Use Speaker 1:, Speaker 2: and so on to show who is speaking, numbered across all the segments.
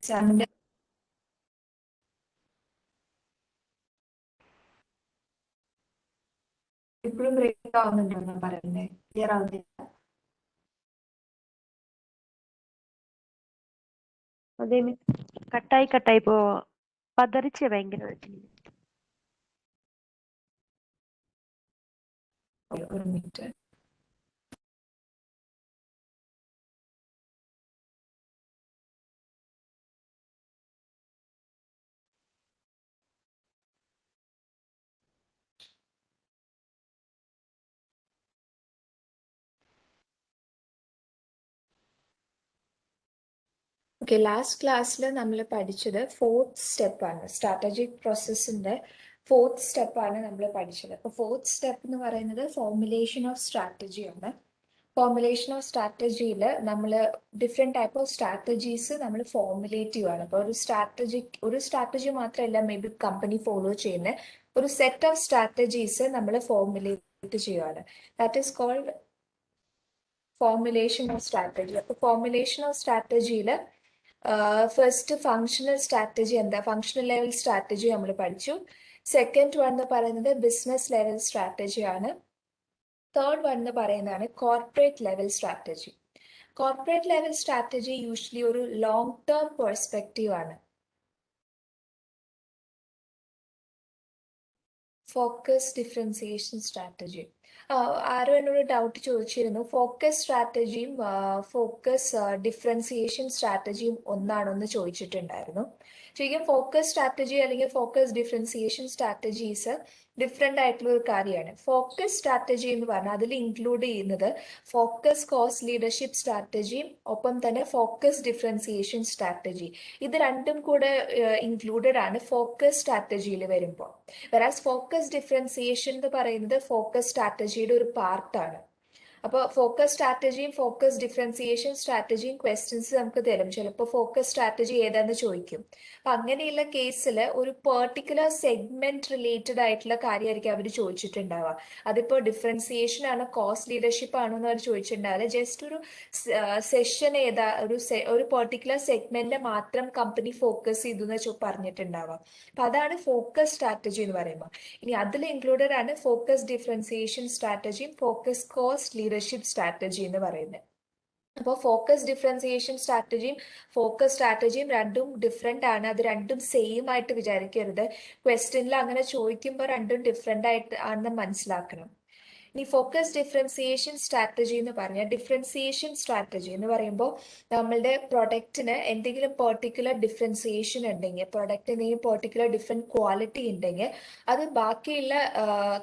Speaker 1: എക്സാമിന്റെ ഇപ്പോഴും ബ്രേക്ക് ആവുന്നുണ്ടെന്ന് പറയുന്നത് ക്ലിയർ ആവുന്നില്ല.
Speaker 2: അതെ കട്ടായി പോ പതറിച്ച് ഭയങ്കരമായിട്ട്.
Speaker 1: ഒരു മിനിറ്റ്. ഓക്കെ, ലാസ്റ്റ് ക്ലാസ്സിൽ നമ്മൾ പഠിച്ചത് 4th സ്റ്റെപ്പാണ്. സ്ട്രാറ്റജിക് പ്രോസസ്സിന്റെ 4th സ്റ്റെപ്പാണ് നമ്മൾ പഠിച്ചത്. അപ്പോൾ 4th സ്റ്റെപ്പ് എന്ന് പറയുന്നത് ഫോർമുലേഷൻ ഓഫ് സ്ട്രാറ്റജി ആണ്. ഫോർമുലേഷൻ ഓഫ് സ്ട്രാറ്റജിയിൽ നമ്മൾ ഡിഫറെൻറ്റ് ടൈപ്പ് ഓഫ് സ്ട്രാറ്റജീസ് നമ്മൾ ഫോർമുലേറ്റ് ചെയ്യുകയാണ്. അപ്പോൾ ഒരു സ്ട്രാറ്റജി മാത്രമല്ല മേ ബി കമ്പനി ഫോളോ ചെയ്യുന്ന ഒരു സെറ്റ് ഓഫ് സ്ട്രാറ്റജീസ് നമ്മൾ ഫോർമുലേറ്റ് ചെയ്യുകയാണ്. That is called formulation of strategy. അപ്പോൾ ഫോർമുലേഷൻ ഓഫ് സ്ട്രാറ്റജിയിൽ ഫസ്റ്റ് ഫങ്ഷണൽ സ്ട്രാറ്റജി എന്താ, ഫങ്ഷണൽ ലെവൽ സ്ട്രാറ്റജി നമ്മൾ പഠിച്ചു. സെക്കൻഡ് വൺ എന്ന് പറയുന്നത് ബിസിനസ് ലെവൽ സ്ട്രാറ്റജി ആണ്. തേർഡ് വൺ എന്ന് പറയുന്നതാണ് corporate level strategy. Corporate level strategy usually ഒരു ലോങ് ടേം പെർസ്പെക്റ്റീവ് ആണ്. Focus differentiation strategy. ആരോ എന്നോട് ഡൗട്ട് ചോദിച്ചിരുന്നു, ഫോക്കസ് സ്ട്രാറ്റജിയും ഫോക്കസ് ഡിഫറൻസിയേഷൻ സ്ട്രാറ്റജിയും ഒന്നാണെന്ന് ചോദിച്ചിട്ടുണ്ടായിരുന്നു. ശരിക്കും ഫോക്കസ് സ്ട്രാറ്റജി അല്ലെങ്കിൽ ഫോക്കസ് ഡിഫറൻസിയേഷൻ സ്ട്രാറ്റജീസ് ഡിഫറെൻ്റ് ആയിട്ടുള്ള ഒരു കാര്യമാണ്. ഫോക്കസ് സ്ട്രാറ്റജി എന്ന് പറഞ്ഞാൽ അതിൽ ഇൻക്ലൂഡ് ചെയ്യുന്നത് ഫോക്കസ് കോസ്റ്റ് ലീഡർഷിപ്പ് സ്ട്രാറ്റജിയും ഒപ്പം തന്നെ ഫോക്കസ് ഡിഫറൻസിയേഷൻ സ്ട്രാറ്റജി. ഇത് രണ്ടും കൂടെ ഇൻക്ലൂഡഡ് ആണ് ഫോക്കസ് സ്ട്രാറ്റജിയിൽ വരുമ്പോൾ. വെറാസ് ഫോക്കസ് ഡിഫറൻസിയേഷൻ എന്ന് പറയുന്നത് ഫോക്കസ് സ്ട്രാറ്റജിയുടെ ഒരു പാർട്ടാണ്. അപ്പോൾ ഫോക്കസ് സ്ട്രാറ്റജിയും ഫോക്കസ് ഡിഫറൻസിയേഷൻ സ്ട്രാറ്റജിയും ക്വസ്റ്റ്യൻസ് നമുക്ക് തരും. ചിലപ്പോൾ ഫോക്കസ് സ്ട്രാറ്റജി ഏതാണെന്ന് ചോദിക്കും. അപ്പം അങ്ങനെയുള്ള കേസിൽ ഒരു പെർട്ടിക്കുലർ സെഗ്മെന്റ് റിലേറ്റഡ് ആയിട്ടുള്ള കാര്യമായിരിക്കും അവർ ചോദിച്ചിട്ടുണ്ടാവുക. അതിപ്പോൾ ഡിഫറൻസിയേഷൻ ആണോ കോസ്റ്റ് ലീഡർഷിപ്പ് ആണോ എന്ന് അവർ ചോദിച്ചിട്ടുണ്ടാവില്ല. ജസ്റ്റ് ഒരു സെഷൻ ഏതാ, ഒരു പെർട്ടിക്കുലർ സെഗ്മെന്റിനെ മാത്രം കമ്പനി ഫോക്കസ് ചെയ്തു എന്ന് പറഞ്ഞിട്ടുണ്ടാവുക. അപ്പം അതാണ് ഫോക്കസ് സ്ട്രാറ്റജി എന്ന് പറയുമ്പോൾ. ഇനി അതിൽ ഇൻക്ലൂഡഡ് ആണ് ഫോക്കസ് ഡിഫറൻസിയേഷൻ സ്ട്രാറ്റജിയും ഫോക്കസ് കോസ്റ്റ് ലീഡർഷിപ്പ് സ്ട്രാറ്റജി എന്ന് പറയുന്നത്. അപ്പോൾ ഫോക്കസ് ഡിഫറൻസിയേഷൻ സ്ട്രാറ്റജിയും ഫോക്കസ് സ്ട്രാറ്റജിയും രണ്ടും ഡിഫറെൻ്റ് ആണ്. അത് രണ്ടും സെയിം ആയിട്ട് വിചാരിക്കരുത്. ക്വസ്റ്റ്യനിൽ അങ്ങനെ ചോദിക്കുമ്പോൾ രണ്ടും ഡിഫറെൻ്റ് ആയിട്ട് ആണെന്ന് മനസ്സിലാക്കണം. ഇനി ഫോക്കസ് ഡിഫറൻസിയേഷൻ സ്ട്രാറ്റജി എന്ന് പറഞ്ഞാൽ, ഡിഫറൻസിയേഷൻ സ്ട്രാറ്റജി എന്ന് പറയുമ്പോൾ നമ്മളുടെ പ്രൊഡക്റ്റിന് എന്തെങ്കിലും പെർട്ടിക്കുലർ ഡിഫറൻസിയേഷൻ ഉണ്ടെങ്കിൽ, പ്രൊഡക്റ്റ് എന്തെങ്കിലും പെർട്ടിക്കുലർ ഡിഫറെൻറ്റ് ക്വാളിറ്റി ഉണ്ടെങ്കിൽ അത് ബാക്കിയുള്ള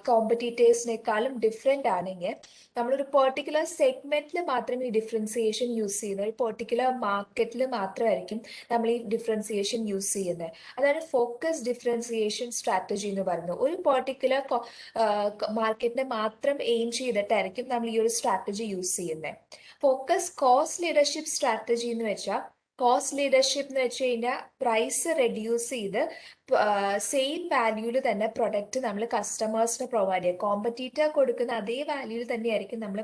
Speaker 1: കോമ്പറ്റീറ്റേഴ്സിനേക്കാളും ഡിഫറെൻ്റ് ആണെങ്കിൽ നമ്മളൊരു പെർട്ടിക്കുലർ സെഗ്മെന്റിൽ മാത്രം ഈ ഡിഫറൻസിയേഷൻ യൂസ് ചെയ്യുന്നത്, ഒരു പെർട്ടിക്കുലർ മാർക്കറ്റിൽ മാത്രമായിരിക്കും നമ്മൾ ഈ ഡിഫറൻസിയേഷൻ യൂസ് ചെയ്യുന്നത്. അതാണ് ഫോക്കസ് ഡിഫറൻസിയേഷൻ സ്ട്രാറ്റജി എന്ന് പറയുന്നത്. ഒരു പെർട്ടിക്കുലർ മാർക്കറ്റിനെ മാത്രം എയിം ചെയ്തിട്ടായിരിക്കും നമ്മൾ ഈ ഒരു സ്ട്രാറ്റജി യൂസ് ചെയ്യുന്നത്. ഫോക്കസ് കോസ്റ്റ് ലീഡർഷിപ്പ് സ്ട്രാറ്റജി എന്ന് വെച്ചാൽ, കോസ്റ്റ് ലീഡർഷിപ്പ് എന്ന് വെച്ച് കഴിഞ്ഞാൽ പ്രൈസ് റെഡ്യൂസ് ചെയ്ത് സെയിം വാല്യൂവിൽ തന്നെ പ്രൊഡക്റ്റ് നമ്മൾ കസ്റ്റമേഴ്സിന് പ്രൊവൈഡ് ചെയ്യുക. കോമ്പറ്റീറ്റർ കൊടുക്കുന്ന അതേ വാല്യൂവിൽ തന്നെയായിരിക്കും നമ്മൾ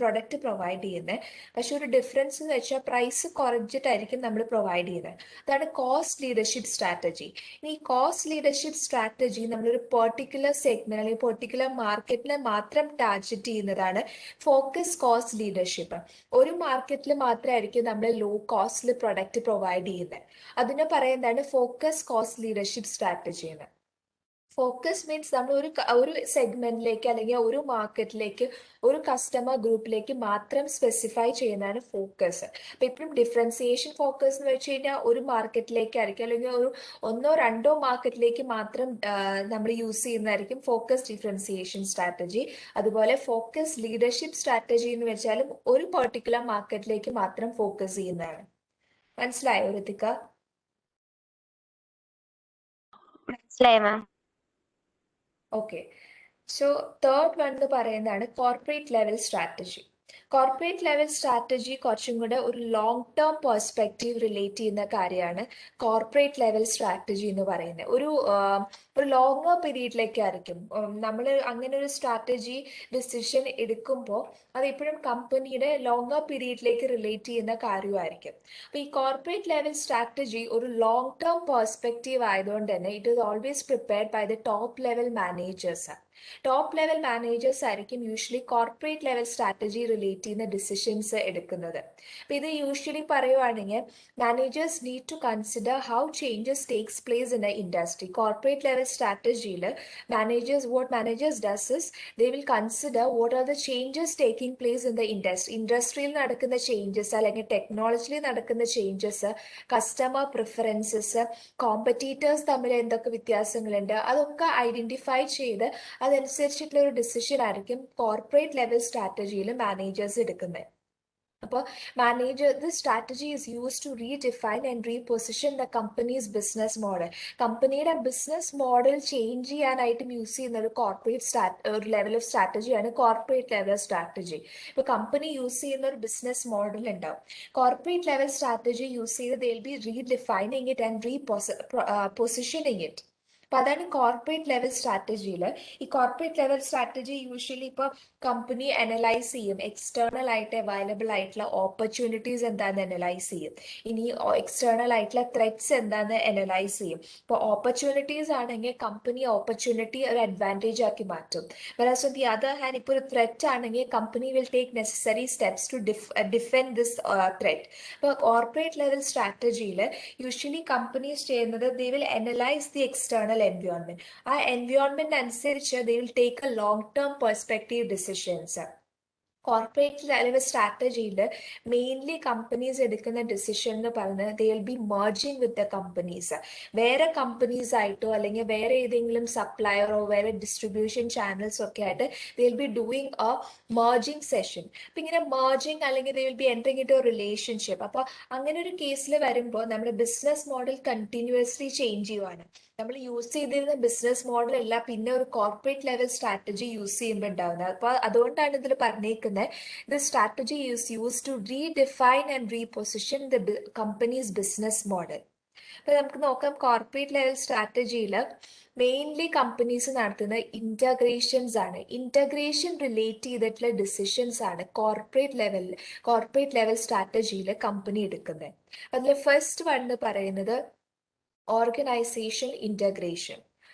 Speaker 1: പ്രൊഡക്റ്റ് പ്രൊവൈഡ് ചെയ്യുന്നത്. പക്ഷെ ഒരു ഡിഫറൻസ് എന്ന് വെച്ചാൽ പ്രൈസ് കുറച്ചിട്ടായിരിക്കും നമ്മൾ പ്രൊവൈഡ് ചെയ്യുന്നത്. അതാണ് കോസ്റ്റ് ലീഡർഷിപ്പ് സ്ട്രാറ്റജി. ഇനി കോസ്റ്റ് ലീഡർഷിപ്പ് സ്ട്രാറ്റജി നമ്മളൊരു പെർട്ടിക്കുലർ സെഗ്മെന്റ് അല്ലെങ്കിൽ പെർട്ടിക്കുലർ മാർക്കറ്റിനെ മാത്രം ടാർഗറ്റ് ചെയ്യുന്നതാണ് ഫോക്കസ് കോസ്റ്റ് ലീഡർഷിപ്പ്. ഒരു മാർക്കറ്റിൽ മാത്രമായിരിക്കും നമ്മൾ ലോ കോസ്റ്റിൽ പ്രൊഡക്റ്റ് പ്രൊവൈഡ് ചെയ്യുന്നത്. അതിനെ പറയുന്നതാണ് ഫോക്കസ് കോസ്റ്റ് ലീഡർഷിപ്പ് സ്ട്രാറ്റജി എന്ന്. ഫോക്കസ് മീൻസ് നമ്മൾ ഒരു സെഗ്മെന്റിലേക്ക് അല്ലെങ്കിൽ ഒരു മാർക്കറ്റിലേക്ക് ഒരു കസ്റ്റമർ ഗ്രൂപ്പിലേക്ക് മാത്രം സ്പെസിഫൈ ചെയ്യുന്നതാണ് ഫോക്കസ്. അപ്പം ഇപ്പം ഡിഫറൻസിയേഷൻ ഫോക്കസ് എന്ന് വെച്ച് കഴിഞ്ഞാൽ ഒരു മാർക്കറ്റിലേക്കായിരിക്കും അല്ലെങ്കിൽ ഒരു ഒന്നോ രണ്ടോ മാർക്കറ്റിലേക്ക് മാത്രം നമ്മൾ യൂസ് ചെയ്യുന്നതായിരിക്കും ഫോക്കസ് ഡിഫറൻസിയേഷൻ സ്ട്രാറ്റജി. അതുപോലെ ഫോക്കസ് ലീഡർഷിപ്പ് സ്ട്രാറ്റജി എന്ന് വെച്ചാലും ഒരു പെർട്ടിക്കുലർ മാർക്കറ്റിലേക്ക് മാത്രം ഫോക്കസ് ചെയ്യുന്നതാണ്. മനസ്സിലായോ ഋതിക?
Speaker 2: മനസ്സിലായി മാം.
Speaker 1: ഓക്കെ, സോ തേർഡ് വൺ എന്ന് പറയുന്നതാണ് corporate level strategy. Corporate level strategy കുറച്ചും കൂടെ ഒരു ലോങ് ടേം പെർസ്പെക്റ്റീവ് റിലേറ്റ് ചെയ്യുന്ന കാര്യമാണ് കോർപ്പറേറ്റ് ലെവൽ സ്ട്രാറ്റജി എന്ന് പറയുന്നത്. ഒരു ലോങ്ങർ പീരീഡിലേക്കായിരിക്കും നമ്മൾ അങ്ങനെ ഒരു സ്ട്രാറ്റജി ഡിസിഷൻ എടുക്കുമ്പോൾ അത് എപ്പോഴും കമ്പനിയുടെ ലോങ്ങർ പീരീഡിലേക്ക് റിലേറ്റ് ചെയ്യുന്ന കാര്യമായിരിക്കും. അപ്പോൾ ഈ കോർപ്പറേറ്റ് ലെവൽ സ്ട്രാറ്റജി ഒരു ലോങ് ടേം പെർസ്പെക്റ്റീവ് ആയതുകൊണ്ട് തന്നെ it is always prepared by the top level managers. Top level managers ആയിരിക്കും usually corporate level strategy relate ചെയ്യുന്ന ഡിസിഷൻസ് എടുക്കുന്നത്. അപ്പോൾ ഇത് യൂഷ്വലി പറയുവാണെങ്കിൽ managers need to consider how changes takes place in the industry. Corporate level strategy, what managers does is they will consider what are the changes taking place in the industry. Industrial നടക്കുന്ന changes അല്ലെങ്കിൽ ടെക്നോളജിയിൽ നടക്കുന്ന changes, customer preferences, competitors തമ്മിൽ എന്തൊക്കെ വ്യത്യാസങ്ങളുണ്ട് അതൊക്കെ identify ചെയ്ത് അതനുസരിച്ചിട്ടുള്ള ഒരു ഡിസിഷൻ ആയിരിക്കും കോർപ്പറേറ്റ് ലെവൽ സ്ട്രാറ്റജിയിൽ മാനേജേഴ്സ് എടുക്കുന്നത്. അപ്പോൾ this strategy is used to redefine and reposition the company's business model. കമ്പനിയുടെ ബിസിനസ് മോഡൽ ചേഞ്ച് ചെയ്യാനായിട്ടും യൂസ് ചെയ്യുന്ന ഒരു ലെവൽ ഓഫ് സ്ട്രാറ്റജിയാണ് കോർപ്പറേറ്റ് ലെവൽ സ്ട്രാറ്റജി. ഇപ്പോൾ കമ്പനി യൂസ് ചെയ്യുന്ന ഒരു ബിസിനസ് മോഡൽ ഉണ്ടാവും. കോർപ്പറേറ്റ് ലെവൽ സ്ട്രാറ്റജി യൂസ് ചെയ്ത് they will be redefining it and repositioning it. അപ്പോൾ അതാണ് കോർപ്പറേറ്റ് ലെവൽ സ്ട്രാറ്റജിയിൽ. ഈ കോർപ്പറേറ്റ് ലെവൽ സ്ട്രാറ്റജി യൂഷ്വലി ഇപ്പോൾ കമ്പനി അനലൈസ് ചെയ്യും, എക്സ്റ്റേണൽ ആയിട്ട് അവൈലബിൾ ആയിട്ടുള്ള ഓപ്പർച്യൂണിറ്റീസ് എന്താണെന്ന് അനലൈസ് ചെയ്യും, ഇനി എക്സ്റ്റേണൽ ആയിട്ടുള്ള ത്രെറ്റ്സ് എന്താണെന്ന് അനലൈസ് ചെയ്യും. ഇപ്പോൾ ഓപ്പർച്യൂണിറ്റീസ് ആണെങ്കിൽ കമ്പനി ഓപ്പർച്യൂണിറ്റി ഒരു അഡ്വാൻറ്റേജ് ആക്കി മാറ്റും. Whereas on the other hand ഇപ്പോൾ ഒരു ത്രെറ്റ് ആണെങ്കിൽ company will take necessary steps to defend this threat. ഇപ്പോൾ കോർപ്പറേറ്റ് ലെവൽ സ്ട്രാറ്റജിയിൽ യൂഷ്വലി കമ്പനീസ് ചെയ്യുന്നത് they will analyse the external environment. ആ എൻവയോൺമെന്റ് അനുസരിച്ച് they will take a long term perspective decisions. Corporate level സ്ട്രാറ്റജിയിൽ mainly companies എടുക്കുന്ന decision എന്ന് പറയുന്നത് they will be merging with the companies. വേറെ companies ആയിട്ടോ അല്ലെങ്കിൽ വേറെ ഏതെങ്കിലും സപ്ലയറോ വേറെ ഡിസ്ട്രിബ്യൂഷൻ ചാനൽസ് ഒക്കെ ആയിട്ട് they will be doing a merging session. അപ്പം ഇങ്ങനെ മെർജിങ് അല്ലെങ്കിൽ they will be entering in to relationship. അപ്പോൾ അങ്ങനെ ഒരു കേസിൽ വരുമ്പോൾ നമ്മുടെ ബിസിനസ് മോഡൽ കണ്ടിന്യൂസ്ലി ചേഞ്ച് ചെയ്യുവാണ്. നമ്മൾ യൂസ് ചെയ്തിരുന്ന ബിസിനസ് മോഡൽ അല്ല പിന്നെ ഒരു കോർപ്പറേറ്റ് ലെവൽ സ്ട്രാറ്റജി യൂസ് ചെയ്യുമ്പോൾ ഉണ്ടാകുന്നത്. അപ്പോൾ അതുകൊണ്ടാണ് ഇതിൽ പറഞ്ഞേക്കുന്നത് the strategy is used to redefine and reposition the company's business model. അപ്പോൾ നമുക്ക് നോക്കാം കോർപ്പറേറ്റ് ലെവൽ സ്ട്രാറ്റജിയിൽ മെയിൻലി കമ്പനീസ് നടത്തുന്ന ഇന്റഗ്രേഷൻസ് ആണ്. ഇന്റഗ്രേഷൻ റിലേറ്റ് ചെയ്തിട്ടുള്ള ഡിസിഷൻസ് ആണ് കോർപ്പറേറ്റ് ലെവൽ സ്ട്രാറ്റജിയിൽ കമ്പനി എടുക്കുന്നത്. അതിൽ ഫസ്റ്റ് വൺ എന്ന് പറയുന്നത് ഓർഗനൈസേഷൻ ഇന്റഗ്രേഷൻ.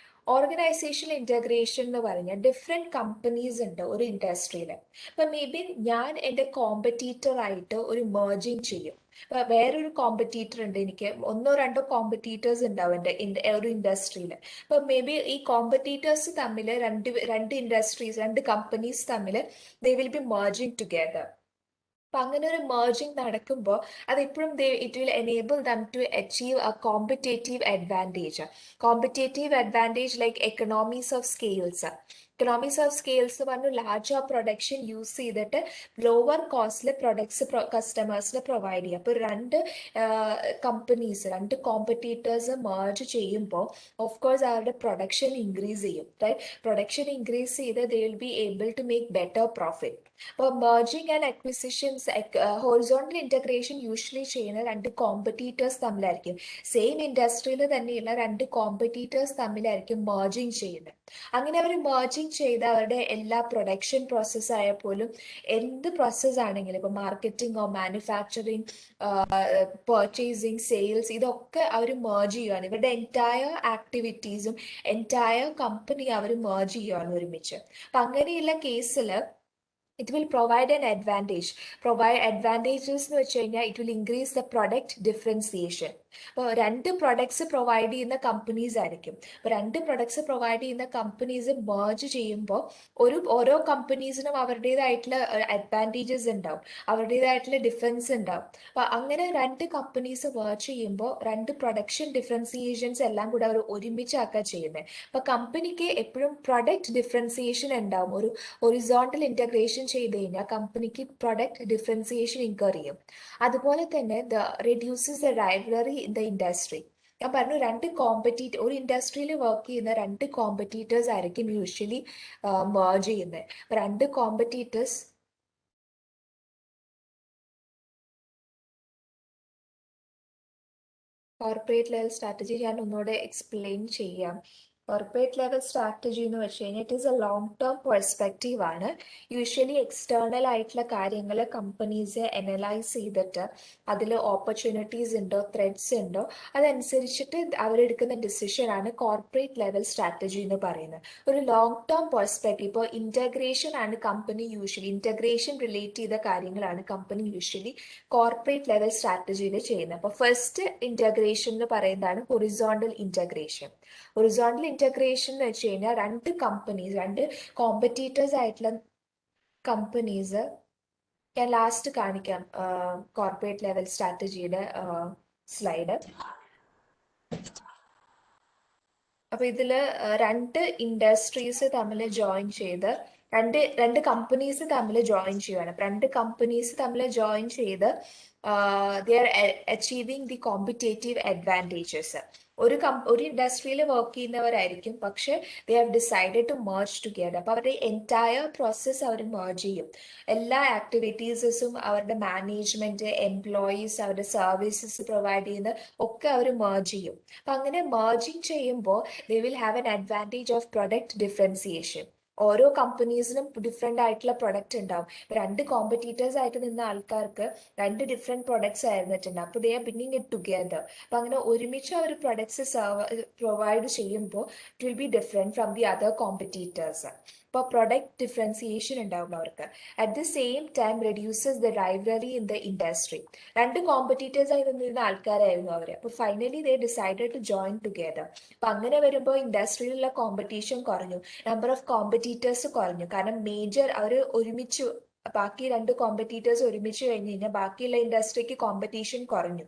Speaker 1: ഓർഗനൈസേഷണൽ ഇന്റഗ്രേഷൻ എന്ന് പറഞ്ഞാൽ ഡിഫറെൻറ്റ് കമ്പനീസ് ഉണ്ട് ഒരു ഇൻഡസ്ട്രിയിൽ. അപ്പം മേ ബി ഞാൻ എൻ്റെ കോമ്പറ്റീറ്റർ ആയിട്ട് ഒരു മെർജിങ് ചെയ്യും. ഇപ്പം വേറൊരു കോമ്പറ്റീറ്റർ ഉണ്ട്, എനിക്ക് ഒന്നോ രണ്ടോ കോമ്പറ്റീറ്റേഴ്സ് ഉണ്ടാവും എൻ്റെ ഒരു ഇൻഡസ്ട്രിയിൽ. അപ്പം മേ ബി ഈ കോമ്പറ്റീറ്റേഴ്സ് തമ്മിൽ രണ്ട് കമ്പനീസ് തമ്മിൽ they will be merging together. അപ്പം അങ്ങനെ ഒരു മെർജിങ് നടക്കുമ്പോൾ അതെപ്പോഴും it will enable them to achieve a competitive advantage like economies of scales. Economies of scales പറഞ്ഞു ലാർജർ പ്രൊഡക്ഷൻ യൂസ് ചെയ്തിട്ട് ലോവർ കോസ്റ്റിൽ പ്രൊഡക്ട്സ് കസ്റ്റമേഴ്സിന് പ്രൊവൈഡ് ചെയ്യുക. അപ്പോൾ രണ്ട് കോമ്പറ്റീറ്റേഴ്സ് മെർജ് ചെയ്യുമ്പോൾ ഓഫ് കോഴ്സ് അവരുടെ പ്രൊഡക്ഷൻ ഇൻക്രീസ് ചെയ്യും. പ്രൊഡക്ഷൻ ഇൻക്രീസ് ചെയ്ത് they will be able to make better profit. അപ്പോൾ merging and acquisitions horizontal integration usually ചെയ്യുന്ന രണ്ട് കോമ്പറ്റീറ്റേഴ്സ് തമ്മിലായിരിക്കും. സെയിം ഇൻഡസ്ട്രിയിൽ തന്നെയുള്ള രണ്ട് കോമ്പറ്റീറ്റേഴ്സ് തമ്മിലായിരിക്കും മെർജിങ് ചെയ്യുന്നത്. അങ്ങനെ അവർ മെർജിങ് ചെയ്ത് അവരുടെ എല്ലാ പ്രൊഡക്ഷൻ പ്രോസസ്സ് ആയപ്പോലും എന്ത് പ്രോസസ്സ് ആണെങ്കിലും ഇപ്പോൾ മാർക്കറ്റിംഗോ മാനുഫാക്ചറിങ് പർച്ചേസിങ് സെയിൽസ് ഇതൊക്കെ അവർ മെർജ് ചെയ്യുകയാണ്. ഇവരുടെ എൻറ്റയർ ആക്ടിവിറ്റീസും എൻറ്റയർ കമ്പനി അവർ മെർജ് ചെയ്യുകയാണ് ഒരുമിച്ച്. അപ്പം അങ്ങനെയുള്ള കേസിൽ it will provide an advantages എന്ന് വെച്ച് കഴിഞ്ഞാൽ it will increase the product differentiation. അപ്പോൾ രണ്ട് പ്രൊഡക്ട്സ് പ്രൊവൈഡ് ചെയ്യുന്ന കമ്പനീസ് ആയിരിക്കും. അപ്പോൾ രണ്ട് പ്രൊഡക്ട്സ് പ്രൊവൈഡ് ചെയ്യുന്ന കമ്പനീസ് മെർജ് ചെയ്യുമ്പോൾ ഓരോ കമ്പനീസിനും അവരുടേതായിട്ടുള്ള അഡ്വാൻറ്റേജസ് ഉണ്ടാവും, അവരുടേതായിട്ടുള്ള ഡിഫറൻസ് ഉണ്ടാവും. അപ്പോൾ അങ്ങനെ രണ്ട് കമ്പനീസ് മെർജ് ചെയ്യുമ്പോൾ രണ്ട് പ്രൊഡക്ഷൻ ഡിഫറൻസിയേഷൻസ് എല്ലാം കൂടെ അവർ ഒരുമിച്ചാക്കുക ചെയ്യുന്നത്. അപ്പോൾ കമ്പനിക്ക് എപ്പോഴും പ്രൊഡക്റ്റ് ഡിഫറൻസിയേഷൻ ഉണ്ടാവും. ഒരു ഹൊറിസോണ്ടൽ ഇന്റഗ്രേഷൻ ചെയ്ത് കഴിഞ്ഞാൽ കമ്പനിക്ക് പ്രൊഡക്റ്റ് ഡിഫറൻസിയേഷൻ ഇൻകർ ചെയ്യും. അതുപോലെ തന്നെ reduces the rivalry in the industry. ഞാൻ പറഞ്ഞു ഒരു ഇൻഡസ്ട്രിയിൽ വർക്ക് ചെയ്യുന്ന രണ്ട് കോമ്പറ്റീറ്റേഴ്സ് ആയിരിക്കും യൂഷ്വലി മെർജ് ചെയ്യുന്നത്. രണ്ട് കോമ്പറ്റീറ്റേഴ്സ് കോർപ്പറേറ്റ് ലെവൽ സ്ട്രാറ്റജി ഞാൻ ഒന്നുകൂടെ എക്സ്പ്ലെയിൻ ചെയ്യാം. കോർപ്പറേറ്റ് ലെവൽ സ്ട്രാറ്റജി എന്ന് വെച്ച് കഴിഞ്ഞാൽ it is A long term perspective ആണ്. യൂഷ്വലി എക്സ്റ്റേണൽ ആയിട്ടുള്ള കാര്യങ്ങൾ കമ്പനീസ് അനലൈസ് ചെയ്തിട്ട് അതിൽ ഓപ്പർച്യൂണിറ്റീസ് ഉണ്ടോ ത്രെഡ്സ് ഉണ്ടോ അതനുസരിച്ചിട്ട് അവരെടുക്കുന്ന ഡിസിഷനാണ് കോർപ്പറേറ്റ് ലെവൽ സ്ട്രാറ്റജി എന്ന് പറയുന്നത്. ഒരു ലോങ് ടേം പെർസ്പെക്റ്റീവ്, ഇപ്പോൾ ഇൻറ്റഗ്രേഷൻ ആണ് കമ്പനി യൂഷ്വലി ഇൻറ്റഗ്രേഷൻ റിലേറ്റ് ചെയ്ത കാര്യങ്ങളാണ് കമ്പനി യൂഷ്വലി കോർപ്പറേറ്റ് ലെവൽ സ്ട്രാറ്റജിയിൽ ചെയ്യുന്നത്. അപ്പോൾ ഫസ്റ്റ് ഇൻറ്റഗ്രേഷൻ എന്ന് പറയുന്നതാണ് ഹൊറിസോണ്ടൽ ഇൻറ്റഗ്രേഷൻ. ഹൊറിസോണ്ടൽ ഇൻറ്റഗ്രേഷൻ എന്ന് വെച്ച് കഴിഞ്ഞാൽ രണ്ട് കോമ്പറ്റീറ്റേഴ്സ് ആയിട്ടുള്ള കമ്പനീസ്, ഞാൻ ലാസ്റ്റ് കാണിക്കാം കോർപ്പറേറ്റ് ലെവൽ സ്ട്രാറ്റജിയുടെ സ്ലൈഡ്. അപ്പൊ ഇതില് രണ്ട് ഇൻഡസ്ട്രീസ് തമ്മിൽ ജോയിൻ ചെയ്ത് രണ്ട് കമ്പനീസ് തമ്മിൽ ജോയിൻ ചെയ്യുകയാണ്. അപ്പൊ രണ്ട് കമ്പനീസ് തമ്മിൽ ജോയിൻ ചെയ്ത് they are achieving the competitive advantages. ഒരു ഇൻഡസ്ട്രിയിൽ വർക്ക് ചെയ്യുന്നവരായിരിക്കും, പക്ഷെ they have decided to merge together. അപ്പൊ അവരുടെ എൻറ്റയർ പ്രോസസ്സ് അവർ മെർജ് ചെയ്യും. എല്ലാ ആക്ടിവിറ്റീസും അവരുടെ മാനേജ്മെന്റ്, എംപ്ലോയീസ്, അവരുടെ സർവീസസ് പ്രൊവൈഡ് ചെയ്യുന്ന ഒക്കെ അവർ മെർജ് ചെയ്യും. അപ്പൊ അങ്ങനെ മെർജിങ് ചെയ്യുമ്പോൾ they will have an advantage of product differentiation. ഓരോ കമ്പനീസിനും ഡിഫറെൻ്റ് ആയിട്ടുള്ള പ്രൊഡക്റ്റ് ഉണ്ടാവും. രണ്ട് കോമ്പറ്റീറ്റേഴ്സ് ആയിട്ട് നിന്ന ആൾക്കാർക്ക് രണ്ട് ഡിഫറെൻറ്റ് പ്രൊഡക്ട്സ് ആയിരുന്നിട്ടുണ്ട്. അപ്പോൾ ദേ ആർ ബിങ്ങിങ് ഇറ്റ് ടുഗെദർ. അപ്പം അങ്ങനെ ഒരുമിച്ച് അവർ പ്രൊഡക്ട്സ് പ്രൊവൈഡ് ചെയ്യുമ്പോൾ it will be different from the other competitors. അപ്പോൾ പ്രൊഡക്റ്റ് ഡിഫറൻസിയേഷൻ ഉണ്ടാവും അവർക്ക്. At the same time reduces the rivalry in the industry. രണ്ട് കോമ്പറ്റീറ്റേഴ്സ് ആയി നിന്നിരുന്ന ആൾക്കാരായിരുന്നു അവർ. അപ്പോൾ finally they decided to join together. അപ്പം അങ്ങനെ വരുമ്പോൾ ഇൻഡസ്ട്രിയിലുള്ള കോമ്പറ്റീഷൻ കുറഞ്ഞു, നമ്പർ ഓഫ് കോമ്പറ്റീറ്റേഴ്സ് കുറഞ്ഞു. കാരണം മേജർ അവർ ഒരുമിച്ച്, ബാക്കി രണ്ട് കോമ്പറ്റീറ്റേഴ്സ് ഒരുമിച്ച് കഴിഞ്ഞ് കഴിഞ്ഞാൽ ബാക്കിയുള്ള ഇൻഡസ്ട്രിക്ക് കോമ്പറ്റീഷൻ കുറഞ്ഞു,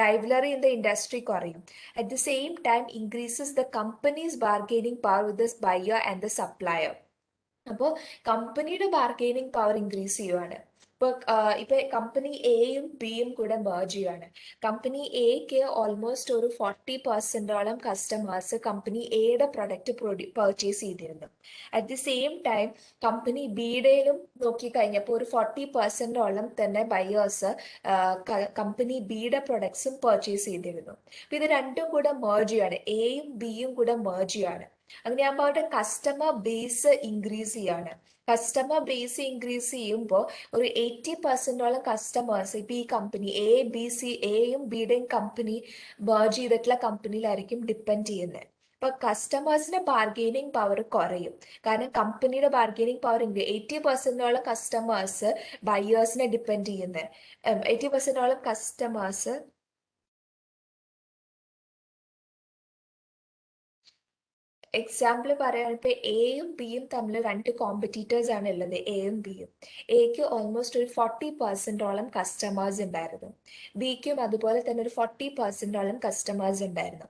Speaker 1: റൈവലറി ഇൻ ദ ഇൻഡസ്ട്രി കുറയും. At the same time increases the companies bargaining power with the buyer and the supplier. അപ്പോൾ കമ്പനിയുടെ ബാർഗെയിനിങ് പവർ ഇൻക്രീസ് ചെയ്യുവാണ്. ഇപ്പൊ കമ്പനി എയും ബിയും കൂടെ മെർജ് ചെയ്യുകയാണ്. കമ്പനി എക്ക് ഓൾമോസ്റ്റ് ഒരു 40% കസ്റ്റമേഴ്സ് കമ്പനി എയുടെ പ്രൊഡക്റ്റ് പർച്ചേസ് ചെയ്തിരുന്നു. At the same time company ബിയുടെയിലും നോക്കിക്കഴിഞ്ഞപ്പോൾ ഒരു 40% തന്നെ ബയേഴ്സ് കമ്പനി ബിയുടെ പ്രൊഡക്ട്സും പർച്ചേസ് ചെയ്തിരുന്നു. അപ്പൊ ഇത് രണ്ടും കൂടെ മെർജ് ചെയ്യാണ്, എയും ബിയും കൂടെ മെർജ് ചെയ്യാണ്. അങ്ങനെയാകുമ്പോൾ അവരുടെ കസ്റ്റമർ ബേസ് ഇൻക്രീസ് ചെയ്യാണ്. കസ്റ്റമർ ബേസ് ഇൻക്രീസ് ചെയ്യുമ്പോൾ ഒരു 80% കസ്റ്റമേഴ്സ് ഇപ്പൊ ഈ കമ്പനി എയും ബിയുടെയും കമ്പനി മെർജ് ചെയ്തിട്ടുള്ള കമ്പനിയിലായിരിക്കും ഡിപ്പെൻഡ് ചെയ്യുന്നത്. അപ്പൊ കസ്റ്റമേഴ്സിന്റെ ബാർഗെയിനിങ് പവർ കുറയും. കാരണം കമ്പനിയുടെ ബാർഗെയിനിങ് പവർ 80% കസ്റ്റമേഴ്സ് ബയേഴ്സിനെ ഡിപ്പെൻഡ് ചെയ്യുന്നത്. 80% കസ്റ്റമേഴ്സ് എക്സാമ്പിൾ പറയുകയാണെങ്കിൽ ഇപ്പൊ എയും ബിയും തമ്മിൽ രണ്ട് കോമ്പറ്റീറ്റേഴ്സ് ആണ് ഉള്ളത്, എയും ബിയും. എക്ക് ഓൾമോസ്റ്റ് ഒരു 40% കസ്റ്റമേഴ്സ് ഉണ്ടായിരുന്നു, ബിക്കും അതുപോലെ തന്നെ ഒരു 40% കസ്റ്റമേഴ്സ് ഉണ്ടായിരുന്നു.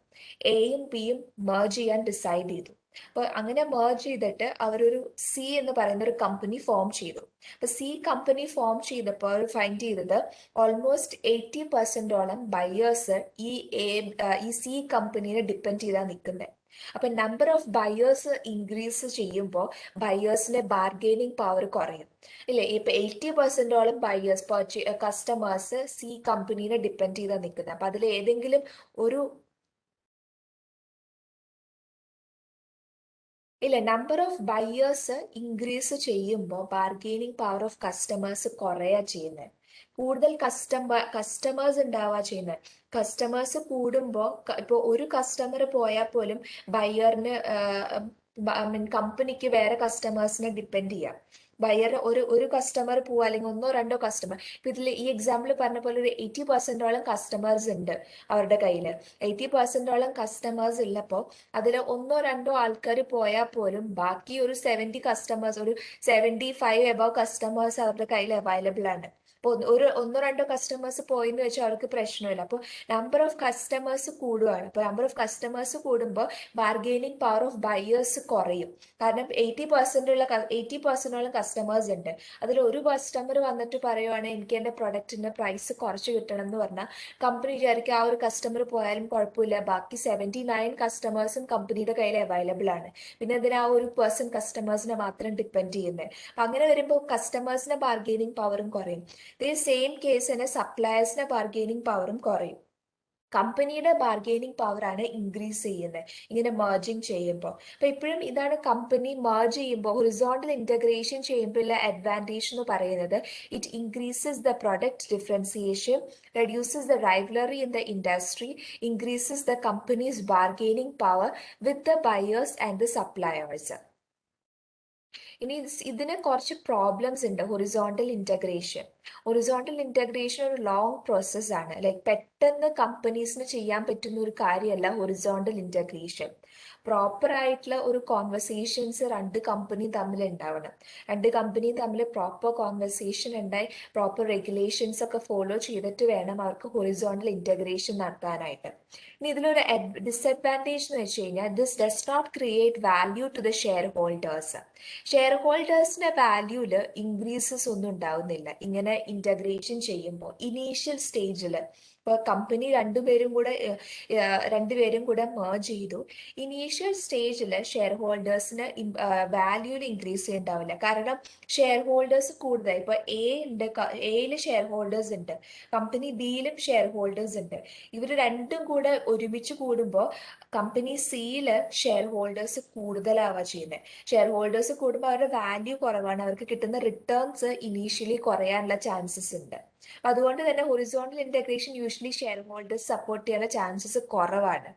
Speaker 1: എയും ബിയും മെർജ് ചെയ്യാൻ ഡിസൈഡ് ചെയ്തു. അപ്പോൾ അങ്ങനെ മെർജ് ചെയ്തിട്ട് അവരൊരു സി എന്ന് പറയുന്ന ഒരു കമ്പനി ഫോം ചെയ്തു. അപ്പൊ സി കമ്പനി ഫോം ചെയ്തപ്പോൾ അവർ ഫൈൻഡ് ചെയ്തത് ഓൾമോസ്റ്റ് 80% ബയേഴ്സ് ഈ സി കമ്പനിയെ ഡിപ്പെൻഡ് ചെയ്താൽ നിൽക്കുന്നത്. അപ്പൊ നമ്പർ ഓഫ് ബയേഴ്സ് ഇൻക്രീസ് ചെയ്യുമ്പോൾ ബയേഴ്സിന്റെ ബാർഗെയിനിങ് പവർ കുറയും, ഇല്ലേ? ഇപ്പൊ 80% ബയേഴ്സ് കസ്റ്റമേഴ്സ് സി കമ്പനിയെ ഡിപ്പെൻഡ് ചെയ്താൽ നിൽക്കുന്നത്. അപ്പൊ അതിൽ ഏതെങ്കിലും ഒരു നമ്പർ ഓഫ് ബയേഴ്സ് ഇൻക്രീസ് ചെയ്യുമ്പോൾ ബാർഗെയിനിങ് പവർ ഓഫ് കസ്റ്റമേഴ്സ് കുറയാ ചെയ്യുന്നത്. കൂടുതൽ കസ്റ്റമേഴ്സ് ഉണ്ടാവുക ചെയ്യുന്നത്. കസ്റ്റമേഴ്സ് കൂടുമ്പോൾ ഇപ്പോൾ ഒരു കസ്റ്റമർ പോയാൽ പോലും ബയ്യറിന് കമ്പനിക്ക് വേറെ കസ്റ്റമേഴ്സിനെ ഡിപ്പെൻഡ് ചെയ്യാം. ബയർ ഒരു കസ്റ്റമർ പോവുക, അല്ലെങ്കിൽ ഒന്നോ രണ്ടോ കസ്റ്റമർ. ഇപ്പൊ ഇതിൽ ഈ എക്സാമ്പിൾ പറഞ്ഞ പോലെ ഒരു 80% കസ്റ്റമേഴ്സ് ഉണ്ട് അവരുടെ കയ്യിൽ. 80% കസ്റ്റമേഴ്സ് ഉള്ളപ്പോൾ അതിൽ ഒന്നോ രണ്ടോ ആൾക്കാർ പോയാൽ പോലും ബാക്കി ഒരു 70 കസ്റ്റമേഴ്സ്, ഒരു 75 എബവ് കസ്റ്റമേഴ്സ് അവരുടെ കയ്യിൽ അവൈലബിൾ ആണ്. അപ്പോൾ ഒന്നോ രണ്ടോ കസ്റ്റമേഴ്സ് പോയെന്ന് വെച്ചാൽ അവർക്ക് പ്രശ്നമില്ല. അപ്പോൾ നമ്പർ ഓഫ് കസ്റ്റമേഴ്സ് കൂടുകയാണ്. അപ്പോൾ നമ്പർ ഓഫ് കസ്റ്റമേഴ്സ് കൂടുമ്പോൾ ബാർഗെയിനിങ് പവർ ഓഫ് ബയേഴ്സ് കുറയും. കാരണം 80% കസ്റ്റമേഴ്സ് ഉണ്ട്. അതിൽ ഒരു കസ്റ്റമർ വന്നിട്ട് പറയുവാണെങ്കിൽ എനിക്ക് എൻ്റെ പ്രൊഡക്റ്റിന്റെ പ്രൈസ് കുറച്ച് കിട്ടണം എന്ന് പറഞ്ഞാൽ കമ്പനി വിചാരിക്കും ആ ഒരു കസ്റ്റമർ പോയാലും കുഴപ്പമില്ല, ബാക്കി 79 കസ്റ്റമേഴ്സും കമ്പനിയുടെ കയ്യിൽ അവൈലബിൾ ആണ്, പിന്നെ അതിന് ആ ഒരു കസ്റ്റമേഴ്സിനെ മാത്രം ഡിപ്പെൻഡ് ചെയ്യുന്നത്. അങ്ങനെ വരുമ്പോൾ കസ്റ്റമേഴ്സിന്റെ ബാർഗെയിനിങ് പവറും കുറയും. ഇതേ സെയിം കേസ് തന്നെ സപ്ലയേഴ്സിന്റെ ബാർഗെയിനിങ് പവറും കുറയും. കമ്പനിയുടെ ബാർഗെയിനിങ് പവർ ആണ് ഇൻക്രീസ് ചെയ്യുന്നത് ഇങ്ങനെ മെർജിങ് ചെയ്യുമ്പോൾ. അപ്പൊ ഇപ്പോഴും ഇതാണ് കമ്പനി മെർജ് ചെയ്യുമ്പോൾ ഹൊറിസോണ്ടൽ ഇന്റഗ്രേഷൻ ചെയ്യുമ്പോൾ ഉള്ള അഡ്വാൻറ്റേജ് എന്ന് പറയുന്നത് it increases the product differentiation, reduces the rivalry in the industry, increases the company's bargaining power with the buyers and the suppliers. ഇനി ഇതിന് കുറച്ച് പ്രോബ്ലംസ് ഉണ്ട് ഹൊറിസോണ്ടൽ ഇന്റഗ്രേഷൻ. ഹൊറിസോണ്ടൽ ഇന്റഗ്രേഷൻ ഒരു ലോങ് പ്രോസസ് ആണ്. ലൈക്ക് പെട്ടെന്ന് കമ്പനീസിന് ചെയ്യാൻ പറ്റുന്ന ഒരു കാര്യമല്ല ഹൊറിസോണ്ടൽ ഇന്റഗ്രേഷൻ. പ്രോപ്പർ ആയിട്ടുള്ള ഒരു കോൺവെർസേഷൻസ് രണ്ട് കമ്പനി തമ്മിൽ ഉണ്ടാവണം. രണ്ട് കമ്പനി തമ്മിൽ പ്രോപ്പർ കോൺവെർസേഷൻ ഉണ്ടായി പ്രോപ്പർ റെഗുലേഷൻസ് ഒക്കെ ഫോളോ ചെയ്തിട്ട് വേണം അവർക്ക് ഹൊറിസോണ്ടൽ ഇന്റഗ്രേഷൻ നടത്താനായിട്ട്. ഇനി ഇതിലൊരു ഡിസഡ്വാൻറ്റേജ് എന്ന് വെച്ച് കഴിഞ്ഞാൽ this does not create value to the shareholders. ഷെയർ ഹോൾഡേഴ്സിന്റെ വാല്യൂല് ഇൻക്രീസസ് ഒന്നും ഉണ്ടാവുന്നില്ല ഇങ്ങനെ ഇന്റഗ്രേഷൻ ചെയ്യുമ്പോൾ. ഇനീഷ്യൽ സ്റ്റേജിൽ ഇപ്പോൾ കമ്പനി രണ്ടുപേരും കൂടെ മേർജ് ചെയ്തു. ഇനീഷ്യൽ സ്റ്റേജിൽ ഷെയർ ഹോൾഡേഴ്സിന് വാല്യൂല് ഇൻക്രീസ് ചെയ്യുന്നുണ്ടാവില്ല. കാരണം ഷെയർ ഹോൾഡേഴ്സ് കൂടുതൽ. ഇപ്പോൾ എയിൽ ഷെയർ ഹോൾഡേഴ്സ് ഉണ്ട്, കമ്പനി ബിയിലും ഷെയർ ഹോൾഡേഴ്സ് ഉണ്ട്. ഇവർ രണ്ടും കൂടെ ഒരുമിച്ച് കൂടുമ്പോൾ കമ്പനി സിയില് ഷെയർ ഹോൾഡേഴ്സ് കൂടുതലാവുക ചെയ്യുന്നത്. ഷെയർ ഹോൾഡേഴ്സ് കൂടുമ്പോൾ അവരുടെ വാല്യൂ കുറവാണ്, അവർക്ക് കിട്ടുന്ന റിട്ടേൺസ് ഇനീഷ്യലി കുറയാനുള്ള ചാൻസസ് ഉണ്ട്. അതുകൊണ്ട് തന്നെ horizontal integration usually share holders support ചെയ്യാനുള്ള ചാൻസസ് കുറവാണ്.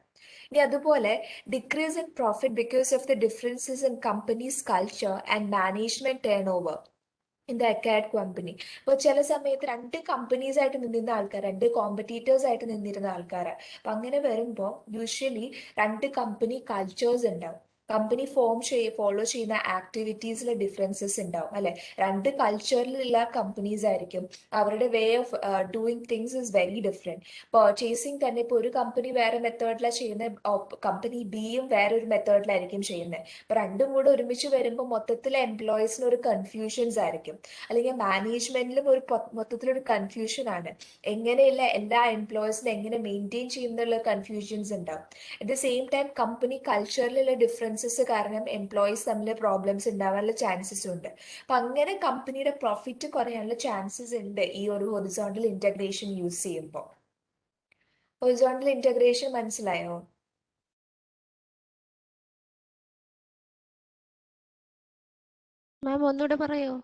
Speaker 1: ഇനി അതുപോലെ decrease in profit because of the differences in companies culture and management turn over in the acquired company. ഇപ്പോൾ ചില സമയത്ത് രണ്ട് കമ്പനീസ് ആയിട്ട് നിന്നിരുന്ന ആൾക്കാർ, രണ്ട് കോമ്പറ്റീറ്റേഴ്സ് ആയിട്ട് നിന്നിരുന്ന ആൾക്കാരാണ്. അപ്പം അങ്ങനെ വരുമ്പോൾ യൂഷ്വലി രണ്ട് കമ്പനി കൾച്ചേഴ്സ് ഉണ്ടാവും. കമ്പനി ഫോളോ ചെയ്യുന്ന ആക്ടിവിറ്റീസിലെ ഡിഫറൻസസ് ഉണ്ടാവും അല്ലെ. രണ്ട് കൾച്ചറിലുള്ള കമ്പനീസ് ആയിരിക്കും. അവരുടെ വേ of doing things is very different. Purchasing തന്നെ ഇപ്പോൾ ഒരു കമ്പനി വേറെ മെത്തേഡിലാണ് ചെയ്യുന്നത്, കമ്പനി ബിയും വേറൊരു മെത്തേഡിലായിരിക്കും ചെയ്യുന്നത്. അപ്പൊ രണ്ടും കൂടെ ഒരുമിച്ച് വരുമ്പോൾ മൊത്തത്തിൽ എംപ്ലോയീസിന് ഒരു കൺഫ്യൂഷൻസ് ആയിരിക്കും. അല്ലെങ്കിൽ മാനേജ്മെന്റിലും മൊത്തത്തിലൊരു കൺഫ്യൂഷൻ ആണ്. എങ്ങനെയുള്ള എല്ലാ എംപ്ലോയീസിനെ എങ്ങനെ മെയിൻറ്റെയിൻ ചെയ്യുന്നുള്ള കൺഫ്യൂഷൻസ് ഉണ്ടാവും. At the same time company കൾച്ചറിലുള്ള ഡിഫറൻസസ് കാരണം എംപ്ലോയീസ് തമ്മിൽ പ്രോബ്ലംസ് ഉണ്ടാവാനുള്ള ചാൻസസ് ഉണ്ട്. അപ്പൊ അങ്ങനെ കമ്പനിയുടെ പ്രോഫിറ്റ് കുറയാനുള്ള ചാൻസസ് ഉണ്ട് ഈ ഒരു ഹൊറിസോണ്ടൽ ഇന്റഗ്രേഷൻ യൂസ് ചെയ്യുമ്പോൾ. ഹൊറിസോണ്ടൽ ഇന്റഗ്രേഷൻ മനസ്സിലായോ?
Speaker 2: മാം ഒന്നുകൂടെ പറയോ?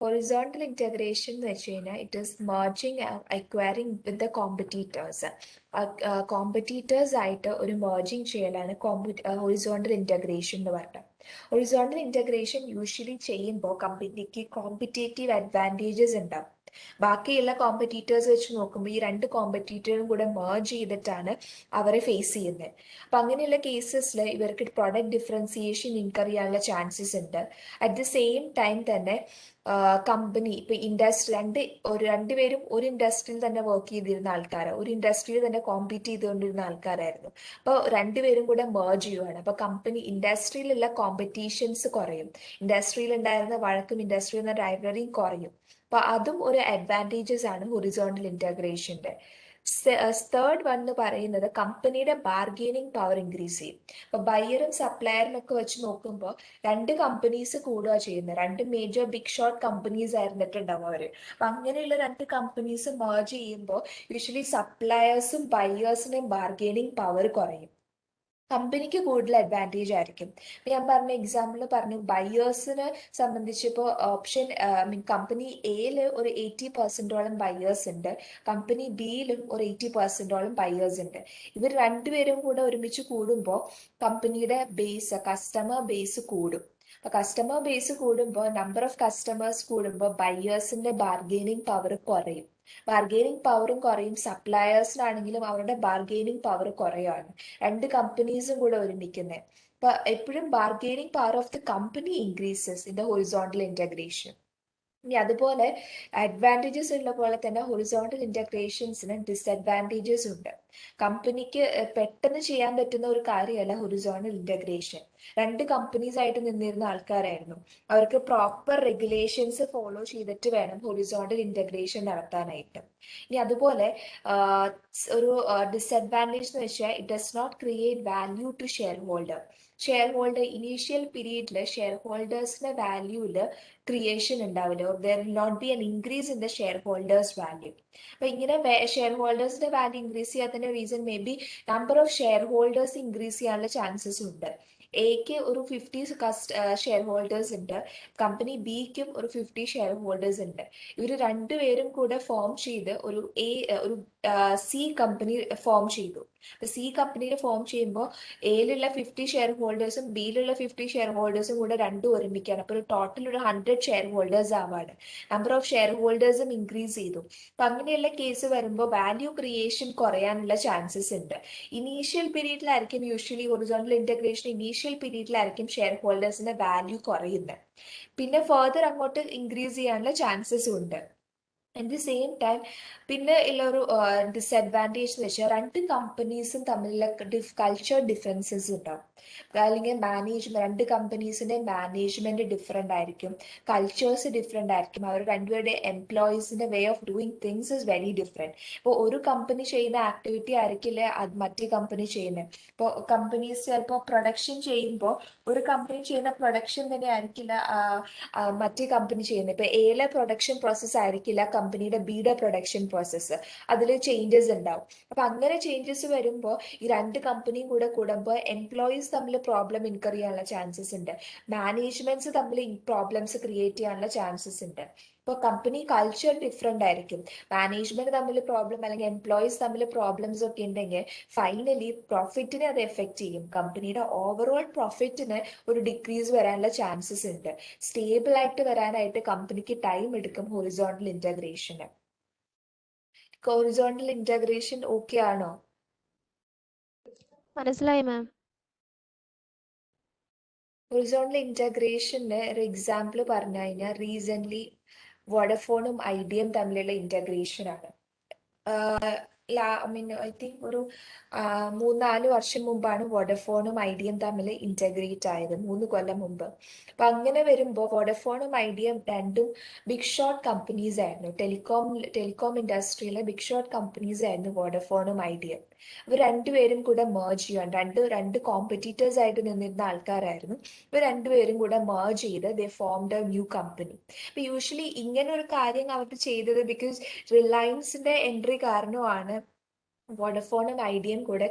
Speaker 1: ഹൊറിസോണ്ടൽ ഇന്റഗ്രേഷൻ എന്ന് വെച്ച് കഴിഞ്ഞാൽ it is merging acquiring with the competitors. Competitors ആയിട്ട് ഒരു മെർജിങ് ചെയ്യലാണ് ഹൊറിസോണ്ടൽ ഇന്റഗ്രേഷൻ എന്ന് പറഞ്ഞത്. ഹൊറിസോണ്ടൽ ഇന്റഗ്രേഷൻ യൂഷ്വലി ചെയ്യുമ്പോൾ കമ്പനിക്ക് കോമ്പറ്റേറ്റീവ് അഡ്വാൻറ്റേജസ് ഉണ്ടാവും. ബാക്കിയുള്ള കോമ്പറ്റീറ്റേഴ്സ് വെച്ച് നോക്കുമ്പോൾ ഈ രണ്ട് കോമ്പറ്റീറ്ററും കൂടെ മെർജ് ചെയ്തിട്ടാണ് അവരെ ഫേസ് ചെയ്യുന്നത്. അപ്പൊ അങ്ങനെയുള്ള കേസസിൽ ഇവർക്ക് പ്രൊഡക്റ്റ് ഡിഫറൻസിയേഷൻ ഇൻകർ ചെയ്യാനുള്ള ചാൻസസ് ഉണ്ട്. അറ്റ് ദ സെയിം ടൈം തന്നെ കമ്പനി ഇപ്പൊ രണ്ടുപേരും ഒരു ഇൻഡസ്ട്രിയിൽ തന്നെ വർക്ക് ചെയ്തിരുന്ന ആൾക്കാരാണ്, ഒരു ഇൻഡസ്ട്രിയിൽ തന്നെ കോമ്പീറ്റ് ചെയ്തുകൊണ്ടിരുന്ന ആൾക്കാരായിരുന്നു. അപ്പോൾ രണ്ടുപേരും കൂടെ മെർജ് ചെയ്യുവാണ്. അപ്പൊ ഇൻഡസ്ട്രിയിലുള്ള കോമ്പറ്റീഷൻസ് കുറയും, ഇൻഡസ്ട്രിയിൽ ഉണ്ടായിരുന്ന വഴക്കും ഇൻഡസ്ട്രിയിൽ നിന്ന് റൈവലറിയും കുറയും. അപ്പൊ അതും ഒരു അഡ്വാൻറ്റേജസ് ആണ് ഹൊറിസോണ്ടൽ ഇന്റഗ്രേഷന്റെ. തേർഡ് വൺ എന്ന് പറയുന്നത് കമ്പനിയുടെ ബാർഗെയിനിങ് പവർ ഇൻക്രീസ് ചെയ്യും. അപ്പൊ ബയറും സപ്ലയറും ഒക്കെ വെച്ച് നോക്കുമ്പോൾ രണ്ട് കമ്പനീസ് കൂടുക ചെയ്യുന്നത്. രണ്ട് മേജർ ബിഗ് ഷോട്ട് കമ്പനീസ് ആയിരുന്നിട്ടുണ്ടാവും അവര്. അപ്പൊ അങ്ങനെയുള്ള രണ്ട് കമ്പനീസ് മെർജ് ചെയ്യുമ്പോൾ യൂഷ്വലി സപ്ലയേഴ്സും ബയേഴ്സിനെയും ബാർഗെയിനിങ് പവർ കുറയും. കമ്പനിക്ക് കൂടുതൽ അഡ്വാൻറ്റേജ് ആയിരിക്കും. ഞാൻ പറഞ്ഞ എക്സാമ്പിൾ പറഞ്ഞു, ബയേഴ്സിനെ സംബന്ധിച്ച് ഇപ്പോൾ കമ്പനി എയിൽ ഒരു 80% ബയേഴ്സ് ഉണ്ട്, കമ്പനി ബിയിലും ഒരു 80% ബയേഴ്സ് ഉണ്ട്. ഇവർ രണ്ടുപേരും കൂടെ ഒരുമിച്ച് കൂടുമ്പോൾ കമ്പനിയുടെ കസ്റ്റമർ ബേസ് കൂടും. അപ്പൊ കസ്റ്റമർ ബേസ് കൂടുമ്പോൾ നമ്പർ ഓഫ് കസ്റ്റമേഴ്സ് കൂടുമ്പോൾ ബയേഴ്സിന്റെ ബാർഗെയിനിങ് പവർ കുറയും. ബാർഗെയിനിങ് പവറും കുറയും. സപ്ലയേഴ്സിനാണെങ്കിലും അവരുടെ ബാർഗെയിനിങ് പവർ കുറയാണ്. രണ്ട് കമ്പനീസും കൂടെ ഒരുമിക്കുന്നത്. അപ്പൊ എപ്പോഴും bargaining power of the company increases in the horizontal integration. ഇനി അതുപോലെ അഡ്വാൻറ്റേജസ് ഉള്ള പോലെ തന്നെ ഹൊറിസോണ്ടൽ ഇന്റഗ്രേഷൻസിന് ഡിസഡ്വാൻറ്റേജസ് ഉണ്ട്. കമ്പനിക്ക് പെട്ടെന്ന് ചെയ്യാൻ പറ്റുന്ന ഒരു കാര്യമല്ല ഹൊറിസോണ്ടൽ ഇന്റഗ്രേഷൻ. രണ്ട് കമ്പനീസ് ആയിട്ട് നിന്നിരുന്ന ആൾക്കാരായിരുന്നു, അവർക്ക് പ്രോപ്പർ റെഗുലേഷൻസ് ഫോളോ ചെയ്തിട്ട് വേണം ഹൊറിസോണ്ടൽ ഇന്റഗ്രേഷൻ നടത്താനായിട്ട്. ഇനി അതുപോലെ ഒരു ഡിസഡ്വാൻറ്റേജ് എന്ന് വെച്ചാൽ it does not create value to shareholder. Shareholder initial പീരീഡിൽ ഷെയർ ഹോൾഡേഴ്സിന്റെ വാല്യൂല് ക്രിയേഷൻ ഉണ്ടാവില്ല, there will not be an increase in the shareholders value. അപ്പൊ ഇങ്ങനെ ഷെയർ ഹോൾഡേഴ്സിന്റെ വാല്യൂ ഇൻക്രീസ് ചെയ്യാത്തതിന്റെ reason may be number of shareholders increase ചെയ്യാനുള്ള chances ഉണ്ട്. എക്ക് ഒരു 50 ഷെയർ ഹോൾഡേഴ്സ് ഉണ്ട്, കമ്പനി ബിക്കും ഒരു 50 ഷെയർ ഹോൾഡേഴ്സ് ഉണ്ട്. ഇവർ രണ്ടുപേരും കൂടെ ഫോം ചെയ്ത് ഒരു സി കമ്പനി ഫോം ചെയ്തു. സി കമ്പനിയിൽ ഫോം ചെയ്യുമ്പോൾ എയിലുള്ള 50 ഷെയർ ഹോൾഡേഴ്സും ബിയിലുള്ള 50 ഷെയർ ഹോൾഡേഴ്സും കൂടെ രണ്ടും ഒരുമിക്കാണ്. അപ്പോൾ ഒരു ടോട്ടൽ ഒരു 100 ഷെയർ ഹോൾഡേഴ്സ് ആവാണ്. നമ്പർ ഓഫ് ഷെയർ ഹോൾഡേഴ്സും ഇൻക്രീസ് ചെയ്തു. അപ്പൊ അങ്ങനെയുള്ള കേസ് വരുമ്പോൾ വാല്യൂ ക്രിയേഷൻ കുറയാനുള്ള ചാൻസസ് ഉണ്ട്. ഇനീഷ്യൽ പീരീഡിലായിരിക്കും യൂഷ്വലി ഹൊറിസോണ്ടൽ ഇന്റഗ്രേഷൻ ഇനീഷ്യൽ പീരീഡിലായിരിക്കും ഷെയർ ഹോൾഡേഴ്സിന്റെ വാല്യൂ കുറയുന്നത്. പിന്നെ ഫർദർ അങ്ങോട്ട് ഇൻക്രീസ് ചെയ്യാനുള്ള ചാൻസസ് ഉണ്ട്. അറ്റ് ദി സെയിം ടൈം പിന്നെ ഉള്ള ഒരു ഡിസഡ്വാൻറ്റേജ് എന്ന് വെച്ചാൽ രണ്ട് കമ്പനീസും തമ്മിലുള്ള കൾച്ചർ ഡിഫറൻസസ് ഉണ്ടാവും. അല്ലെങ്കിൽ രണ്ട് കമ്പനീസിന്റെ മാനേജ്മെന്റ് ഡിഫറെന്റ് ആയിരിക്കും, കൾച്ചേഴ്സ് ഡിഫറെന്റ് ആയിരിക്കും, അവർ രണ്ടുപേരുടെ എംപ്ലോയീസിന്റെ way of doing things is very different. ഇപ്പോൾ ഒരു കമ്പനി ചെയ്യുന്ന ആക്ടിവിറ്റി ആയിരിക്കില്ല അത് മറ്റേ കമ്പനി ചെയ്യുന്നത്. ഇപ്പോൾ കമ്പനീസ് ചിലപ്പോൾ പ്രൊഡക്ഷൻ ചെയ്യുമ്പോൾ ഒരു കമ്പനി ചെയ്യുന്ന പ്രൊഡക്ഷൻ തന്നെ ആയിരിക്കില്ല മറ്റേ കമ്പനി ചെയ്യുന്നത്. ഇപ്പൊ എയിലെ പ്രൊഡക്ഷൻ പ്രോസസ്സ് ആയിരിക്കില്ല കമ്പനിയുടെ ബിയുടെ പ്രൊഡക്ഷൻ പ്രോസസ്സ്, അതിൽ ചേഞ്ചസ് ഉണ്ടാവും. അപ്പൊ അങ്ങനെ ചേഞ്ചസ് വരുമ്പോൾ ഈ രണ്ട് കമ്പനിയും കൂടെ കൂടുമ്പോൾ എംപ്ലോയീസ് തമ്മിൽ പ്രോബ്ലം ഇൻകർ ചെയ്യാനുള്ള ചാൻസസ് ഉണ്ട്, മാനേജ്മെന്റ്സ് തമ്മിൽ പ്രോബ്ലംസ് ക്രിയേറ്റ് ചെയ്യാനുള്ള ചാൻസസ് ഉണ്ട്. ഇപ്പോൾ കമ്പനി കൾച്ചർ ഡിഫറെന്റ് ആയിരിക്കും, മാനേജ്മെന്റ് തമ്മിൽ പ്രോബ്ലം അല്ലെങ്കിൽ എംപ്ലോയീസ് തമ്മിൽ പ്രോബ്ലംസ് ഒക്കെ ഉണ്ടെങ്കിൽ ഫൈനലി പ്രോഫിറ്റിനെ അത് എഫക്ട് ചെയ്യും. കമ്പനിയുടെ ഓവറോൾ പ്രോഫിറ്റിന് ഒരു ഡിക്രീസ് വരാനുള്ള ചാൻസസ് ഉണ്ട്. സ്റ്റേബിൾ ആയിട്ട് വരാനായിട്ട് കമ്പനിക്ക് ടൈം എടുക്കും ഹൊറിസോണ്ടൽ ഇന്റഗ്രേഷന്. ഹൊറിസോണ്ടൽ ഇന്റഗ്രേഷൻ ഓക്കെ ആണോ?
Speaker 2: മനസ്സിലായി മാം.
Speaker 1: ഹൊറിസോണ്ടൽ ഇന്റഗ്രേഷന് ഒരു എക്സാമ്പിൾ പറഞ്ഞു കഴിഞ്ഞാൽ റീസെന്റ് വോഡഫോണും ഐഡിയയും തമ്മിലുള്ള ഇന്റഗ്രേഷൻ ആണ്. ഐ തിങ്ക് ഒരു 3-4 വർഷം മുമ്പാണ് വോഡഫോണും ഐഡിയയും തമ്മിൽ ഇന്റഗ്രേറ്റ് ആയത്, 3 കൊല്ലം മുമ്പ്. അപ്പൊ അങ്ങനെ വരുമ്പോൾ വോഡഫോണും ഐഡിയയും രണ്ടും ബിഗ് ഷോട്ട് കമ്പനീസ് ആയിരുന്നു, ടെലികോം ഇൻഡസ്ട്രിയിലെ ബിഗ് ഷോട്ട് കമ്പനീസ് ആയിരുന്നു വോഡഫോണും ഐഡിയയും. ഇവർ രണ്ടുപേരും കൂടെ മേർജ് ചെയ്യാൻ രണ്ട് കോമ്പറ്റീറ്റേഴ്സ് ആയിട്ട് നിന്നിരുന്ന ആൾക്കാരായിരുന്നു. ഇവർ രണ്ടുപേരും കൂടെ മേർജ് ചെയ്ത് ദേ ഫോംഡ് എ ന്യൂ കമ്പനി. അപ്പൊ യൂഷ്വലി ഇങ്ങനെ ഒരു കാര്യം അവർ ചെയ്തത് ബിക്കോസ് റിലയൻസിന്റെ എൻട്രി കാരണമാണ് വോഡഫോണും ഐഡിയയും കൂടെ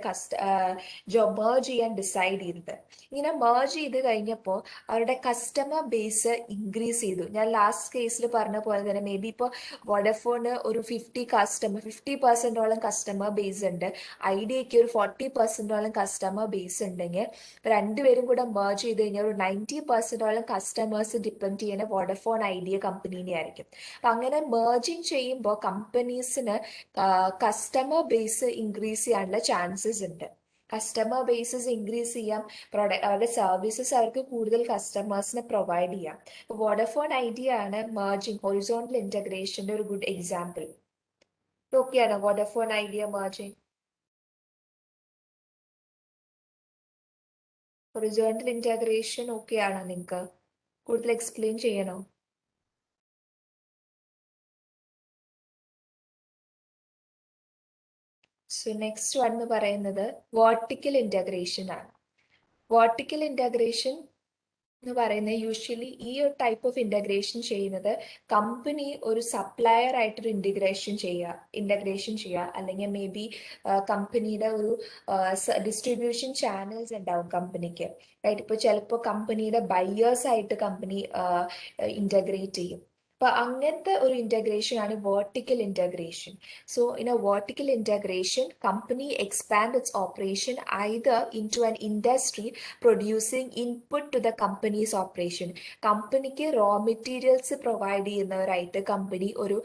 Speaker 1: മേർജ് ചെയ്യാൻ ഡിസൈഡ് ചെയ്തത്. ഇങ്ങനെ മേർജ് ചെയ്ത് കഴിഞ്ഞപ്പോൾ അവരുടെ കസ്റ്റമർ ബേസ് ഇൻക്രീസ് ചെയ്തു. ഞാൻ ലാസ്റ്റ് കേസിൽ പറഞ്ഞ പോലെ തന്നെ മേ ബി ഇപ്പോൾ വോഡഫോണ് ഒരു 50% കസ്റ്റമർ ബേസ് ഉണ്ട്, ഐഡിയയ്ക്ക് ഒരു 40% കസ്റ്റമർ ബേസ് ഉണ്ടെങ്കിൽ രണ്ടുപേരും കൂടെ മേർജ് ചെയ്ത് കഴിഞ്ഞാൽ ഒരു 90% കസ്റ്റമേഴ്സ് ഡിപ്പെൻഡ് ചെയ്യുന്ന വോഡഫോൺ ഐഡിയ കമ്പനീനെ ആയിരിക്കും. അപ്പൊ അങ്ങനെ മേർജിങ് ചെയ്യുമ്പോൾ കമ്പനീസിന് കസ്റ്റമർ ബേസ് ഇൻക്രീസ് ചെയ്യാനുള്ള ചാൻസസ് ഉണ്ട്. കസ്റ്റമർ ബേസസ് ഇൻക്രീസ് ചെയ്യാം, അവരുടെ സർവീസസ് അവർക്ക് കൂടുതൽ കസ്റ്റമേഴ്സിനെ പ്രൊവൈഡ് ചെയ്യാം. വോഡഫോൺ ഐഡിയ ആണ് മേർജിങ് ഹൊറിസോണ്ടൽ ഇന്റഗ്രേഷന്റെ ഒരു ഗുഡ് എക്സാമ്പിൾ. ഓക്കെയാണോ Vodafone Idea merging? Horizontal integration ഓക്കെയാണോ? നിങ്ങൾക്ക് കൂടുതൽ എക്സ്പ്ലെയിൻ ചെയ്യണോ? സോ നെക്സ്റ്റ് വൺ എന്ന് പറയുന്നത് വേർട്ടിക്കൽ ഇന്റഗ്രേഷൻ ആണ്. വേർട്ടിക്കൽ ഇന്റഗ്രേഷൻ എന്ന് പറയുന്നത് യൂഷ്വലി ഈ ഒരു ടൈപ്പ് ഓഫ് ഇന്റഗ്രേഷൻ ചെയ്യുന്നത് കമ്പനി ഒരു സപ്ലയർ ആയിട്ടൊരു ഇന്റഗ്രേഷൻ ചെയ്യുക അല്ലെങ്കിൽ മേ ബി കമ്പനിയുടെ ഒരു ഡിസ്ട്രിബ്യൂഷൻ ചാനൽസ് ഉണ്ടാവും കമ്പനിക്ക്, റൈറ്റ്? ഇപ്പോൾ ചിലപ്പോൾ കമ്പനിയുടെ ബയേഴ്സ് ആയിട്ട് കമ്പനി ഇന്റഗ്രേറ്റ് ചെയ്യും. അപ്പൊ അങ്ങനത്തെ ഒരു ഇന്റഗ്രേഷൻ ആണ് vertical integration. So in A vertical integration, company expand its operation either into an industry producing input to the company's operation. കമ്പനിക്ക് റോ മെറ്റീരിയൽസ് പ്രൊവൈഡ് ചെയ്യുന്നവരായിട്ട് കമ്പനി ഒരു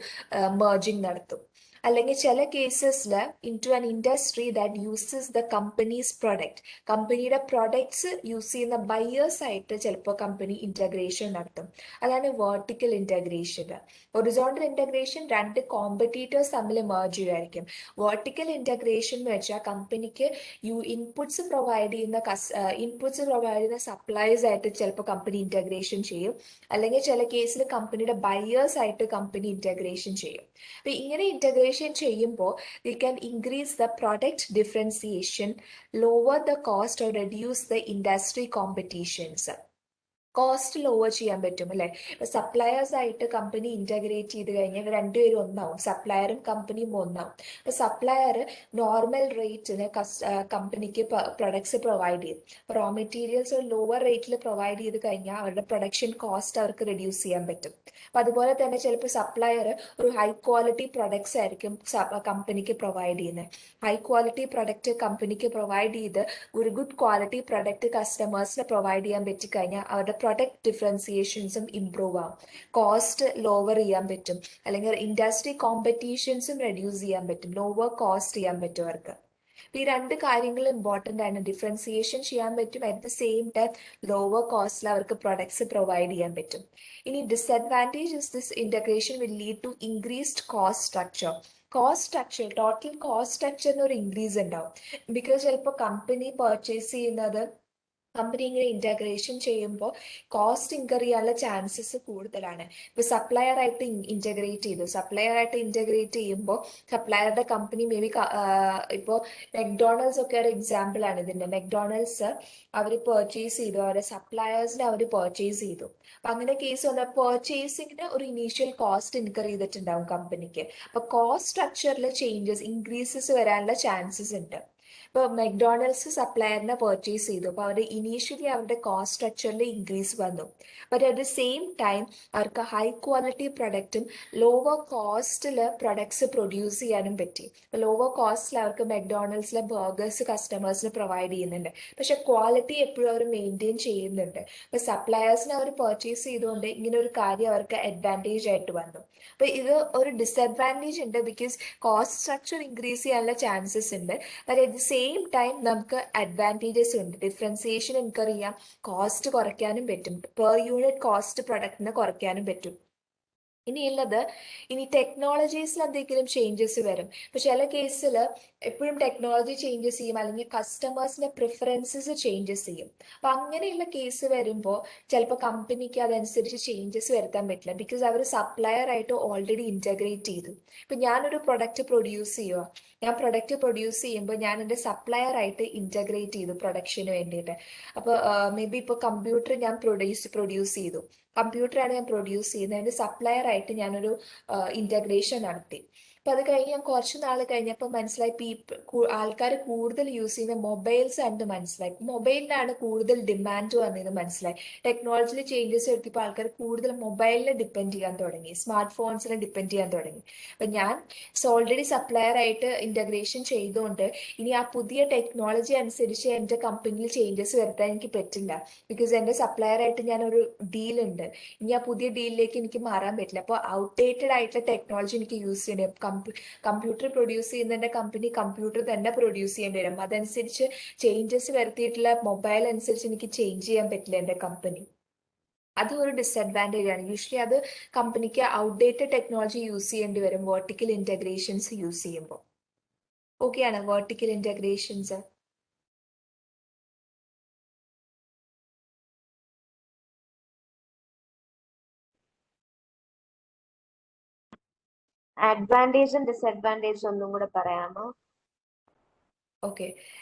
Speaker 1: മെർജിങ് നടത്തും. അല്ലെങ്കിൽ ചില കേസസിൽ into an industry that uses the company's product, കമ്പനിയുടെ products use ചെയ്യുന്ന buyers ആയിട്ട് ചിലപ്പോൾ കമ്പനി ഇന്റഗ്രേഷൻ നടത്തും. അതാണ് വേർട്ടിക്കൽ ഇന്റഗ്രേഷൻ. ഹൊറിസോണ്ടൽ ഇന്റഗ്രേഷൻ രണ്ട് കോമ്പറ്റീറ്റേഴ്സ് തമ്മിൽ മേർജ് ചെയ്യുമായിരിക്കും. വേർട്ടിക്കൽ ഇന്റഗ്രേഷൻ എന്ന് വെച്ചാൽ കമ്പനിക്ക് ഇൻപുട്സ് പ്രൊവൈഡ് ചെയ്യുന്ന സപ്ലൈസ് ആയിട്ട് ചിലപ്പോൾ കമ്പനി ഇന്റഗ്രേഷൻ ചെയ്യും, അല്ലെങ്കിൽ ചില കേസിൽ കമ്പനിയുടെ ബയേഴ്സ് ആയിട്ട് കമ്പനി ഇന്റഗ്രേഷൻ ചെയ്യും. അപ്പൊ ഇങ്ങനെ ഇന്റഗ്രേഷൻ ഡിഫറൻസിയേഷൻ ചെയ്യുമ്പോൾ the can increase the product differentiation, lower the cost or reduce the industry competitions. Cost lower ചെയ്യാൻ പറ്റും അല്ലെ. ഇപ്പൊ സപ്ലയേഴ്സ് ആയിട്ട് കമ്പനി ഇന്റഗ്രേറ്റ് ചെയ്ത് കഴിഞ്ഞാൽ രണ്ടുപേരും ഒന്നാവും, സപ്ലയറും കമ്പനിയും ഒന്നാവും. ഇപ്പൊ സപ്ലയർ നോർമൽ റേറ്റിന് കമ്പനിക്ക് പ്രൊഡക്ട്സ് പ്രൊവൈഡ് ചെയ്യും. റോ മെറ്റീരിയൽസ് ഒരു ലോവർ റേറ്റിൽ പ്രൊവൈഡ് ചെയ്ത് കഴിഞ്ഞാൽ അവരുടെ പ്രൊഡക്ഷൻ കോസ്റ്റ് അവർക്ക് റെഡ്യൂസ് ചെയ്യാൻ പറ്റും. അപ്പൊ അതുപോലെ തന്നെ ചിലപ്പോൾ സപ്ലയർ ഒരു ഹൈ ക്വാളിറ്റി പ്രൊഡക്ട്സ് ആയിരിക്കും കമ്പനിക്ക് പ്രൊവൈഡ് ചെയ്യുന്നത്. ഹൈ ക്വാളിറ്റി പ്രൊഡക്റ്റ് കമ്പനിക്ക് പ്രൊവൈഡ് ചെയ്ത് ഒരു ഗുഡ് ക്വാളിറ്റി പ്രൊഡക്റ്റ് കസ്റ്റമേഴ്സിന് പ്രൊവൈഡ് ചെയ്യാൻ പറ്റിക്കഴിഞ്ഞാൽ അവരുടെ പ്രൊഡക്റ്റ് ഡിഫറൻസിയേഷൻസും ഇംപ്രൂവ് ആവും, കോസ്റ്റ് ലോവർ ചെയ്യാൻ പറ്റും, അല്ലെങ്കിൽ ഇൻഡസ്ട്രി കോമ്പറ്റീഷൻസും റെഡ്യൂസ് ചെയ്യാൻ പറ്റും, ലോവർ കോസ്റ്റ് ചെയ്യാൻ പറ്റും അവർക്ക്. ഈ രണ്ട് കാര്യങ്ങൾ ഇമ്പോർട്ടൻ്റ് ആണ്. ഡിഫറൻസിയേഷൻ ചെയ്യാൻ പറ്റും, at the same time lower കോസ്റ്റിൽ അവർക്ക് പ്രൊഡക്ട്സ് പ്രൊവൈഡ് ചെയ്യാൻ പറ്റും. ഇനി disadvantage is this integration will lead to increased cost structure. Cost structure, total cost സ്ട്രക്ചറിന് ഒരു ഇൻക്രീസ് ഉണ്ടാവും. ബിക്കോസ് ചിലപ്പോൾ കമ്പനി പർച്ചേസ് ചെയ്യുന്നത്, കമ്പനി ഇങ്ങനെ ഇന്റഗ്രേഷൻ ചെയ്യുമ്പോൾ കോസ്റ്റ് ഇൻകർ ചെയ്യാനുള്ള ചാൻസസ് കൂടുതലാണ്. ഇപ്പൊ സപ്ലയർ ആയിട്ട് ഇന്റഗ്രേറ്റ് ചെയ്തു, സപ്ലയർ ആയിട്ട് ഇന്റഗ്രേറ്റ് ചെയ്യുമ്പോൾ സപ്ലയറുടെ കമ്പനി മേ ബി ഇപ്പോൾ മെക്ഡോണൽഡ്സ് ഒക്കെ ഒരു എക്സാമ്പിൾ ആണ് ഇതിന്റെ. മെക്ഡോണൽഡ്സ് അവർ പർച്ചേസ് ചെയ്തു, അവരുടെ സപ്ലയേഴ്സിനെ അവർ പർച്ചേസ് ചെയ്തു. അപ്പൊ അങ്ങനെ കേസ് വന്ന പർച്ചേസിങ്ങിന് ഒരു ഇനീഷ്യൽ കോസ്റ്റ് ഇൻകർ ചെയ്തിട്ടുണ്ടാവും കമ്പനിക്ക്. അപ്പൊ കോസ്റ്റ് സ്ട്രക്ചറിൽ ചേഞ്ചസ്, ഇൻക്രീസസ് വരാനുള്ള ചാൻസസ് ഉണ്ട്. ഇപ്പോൾ മെക്ഡോണൽഡ്സ് സപ്ലയറിനെ പർച്ചേസ് ചെയ്തു, അപ്പോൾ അവരുടെ ഇനീഷ്യലി അവരുടെ കോസ്റ്റ് സ്ട്രക്ചറിൽ ഇൻക്രീസ് വന്നു. But at the same time അവർക്ക് ഹൈ ക്വാളിറ്റി പ്രൊഡക്റ്റും ലോവർ കോസ്റ്റിൽ പ്രൊഡക്ട്സ് പ്രൊഡ്യൂസ് ചെയ്യാനും പറ്റി. ലോവർ കോസ്റ്റിൽ അവർക്ക് മെക്ഡോണൽഡ്സിലെ ബർഗേഴ്സ് കസ്റ്റമേഴ്സിന് പ്രൊവൈഡ് ചെയ്യുന്നുണ്ട്, പക്ഷെ ക്വാളിറ്റി എപ്പോഴും അവർ മെയിൻറ്റെയിൻ ചെയ്യുന്നുണ്ട്. അപ്പോൾ സപ്ലയേഴ്സിനെ അവർ പർച്ചേസ് ചെയ്തുകൊണ്ട് ഇങ്ങനെ ഒരു കാര്യം അവർക്ക് അഡ്വാൻറ്റേജ് ആയിട്ട് വന്നു. അപ്പോൾ ഇത് ഒരു ഡിസഡ്വാൻറ്റേജ് ഉണ്ട്, ബിക്കോസ് കോസ്റ്റ് സ്ട്രക്ചർ ഇൻക്രീസ് ചെയ്യാനുള്ള ചാൻസസ് ഉണ്ട്. അറ്റ് ദ സെയിം ടൈം നമുക്ക് അഡ്വാൻറ്റേജസ് ഉണ്ട്. ഡിഫറൻസിയേഷൻ ഇൻകർ ചെയ്യാം, കോസ്റ്റ് കുറയ്ക്കാനും പറ്റും, പെർ യൂണിറ്റ് കോസ്റ്റ് പ്രൊഡക്റ്റിന് കുറയ്ക്കാനും പറ്റും. ഇനി ടെക്നോളജീസിൽ എന്തെങ്കിലും ചേഞ്ചസ് വരും. ഇപ്പൊ ചില കേസിൽ എപ്പോഴും ടെക്നോളജി ചേഞ്ചസ് ചെയ്യും, അല്ലെങ്കിൽ കസ്റ്റമേഴ്സിന്റെ പ്രിഫറൻസസ് ചേഞ്ചസ് ചെയ്യും. അപ്പൊ അങ്ങനെയുള്ള കേസ് വരുമ്പോൾ ചിലപ്പോൾ കമ്പനിക്ക് അതനുസരിച്ച് ചേഞ്ചസ് വരുത്താൻ പറ്റില്ല, ബിക്കോസ് അവർ സപ്ലയർ ആയിട്ട് ഓൾറെഡി ഇന്റഗ്രേറ്റ് ചെയ്തു. ഇപ്പൊ ഞാനൊരു പ്രൊഡക്റ്റ് പ്രൊഡ്യൂസ് ചെയ്യുക, ഞാൻ പ്രൊഡക്റ്റ് പ്രൊഡ്യൂസ് ചെയ്യുമ്പോൾ ഞാൻ എൻ്റെ സപ്ലയർ ആയിട്ട് ഇന്റഗ്രേറ്റ് ചെയ്തു പ്രൊഡക്ഷന് വേണ്ടിയിട്ട്. അപ്പോൾ മേ ബി ഇപ്പോൾ കമ്പ്യൂട്ടർ ഞാൻ പ്രൊഡ്യൂസ് ചെയ്തു, കമ്പ്യൂട്ടറാണ് ഞാൻ പ്രൊഡ്യൂസ് ചെയ്യുന്നത്, അതിൻ്റെ സപ്ലയർ ആയിട്ട് ഞാനൊരു ഇന്റഗ്രേഷൻ നടത്തി. അപ്പൊ അത് കഴിഞ്ഞ് ഞാൻ കുറച്ച് നാൾ കഴിഞ്ഞപ്പോൾ മനസ്സിലായി ആൾക്കാർ കൂടുതൽ യൂസ് ചെയ്യുന്ന മൊബൈൽസ് ആണെന്ന് മനസ്സിലായി. മൊബൈലിനാണ് കൂടുതൽ ഡിമാൻഡ് വന്നതെന്ന് മനസ്സിലായി. ടെക്നോളജിയിൽ ചേഞ്ചസ് വരുത്തിയപ്പോൾ ആൾക്കാർ കൂടുതൽ മൊബൈലിനെ ഡിപ്പെൻഡ് ചെയ്യാൻ തുടങ്ങി, സ്മാർട്ട് ഫോൺസിനെ ഡിപ്പെൻഡ് ചെയ്യാൻ തുടങ്ങി. അപ്പൊ ഞാൻ ഓൾറെഡി സപ്ലയർ ആയിട്ട് ഇന്റഗ്രേഷൻ ചെയ്തുകൊണ്ട് ഇനി ആ പുതിയ ടെക്നോളജി അനുസരിച്ച് എൻ്റെ കമ്പനിയിൽ ചേഞ്ചസ് വരുത്താൻ എനിക്ക് പറ്റില്ല, ബിക്കോസ് എൻ്റെ സപ്ലയർ ആയിട്ട് ഞാനൊരു ഡീൽ ഉണ്ട്. ഇനി ആ പുതിയ ഡീലിലേക്ക് എനിക്ക് മാറാൻ പറ്റില്ല. അപ്പോൾ ഔട്ട്ഡേറ്റഡ് ആയിട്ടുള്ള ടെക്നോളജി എനിക്ക് യൂസ് ചെയ്യേണ്ടി, കമ്പ്യൂട്ടർ പ്രൊഡ്യൂസ് ചെയ്യുന്നതിന്റെ കമ്പനി കമ്പ്യൂട്ടർ തന്നെ പ്രൊഡ്യൂസ് ചെയ്യേണ്ടി വരും. അതനുസരിച്ച് ചേഞ്ചസ് വരുത്തിയിട്ടുള്ള മൊബൈൽ അനുസരിച്ച് എനിക്ക് ചേഞ്ച് ചെയ്യാൻ പറ്റില്ല എൻ്റെ കമ്പനി. അതും ഒരു ഡിസഡ്വാൻറ്റേജ് ആണ്. യൂഷ്വലി അത് കമ്പനിക്ക് ഔട്ട്ഡേറ്റഡ് ടെക്നോളജി യൂസ് ചെയ്യേണ്ടി വരും വെർട്ടിക്കൽ ഇന്റഗ്രേഷൻസ് യൂസ് ചെയ്യുമ്പോൾ. ഓക്കെയാണ് വെർട്ടിക്കൽ ഇന്റഗ്രേഷൻസ്?
Speaker 2: അഡ്വാൻറ്റേജും ഡിസഡ്വാൻറ്റേജും ഒന്നും കൂടെ പറയാമോ?
Speaker 1: ഓക്കെ,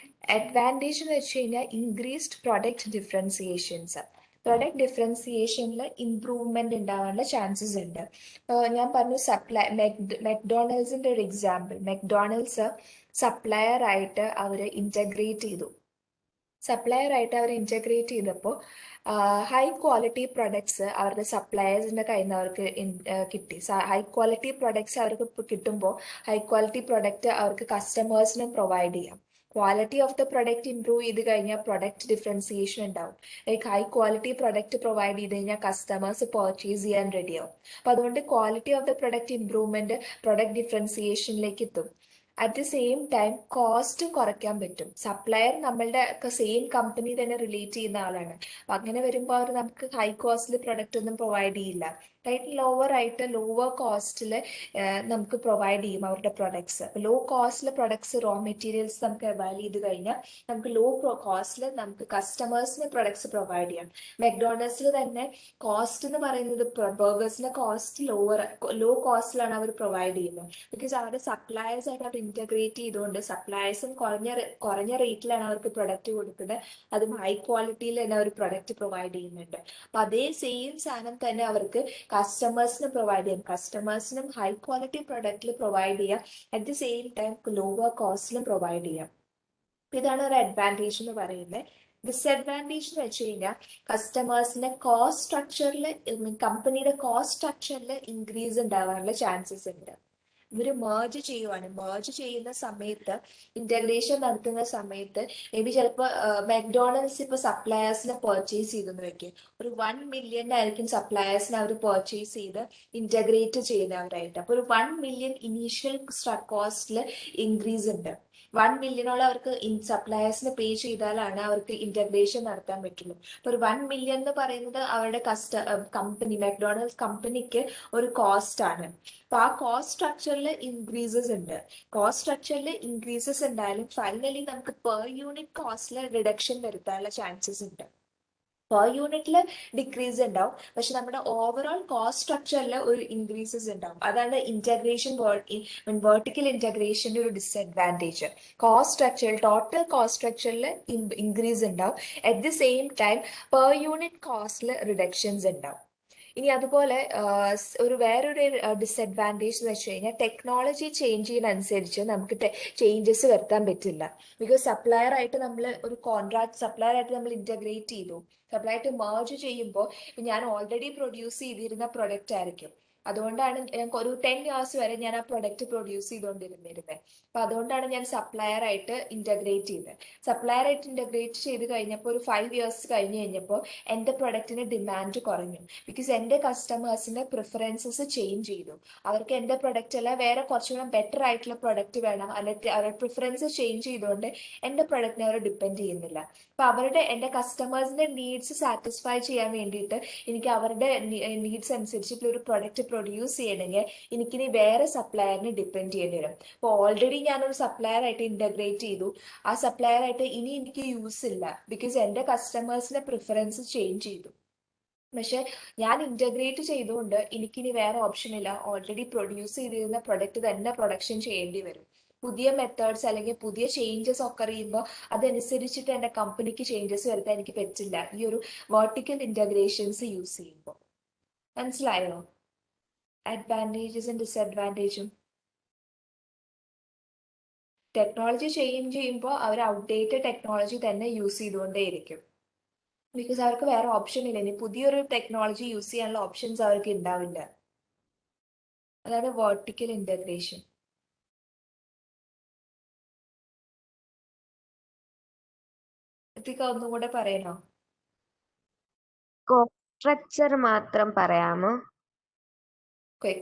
Speaker 1: അഡ്വാൻറ്റേജ് എന്ന് വെച്ച് കഴിഞ്ഞാൽ increased product differentiations. Product ഡിഫറൻസിയേഷനിൽ improvement ഉണ്ടാവാനുള്ള ചാൻസസ് ഉണ്ട്. ഞാൻ പറഞ്ഞു മെക്ഡോണൽഡ്സിന്റെ ഒരു എക്സാമ്പിൾ. മെക്ഡോണൽഡ്സ് സപ്ലയർ ആയിട്ട് അവർ ഇന്റഗ്രേറ്റ് ചെയ്തു. സപ്ലയർ ആയിട്ട് അവർ ഇന്റഗ്രേറ്റ് ചെയ്തപ്പോൾ ഹൈ ക്വാളിറ്റി പ്രൊഡക്ട്സ് അവരുടെ സപ്ലയേഴ്സിന്റെ കയ്യിൽ നിന്ന് അവർക്ക് കിട്ടി. ഹൈ ക്വാളിറ്റി പ്രൊഡക്ട്സ് അവർക്ക് കിട്ടുമ്പോൾ ഹൈ ക്വാളിറ്റി പ്രൊഡക്റ്റ് അവർക്ക് കസ്റ്റമേഴ്സിനും പ്രൊവൈഡ് ചെയ്യാം. Quality of the product improve ചെയ്ത് കഴിഞ്ഞാൽ പ്രൊഡക്റ്റ് ഡിഫറൻസിയേഷൻ ഉണ്ടാവും. Like high quality product provide ചെയ്ത് കഴിഞ്ഞാൽ കസ്റ്റമേഴ്സ് പർച്ചേസ് ചെയ്യാൻ റെഡിയാവും. അപ്പൊ അതുകൊണ്ട് quality of the product improvement product ഡിഫറൻസിയേഷനിലേക്ക് എത്തും. At the same time cost കുറയ്ക്കാൻ പറ്റും. സപ്ലയർ നമ്മളുടെ ഒക്കെ സെയിം കമ്പനി തന്നെ റിലേറ്റ് ചെയ്യുന്ന ആളാണ്. അപ്പൊ അങ്ങനെ വരുമ്പോൾ അവർ നമുക്ക് ഹൈ കോസ്റ്റിൽ പ്രൊഡക്റ്റ് ഒന്നും പ്രൊവൈഡ് ചെയ്യില്ല. റൈറ്റ്, ലോവർ കോസ്റ്റിൽ നമുക്ക് പ്രൊവൈഡ് ചെയ്യും അവരുടെ പ്രൊഡക്ട്സ്. ലോ കോസ്റ്റിലെ പ്രൊഡക്ട്സ് റോ മെറ്റീരിയൽസ് നമുക്ക് അവൈൽ ചെയ്ത് കഴിഞ്ഞാൽ നമുക്ക് ലോ കോസ്റ്റിൽ നമുക്ക് കസ്റ്റമേഴ്സിന് പ്രൊഡക്ട്സ് പ്രൊവൈഡ് ചെയ്യാം. മെക്ഡോണൽഡ്സിൽ തന്നെ കോസ്റ്റ് എന്ന് പറയുന്നത് ബർഗേഴ്സിന്റെ കോസ്റ്റ് ലോ കോസ്റ്റിലാണ് അവർ പ്രൊവൈഡ് ചെയ്യുന്നത്. ബിക്കോസ് അവരുടെ സപ്ലയേഴ്സ് ആയിട്ട് അവർ ഇന്റഗ്രേറ്റ് ചെയ്തുകൊണ്ട് സപ്ലയേഴ്സും കുറഞ്ഞ റേറ്റിലാണ് അവർക്ക് പ്രൊഡക്റ്റ് കൊടുക്കുന്നത്. അതും ഹൈ ക്വാളിറ്റിയിൽ തന്നെ അവർ പ്രൊഡക്റ്റ് പ്രൊവൈഡ് ചെയ്യുന്നുണ്ട്. അപ്പൊ അതേ സെയിം സാധനം തന്നെ അവർക്ക് കസ്റ്റമേഴ്സിന് പ്രൊവൈഡ് ചെയ്യാം. കസ്റ്റമേഴ്സിനും ഹൈ ക്വാളിറ്റി പ്രൊഡക്റ്റിൽ പ്രൊവൈഡ് ചെയ്യാം, at the same time lower കോസ്റ്റിലും പ്രൊവൈഡ് ചെയ്യാം. ഇതാണ് ഒരു അഡ്വാൻറ്റേജ് എന്ന് പറയുന്നത്. ഡിസഡ്വാൻറ്റേജ് എന്ന് വെച്ച് കഴിഞ്ഞാൽ കസ്റ്റമേഴ്സിന്റെ കോസ്റ്റ് സ്ട്രക്ചറിൽ, കമ്പനിയുടെ കോസ്റ്റ് സ്ട്രക്ചറിൽ ഇൻക്രീസ് ഉണ്ടാവാനുള്ള ചാൻസസ് ഉണ്ട്. ഇവര് മേർജ് ചെയ്യുന്ന സമയത്ത്, ഇന്റഗ്രേഷൻ നടത്തുന്ന സമയത്ത് മേ ബി ചിലപ്പോൾ മെക്ഡോണൽഡ്സ് ഇപ്പൊ സപ്ലയേഴ്സിനെ പർച്ചേസ് ചെയ്തെന്ന് വെക്കും. ഒരു 1 million ആയിരിക്കും സപ്ലയേഴ്സിനെ അവർ പർച്ചേസ് ചെയ്ത് ഇന്റഗ്രേറ്റ് ചെയ്യുന്നവരായിട്ട്. അപ്പൊ ഒരു 1 million ഇനീഷ്യൽ കോസ്റ്റിൽ ഇൻക്രീസ് ഉണ്ട്. 1 million അവർക്ക് സപ്ലയേഴ്സിന് പേ ചെയ്താലാണ് അവർക്ക് ഇന്റഗ്രേഷൻ നടത്താൻ പറ്റുള്ളൂ. അപ്പൊ ഒരു 1 million എന്ന് പറയുന്നത് അവരുടെ കമ്പനി മെക്ഡോണൽഡ്സ് കമ്പനിക്ക് ഒരു കോസ്റ്റ് ആണ്. അപ്പൊ ആ കോസ്റ്റ് സ്ട്രക്ചറിൽ ഇൻക്രീസസ് ഉണ്ടായാലും ഫൈനലി നമുക്ക് പെർ യൂണിറ്റ് കോസ്റ്റിൽ റിഡക്ഷൻ വരുത്താനുള്ള ചാൻസസ് ഉണ്ട്. പെർ യൂണിറ്റിൽ ഡിക്രീസ് ഉണ്ടാവും, പക്ഷെ നമ്മുടെ ഓവറോൾ കോസ്റ്റ് സ്ട്രക്ചറിൽ ഒരു ഇൻക്രീസസ് ഉണ്ടാവും. അതാണ് വെർട്ടിക്കൽ ഇന്റഗ്രേഷന്റെ ഒരു ഡിസഡ്വാൻറ്റേജ്. ടോട്ടൽ കോസ്റ്റ് സ്ട്രക്ചറിൽ ഇൻക്രീസ് ഉണ്ടാവും, at the same time per unit കോസ്റ്റിൽ റിഡക്ഷൻസ് ഉണ്ടാവും. ഇനി അതുപോലെ വേറൊരു ഡിസഡ്വാൻറ്റേജ് എന്ന് വെച്ച് കഴിഞ്ഞാൽ ടെക്നോളജി ചേഞ്ച് ചെയ്യുന്നതനുസരിച്ച് നമുക്ക് ചേഞ്ചസ് വരുത്താൻ പറ്റില്ല. ബിക്കോസ് സപ്ലയർ ആയിട്ട് നമ്മൾ ഇന്റഗ്രേറ്റ് ചെയ്തു. സപ്ലയർ മേർജ് ചെയ്യുമ്പോൾ ഞാൻ ഓൾറെഡി പ്രൊഡ്യൂസ് ചെയ്തിരുന്ന പ്രൊഡക്റ്റ് ആയിരിക്കും. അതുകൊണ്ടാണ് ഞങ്ങൾക്ക് ഒരു 10 years വരെ ഞാൻ ആ പ്രൊഡക്റ്റ് പ്രൊഡ്യൂസ് ചെയ്തുകൊണ്ടിരുന്നത്. അപ്പൊ അതുകൊണ്ടാണ് ഞാൻ സപ്ലയർ ആയിട്ട് ഇന്റഗ്രേറ്റ് ചെയ്ത് കഴിഞ്ഞപ്പോൾ ഒരു 5 years കഴിഞ്ഞ് കഴിഞ്ഞപ്പോൾ എന്റെ പ്രൊഡക്റ്റിന് ഡിമാൻഡ് കുറഞ്ഞു. ബിക്കോസ് എന്റെ കസ്റ്റമേഴ്സിന്റെ പ്രിഫറൻസസ് ചേഞ്ച് ചെയ്തു. അവർക്ക് എന്റെ പ്രൊഡക്റ്റ് അല്ല വേറെ കുറച്ചുകൂടെ ബെറ്റർ ആയിട്ടുള്ള പ്രൊഡക്റ്റ് വേണം, അല്ലെങ്കിൽ അവരുടെ പ്രിഫറൻസ് ചേഞ്ച് ചെയ്തുകൊണ്ട് എന്റെ പ്രൊഡക്റ്റിനെ അവർ ഡിപ്പെൻഡ് ചെയ്യുന്നില്ല. അപ്പൊ എന്റെ കസ്റ്റമേഴ്സിന്റെ നീഡ്സ് സാറ്റിസ്ഫൈ ചെയ്യാൻ വേണ്ടിയിട്ട് എനിക്ക് അവരുടെ നീഡ്സ് അനുസരിച്ചിട്ടുള്ള ഒരു പ്രൊഡക്റ്റ് പ്രൊഡ്യൂസ് ചെയ്യണമെങ്കിൽ എനിക്കിനി വേറെ സപ്ലയറിനെ ഡിപ്പെൻഡ് ചെയ്യേണ്ടി വരും. അപ്പോൾ ഓൾറെഡി ഞാനൊരു സപ്ലയർ ആയിട്ട് ഇന്റഗ്രേറ്റ് ചെയ്തു. ആ സപ്ലയർ ആയിട്ട് ഇനി എനിക്ക് യൂസ് ഇല്ല, ബിക്കോസ് എന്റെ കസ്റ്റമേഴ്സിന്റെ പ്രിഫറൻസ് ചേഞ്ച് ചെയ്തു. പക്ഷെ ഞാൻ ഇന്റഗ്രേറ്റ് ചെയ്തുകൊണ്ട് എനിക്കിനി വേറെ ഓപ്ഷൻ ഇല്ല, ഓൾറെഡി പ്രൊഡ്യൂസ് ചെയ്തിരുന്ന പ്രൊഡക്റ്റ് തന്നെ പ്രൊഡക്ഷൻ ചെയ്യേണ്ടി വരും. പുതിയ മെത്തേഡ്സ് അല്ലെങ്കിൽ പുതിയ ചേഞ്ചസ് ഒക്കെ അറിയുമ്പോൾ അതനുസരിച്ചിട്ട് എന്റെ കമ്പനിക്ക് ചേഞ്ചസ് വരുത്താൻ എനിക്ക് പറ്റില്ല ഈ ഒരു വെർട്ടിക്കൽ ഇന്റഗ്രേഷൻസ് യൂസ് ചെയ്യുമ്പോൾ. മനസ്സിലായോ അഡ്വാൻറ്റേജസും ഡിസഡ്വാൻറ്റേജും? ടെക്നോളജി ചേഞ്ച് ചെയ്യുമ്പോൾ അവർ ഔട്ട്ഡേറ്റഡ് ടെക്നോളജി തന്നെ യൂസ് ചെയ്തുകൊണ്ടേയിരിക്കും. ബിക്കോസ് അവർക്ക് വേറെ ഓപ്ഷൻ ഇല്ല, ഇനി പുതിയൊരു ടെക്നോളജി യൂസ് ചെയ്യാനുള്ള ഓപ്ഷൻസ് അവർക്ക് ഉണ്ടാവില്ല. അതാണ് വെർട്ടിക്കൽ ഇന്റഗ്രേഷൻ. ഇതൊക്കെ ഒന്നും കൂടെ പറയണോ?
Speaker 2: സ്ട്രക്ചർ മാത്രം പറയാമോ?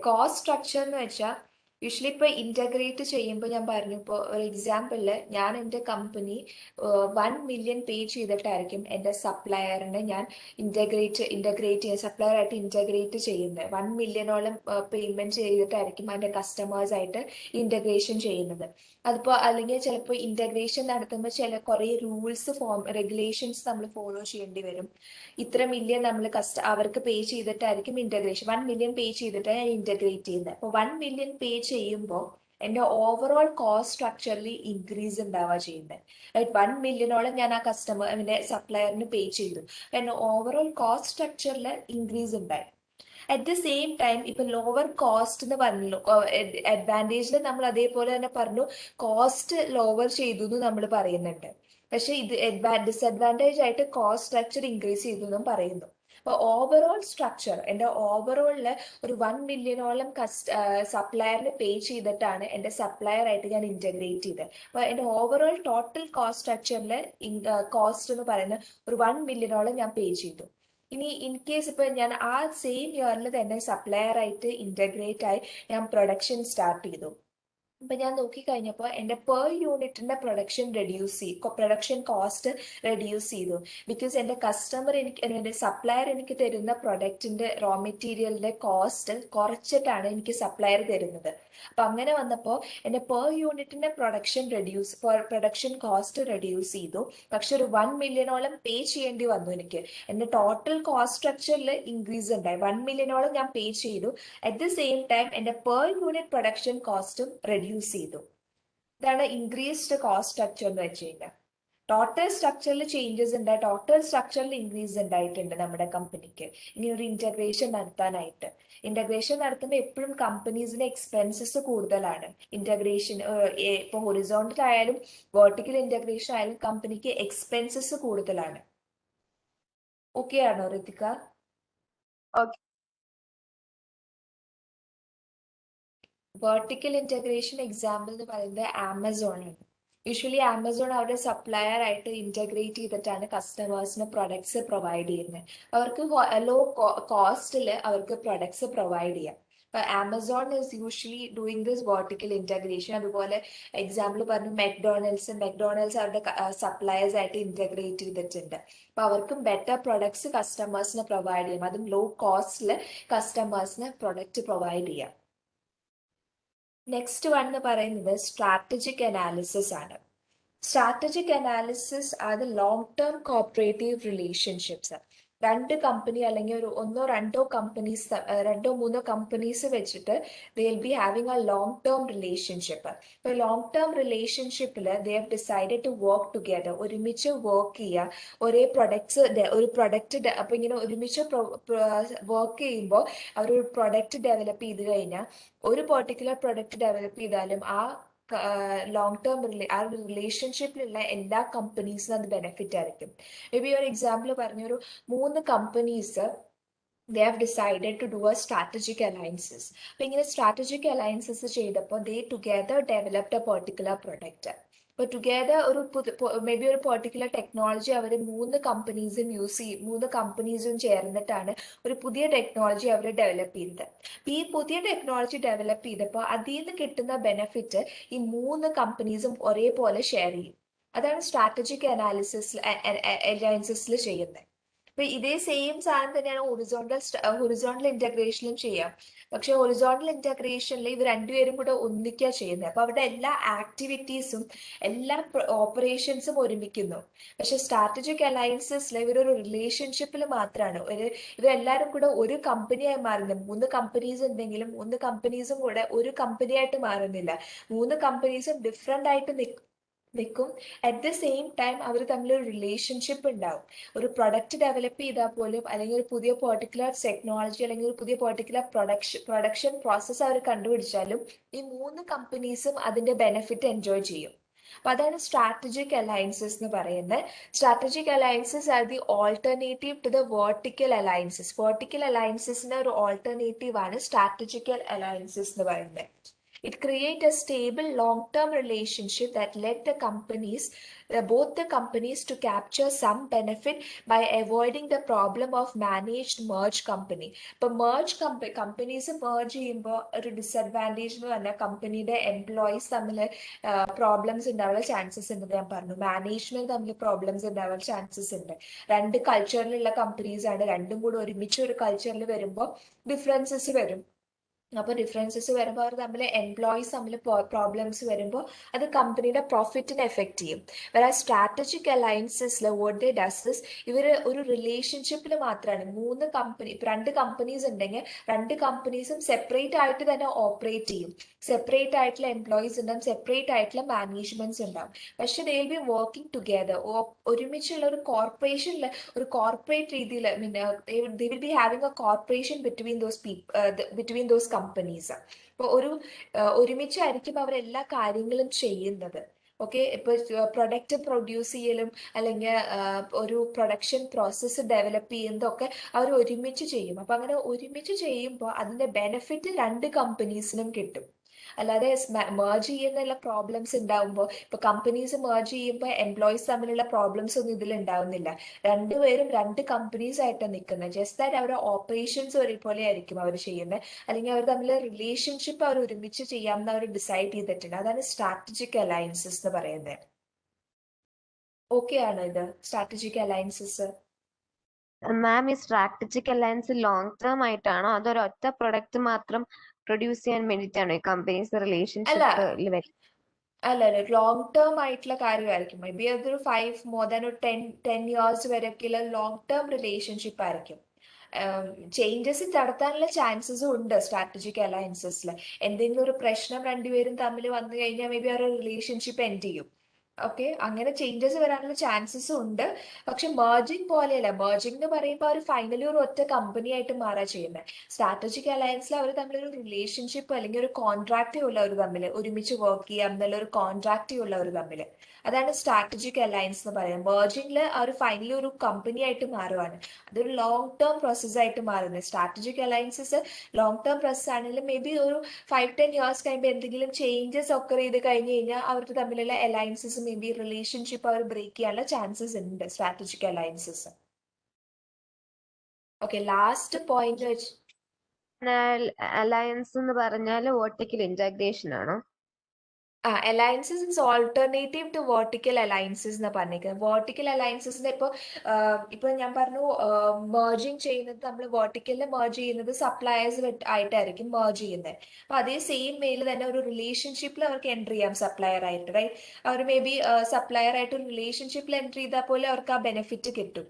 Speaker 1: കോസ്റ്റ് സ്ട്രക്ചർ എന്ന് വെച്ചാൽ യൂഷ്വലി ഇപ്പൊ ഇന്റഗ്രേറ്റ് ചെയ്യുമ്പോൾ ഞാൻ പറഞ്ഞു, ഇപ്പോൾ ഒരു എക്സാമ്പിളില് ഞാൻ എൻ്റെ കമ്പനി 1 million പേ ചെയ്തിട്ടായിരിക്കും എൻ്റെ സപ്ലയറിനെ ഞാൻ സപ്ലയർ ആയിട്ട് ഇന്റഗ്രേറ്റ് ചെയ്യുന്നത്. 1 millionoളം പേയ്മെന്റ് ചെയ്തിട്ടായിരിക്കും എൻ്റെ കസ്റ്റമേഴ്സ് ആയിട്ട് ഇന്റഗ്രേഷൻ ചെയ്യുന്നത്. അതിപ്പോ അല്ലെങ്കിൽ ചിലപ്പോൾ ഇന്റഗ്രേഷൻ നടത്തുമ്പോൾ കുറെ റെഗുലേഷൻസ് നമ്മൾ ഫോളോ ചെയ്യേണ്ടി വരും. ഇത്ര മില്യൺ നമ്മൾ അവർക്ക് പേ ചെയ്തിട്ടായിരിക്കും ഇന്റഗ്രേഷൻ. 1 million പേ ചെയ്തിട്ടാണ് ഞാൻ ഇന്റഗ്രേറ്റ് ചെയ്യുന്നത്. അപ്പൊ 1 million പേ ചെയ്യുമ്പോൾ എന്റെ ഓവറോൾ കോസ്റ്റ് സ്ട്രക്ചറിൽ ഇൻക്രീസ് ഉണ്ടാവുക ചെയ്യുന്നത്. റൈറ്റ്, 1 millionോളം ഞാൻ ആ എന്റെ സപ്ലയറിന് പേ ചെയ്തു. എന്റെ ഓവറോൾ കോസ്റ്റ് സ്ട്രക്ചറിൽ ഇൻക്രീസ് ഉണ്ടായി. അറ്റ് ദ സെയിം ടൈം ഇപ്പൊ ലോവർ കോസ്റ്റ് എന്ന് പറഞ്ഞല്ലോ, അഡ്വാൻറ്റേജിൽ നമ്മൾ അതേപോലെ തന്നെ പറഞ്ഞു കോസ്റ്റ് ലോവർ ചെയ്തു എന്ന് നമ്മൾ പറയുന്നുണ്ട്. പക്ഷെ ഇത് ഡിസഡ്വാൻറ്റേജ് ആയിട്ട് കോസ്റ്റ് സ്ട്രക്ചർ ഇൻക്രീസ് ചെയ്തു എന്നും പറയുന്നു. അപ്പൊ ഓവറോൾ സ്ട്രക്ചർ എന്റെ ഓവറോളില് ഒരു 1 millionോളം സപ്ലയറിന് പേ ചെയ്തിട്ടാണ് എന്റെ സപ്ലയർ ആയിട്ട് ഞാൻ ഇന്റഗ്രേറ്റ് ചെയ്തത്. അപ്പൊ എന്റെ ഓവറോൾ ടോട്ടൽ കോസ്റ്റ് സ്ട്രക്ചറിൽ കോസ്റ്റ് എന്ന് പറയുന്നത് ഒരു 1 millionോളം ഞാൻ പേ ചെയ്തു. ഇനി ഇൻ കേസ് ഇപ്പൊ ഞാൻ ആ സെയിം ഇയറിൽ തന്നെ സപ്ലയർ ആയിട്ട് ഇന്റഗ്രേറ്റ് ആയി ഞാൻ പ്രൊഡക്ഷൻ സ്റ്റാർട്ട് ചെയ്തു. അപ്പൊ ഞാൻ നോക്കിക്കഴിഞ്ഞപ്പോൾ എൻ്റെ പെർ യൂണിറ്റിന്റെ പ്രൊഡക്ഷൻ കോസ്റ്റ് റെഡ്യൂസ് ചെയ്തു. ബിക്കോസ് എൻ്റെ കസ്റ്റമർ എൻ്റെ സപ്ലയർ എനിക്ക് തരുന്ന പ്രൊഡക്റ്റിന്റെ റോ മെറ്റീരിയലിന്റെ കോസ്റ്റ് കുറച്ചിട്ടാണ് എനിക്ക് സപ്ലയർ തരുന്നത്. അപ്പൊ അങ്ങനെ വന്നപ്പോൾ എൻ്റെ പെർ യൂണിറ്റിന്റെ പ്രൊഡക്ഷൻ കോസ്റ്റ് റെഡ്യൂസ് ചെയ്തു. പക്ഷെ ഒരു 1 മില്യണോളം പേ ചെയ്യേണ്ടി വന്നു എനിക്ക്. എൻ്റെ ടോട്ടൽ കോസ്റ്റ് സ്ട്രക്ചറിൽ ഇൻക്രീസ് ഉണ്ടായി. 1 മില്യണോളം ഞാൻ പേ ചെയ്തു. അറ്റ് ദ സെയിം ടൈം എൻ്റെ പെർ യൂണിറ്റ് പ്രൊഡക്ഷൻ കോസ്റ്റും റെഡ്യൂസ് ചെയ്തു. ഇതാണ് ഇൻക്രീസ്ഡ് കോസ്റ്റ് സ്ട്രക്ചർ എന്ന് വെച്ച് കഴിഞ്ഞാൽ. ടോട്ടൽ സ്ട്രക്ചറിൽ ചേഞ്ചസ് ഉണ്ടായി, ടോട്ടൽ സ്ട്രക്ചറിൽ ഇൻക്രീസ് ഉണ്ടായിട്ടുണ്ട് നമ്മുടെ കമ്പനിക്ക് ഇങ്ങനെ ഒരു ഇന്റഗ്രേഷൻ നടത്താനായിട്ട്. ഇന്റഗ്രേഷൻ നടത്തുമ്പോൾ എപ്പോഴും കമ്പനീസിന് എക്സ്പെൻസസ് കൂടുതലാണ്. ഇന്റഗ്രേഷൻ ഇപ്പോൾ ഹൊറിസോണ്ടൽ ആയാലും വെർട്ടിക്കൽ ഇന്റഗ്രേഷൻ ആയാലും കമ്പനിക്ക് എക്സ്പെൻസസ് കൂടുതലാണ്. ഓക്കെ ആണോ Ritika?
Speaker 2: Okay.
Speaker 1: Vertical integration example എന്ന് പറയുന്നത് ആമസോൺ ആണ്. യൂഷ്വലി ആമസോൺ അവരുടെ സപ്ലയർ ആയിട്ട് ഇന്റഗ്രേറ്റ് ചെയ്തിട്ടാണ് കസ്റ്റമേഴ്സിന് പ്രൊഡക്ട്സ് പ്രൊവൈഡ് ചെയ്യുന്നത്. അവർക്ക് ലോ കോസ്റ്റിൽ അവർക്ക് പ്രൊഡക്ട്സ് പ്രൊവൈഡ് ചെയ്യാം. Amazon is usually doing this vertical integration. അതുപോലെ എക്സാമ്പിൾ പറഞ്ഞു മെക്ഡോണൽഡ്സ് അവരുടെ സപ്ലയേഴ്സ് ആയിട്ട് ഇന്റഗ്രേറ്റ് ചെയ്തിട്ടുണ്ട്. അപ്പൊ അവർക്കും ബെറ്റർ പ്രൊഡക്ട്സ് കസ്റ്റമേഴ്സിന് പ്രൊവൈഡ് ചെയ്യാം. അതും ലോ കോസ്റ്റിൽ കസ്റ്റമേഴ്സിന് പ്രൊഡക്റ്റ് പ്രൊവൈഡ് ചെയ്യാം. നെക്സ്റ്റ് വൺ എന്ന് പറയുന്നത് സ്ട്രാറ്റജിക് അനാലിസിസ് ആണ്. സ്ട്രാറ്റജിക് അനാലിസിസ് അത് ലോങ് ടേം കോപ്പറേറ്റീവ് റിലേഷൻഷിപ്സ്. രണ്ട് കമ്പനി അല്ലെങ്കിൽ ഒരു രണ്ടോ മൂന്നോ കമ്പനീസ് വെച്ചിട്ട് they will be having a long term relationship. ഇപ്പൊ ലോങ് ടേം റിലേഷൻഷിപ്പിൽ they have decided to work together. ഒരുമിച്ച് വർക്ക് ചെയ്യുക, ഒരേ ഒരു പ്രൊഡക്റ്റ് അപ്പൊ ഇങ്ങനെ ഒരുമിച്ച് വർക്ക് ചെയ്യുമ്പോൾ അവർ ഒരു പ്രൊഡക്റ്റ് ഡെവലപ്പ് ചെയ്ത് കഴിഞ്ഞാൽ ഒരു പെർട്ടിക്കുലർ പ്രൊഡക്റ്റ് ഡെവലപ്പ് ചെയ്താലും ആ ലോങ് ടേം ആ റിലേഷൻഷിപ്പിലുള്ള എല്ലാ കമ്പനീസിനും അത് ബെനിഫിറ്റ് ആയിരിക്കും. മേ ബി ഒരു എക്സാമ്പിൾ പറഞ്ഞൊരു 3 companies they have decided to do a strategic alliances. അപ്പൊ ഇങ്ങനെ സ്ട്രാറ്റജിക് അലയൻസസ് ചെയ്തപ്പോൾ they together developed a particular product. ഇപ്പൊ ടുഗെദർ ഒരു മേ ബി ഒരു പെർട്ടിക്കുലർ ടെക്നോളജി അവർ 3 കമ്പനീസും ചേർന്നിട്ടാണ് ഒരു പുതിയ ടെക്നോളജി അവർ ഡെവലപ്പ് ചെയ്തത്. ഈ പുതിയ ടെക്നോളജി ഡെവലപ്പ് ചെയ്തപ്പോൾ അതിൽ നിന്ന് കിട്ടുന്ന ബെനിഫിറ്റ് ഈ 3 കമ്പനീസും ഒരേപോലെ ഷെയർ ചെയ്യും. അതാണ് സ്ട്രാറ്റജിക് അലയൻസസിൽ ചെയ്യുന്നത്. അപ്പൊ ഇതേ സെയിം സാധനം തന്നെയാണ് ഹൊറിസോണ്ടൽ ഇന്റഗ്രേഷനിലും ചെയ്യാം. പക്ഷെ ഹൊറിസോണ്ടൽ ഇന്റഗ്രേഷനിൽ ഇവർ രണ്ടുപേരും കൂടെ ഒന്നിക്കുക ചെയ്യുന്നത്. അപ്പൊ അവരുടെ എല്ലാ ആക്ടിവിറ്റീസും എല്ലാ ഓപ്പറേഷൻസും ഒരുമിക്കുന്നു. പക്ഷെ സ്ട്രാറ്റജിക് അലയൻസസിൽ ഇവരൊരു റിലേഷൻഷിപ്പിൽ മാത്രമാണ് ഇവരെല്ലാവരും കൂടെ ഒരു കമ്പനിയായി മാറുന്നത്. 3 കമ്പനീസ് ഉണ്ടെങ്കിലും 3 കമ്പനീസും കൂടെ ഒരു കമ്പനിയായിട്ട് മാറുന്നില്ല. 3 കമ്പനീസും ഡിഫറെന്റ് ആയിട്ട് നിൽക്കും. അറ്റ് ദ സെയിം ടൈം അവർ തമ്മിലൊരു റിലേഷൻഷിപ്പ് ഉണ്ടാവും. ഒരു പ്രൊഡക്റ്റ് ഡെവലപ്പ് ചെയ്താൽ പോലും അല്ലെങ്കിൽ ഒരു പുതിയ പെർട്ടിക്കുലർ ടെക്നോളജി അല്ലെങ്കിൽ ഒരു പുതിയ പെർട്ടിക്കുലർ പ്രൊഡക്ഷൻ പ്രോസസ്സ് അവർ കണ്ടുപിടിച്ചാലും ഈ 3 കമ്പനീസും അതിന്റെ ബെനിഫിറ്റ് എൻജോയ് ചെയ്യും. അപ്പൊ അതാണ് സ്ട്രാറ്റജിക് അലയൻസസ് എന്ന് പറയുന്നത്. Strategic alliances are the alternative to the vertical alliances. Vertical അലയൻസസിന് ഒരു ഓൾട്ടർനേറ്റീവ് ആണ് സ്ട്രാറ്റജിക്കൽ അലയൻസസ് എന്ന് പറയുന്നത്. It creates a stable long-term relationship that led both the companies to capture some benefit by avoiding the problem of managed merged company. ഇപ്പൊ companies merge ചെയ്യുമ്പോൾ ഒരു disadvantage എന്ന് പറഞ്ഞാൽ കമ്പനിയുടെ എംപ്ലോയീസ് തമ്മിൽ പ്രോബ്ലംസ് ഉണ്ടാവാനുള്ള ചാൻസസ് ഉണ്ട്. ഞാൻ പറഞ്ഞു മാനേജ്മെന്റ് തമ്മിൽ പ്രോബ്ലംസ് ഉണ്ടാവാൻ ചാൻസസ് ഉണ്ട്. രണ്ട് കൾച്ചറിലുള്ള കമ്പനീസ് ആണ്, രണ്ടും കൂടെ ഒരുമിച്ച് ഒരു കൾച്ചറിൽ വരുമ്പോൾ ഡിഫറൻസസ് വരും. അപ്പോൾ ഡിഫറൻസസ് വരുമ്പോൾ അവർ എംപ്ലോയീസ് തമ്മിൽ പ്രോബ്ലംസ് വരുമ്പോൾ അത് കമ്പനിയുടെ പ്രോഫിറ്റിനെ എഫക്റ്റ് ചെയ്യും. വേറെ സ്ട്രാറ്റജിക് അലയൻസസിൽ വാട്ട് ദേ ഡസ് ഇസ് ഇവർ ഒരു റിലേഷൻഷിപ്പിൽ മാത്രമാണ്. 2 കമ്പനീസ് ഉണ്ടെങ്കിൽ 2 കമ്പനീസും സെപ്പറേറ്റ് ആയിട്ട് തന്നെ ഓപ്പറേറ്റ് ചെയ്യും. സെപ്പറേറ്റ് ആയിട്ടുള്ള എംപ്ലോയീസ് ഉണ്ടാവും, സെപ്പറേറ്റ് ആയിട്ടുള്ള മാനേജ്മെന്റ്സ് ഉണ്ടാവും. പക്ഷെ ദേ വിൽ ബി വർക്കിംഗ് ടുഗെദർ. ഒരുമിച്ചുള്ള ഒരു കോർപ്പറേഷനിൽ ഒരു കോർപ്പറേറ്റ് രീതിയിൽ ദേ will be having A corporation between those companies. ഇപ്പൊ ഒരുമിച്ചായിരിക്കും അവർ എല്ലാ കാര്യങ്ങളും ചെയ്യുന്നത്. ഓക്കെ, ഇപ്പൊ പ്രൊഡക്റ്റ് പ്രൊഡ്യൂസ് ചെയ്യലും അല്ലെങ്കിൽ ഒരു പ്രൊഡക്ഷൻ പ്രോസസ്സ് ഡെവലപ്പ് ചെയ്യുന്നതൊക്കെ അവർ ഒരുമിച്ച് ചെയ്യും. അപ്പൊ അങ്ങനെ ഒരുമിച്ച് ചെയ്യുമ്പോൾ അതിന്റെ ബെനിഫിറ്റ് 2 കമ്പനീസിനും കിട്ടും. അല്ലാതെ മേർജ് ചെയ്യുന്നുള്ള പ്രോബ്ലംസ് ഉണ്ടാവുമ്പോൾ ഇപ്പൊ കമ്പനീസ് മേർജ് ചെയ്യുമ്പോൾ എംപ്ലോയീസ് തമ്മിലുള്ള പ്രോബ്ലംസ് ഒന്നും ഇതിൽ ഉണ്ടാവുന്നില്ല. രണ്ടുപേരും രണ്ട് കമ്പനീസ് ആയിട്ടാണ് നിൽക്കുന്നത്. ജസ്റ്റ് ദാറ്റ് അവരുടെ ഓപ്പറേഷൻസ് ഒരേപോലെ ആയിരിക്കും അവർ ചെയ്യുന്നത്, അല്ലെങ്കിൽ അവർ തമ്മിൽ റിലേഷൻഷിപ്പ് അവർ ഒരുമിച്ച് ചെയ്യാമെന്ന് അവർ ഡിസൈഡ് ചെയ്തിട്ടുണ്ട്. അതാണ് സ്ട്രാറ്റജിക് അലയൻസസ് എന്ന് പറയുന്നത്. ഓക്കെ ആണോ ഇത് സ്ട്രാറ്റജിക് അലയൻസസ്?
Speaker 2: മാം, ഈ സ്ട്രാറ്റജിക് അലയൻസ് ലോങ് ടേം ആയിട്ടാണോ അതോ ഒറ്റ പ്രൊഡക്റ്റ് മാത്രം പ്രൊഡ്യൂസ് ചെയ്യാൻ വേണ്ടിയിട്ടാണോ ഈ കമ്പനീസ്
Speaker 1: അല്ല
Speaker 2: റിലേഷൻഷിപ്പിൽ വരുന്നത്?
Speaker 1: അല്ല ലോങ് ടേം ആയിട്ടുള്ള കാര്യമായിരിക്കും. മേ ബി അതൊരു മോർ ദാൻ ഒരു 10 years വരെയൊക്കെയുള്ള ലോങ് ടേം റിലേഷൻഷിപ്പ് ആയിരിക്കും. ചേഞ്ചസ് നടത്താനുള്ള ചാൻസസും ഉണ്ട് സ്ട്രാറ്റജിക് അലയൻസസിൽ. എന്തെങ്കിലും ഒരു പ്രശ്നം രണ്ടുപേരും തമ്മിൽ വന്നു കഴിഞ്ഞാൽ മേ ബി അവരുടെ റിലേഷൻഷിപ്പ് എൻഡ് ചെയ്യും. ഓക്കെ, അങ്ങനെ ചേഞ്ചസ് വരാനുള്ള ചാൻസസും ഉണ്ട്. പക്ഷെ മേർജിങ് പോലെയല്ല. മേർജിംഗ് എന്ന് പറയുമ്പോൾ അവർ ഫൈനലി ഒരു ഒറ്റ കമ്പനി ആയിട്ട് മാറാ ചെയ്യുന്നത്. സ്ട്രാറ്റജിക് അലയൻസിൽ അവർ തമ്മിലൊരു റിലേഷൻഷിപ്പ് അല്ലെങ്കിൽ ഒരു കോൺട്രാക്റ്റേ ഉള്ള അവർ തമ്മിൽ ഒരുമിച്ച് വർക്ക് ചെയ്യാം എന്നുള്ള ഒരു കോൺട്രാക്റ്റേ ഉള്ള അവർ തമ്മിൽ. അതാണ് സ്ട്രാറ്റജിക് അലയൻസ് എന്ന് പറയുന്നത്. മേർജിംഗിൽ അവർ ഫൈനലി ഒരു കമ്പനി ആയിട്ട് മാറുവാണ്. അതൊരു ലോങ് ടേം പ്രോസസ് ആയിട്ട് മാറുന്നത്. Strategic alliances long term process ആണെങ്കിലും മേ ബി ഒരു 5-10 years കഴിയുമ്പോൾ എന്തെങ്കിലും ചേഞ്ചസ് ഒക്കെ ചെയ്ത് കഴിഞ്ഞ് കഴിഞ്ഞാൽ അവർക്ക് തമ്മിലുള്ള അലയൻസസ് മേ ബി റിലേഷൻഷിപ്പ് അവർ ബ്രേക്ക് ചെയ്യാനുള്ള ചാൻസസ് ഉണ്ട് strategic alliances. Okay, last point വെച്ച്
Speaker 2: അലയൻസ് എന്ന് പറഞ്ഞാൽ വെർട്ടിക്കൽ ഇന്റഗ്രേഷൻ ആണോ?
Speaker 1: Alliances is alternative to vertical alliances എന്ന് പറഞ്ഞിരിക്കുന്നത്. വെർട്ടിക്കൽ അലയൻസസിന്റെ ഇപ്പൊ ഞാൻ പറഞ്ഞു മെർജിങ് ചെയ്യുന്നത്, നമ്മൾ വെർട്ടിക്കലിൽ മെർജ് ചെയ്യുന്നത് സപ്ലയേഴ്സ് ആയിട്ടായിരിക്കും മെർജ് ചെയ്യുന്നത്. അപ്പൊ അതേ സെയിം വേയിൽ തന്നെ ഒരു റിലേഷൻഷിപ്പിൽ അവർക്ക് എൻട്രി ചെയ്യാം സപ്ലയർ ആയിട്ട്, റൈറ്റ്? അവർ മേ ബി സപ്ലയർ ആയിട്ട് ഒരു റിലേഷൻഷിപ്പിൽ എൻട്രി ചെയ്താൽ പോലെ അവർക്ക് ആ ബെനിഫിറ്റ് കിട്ടും.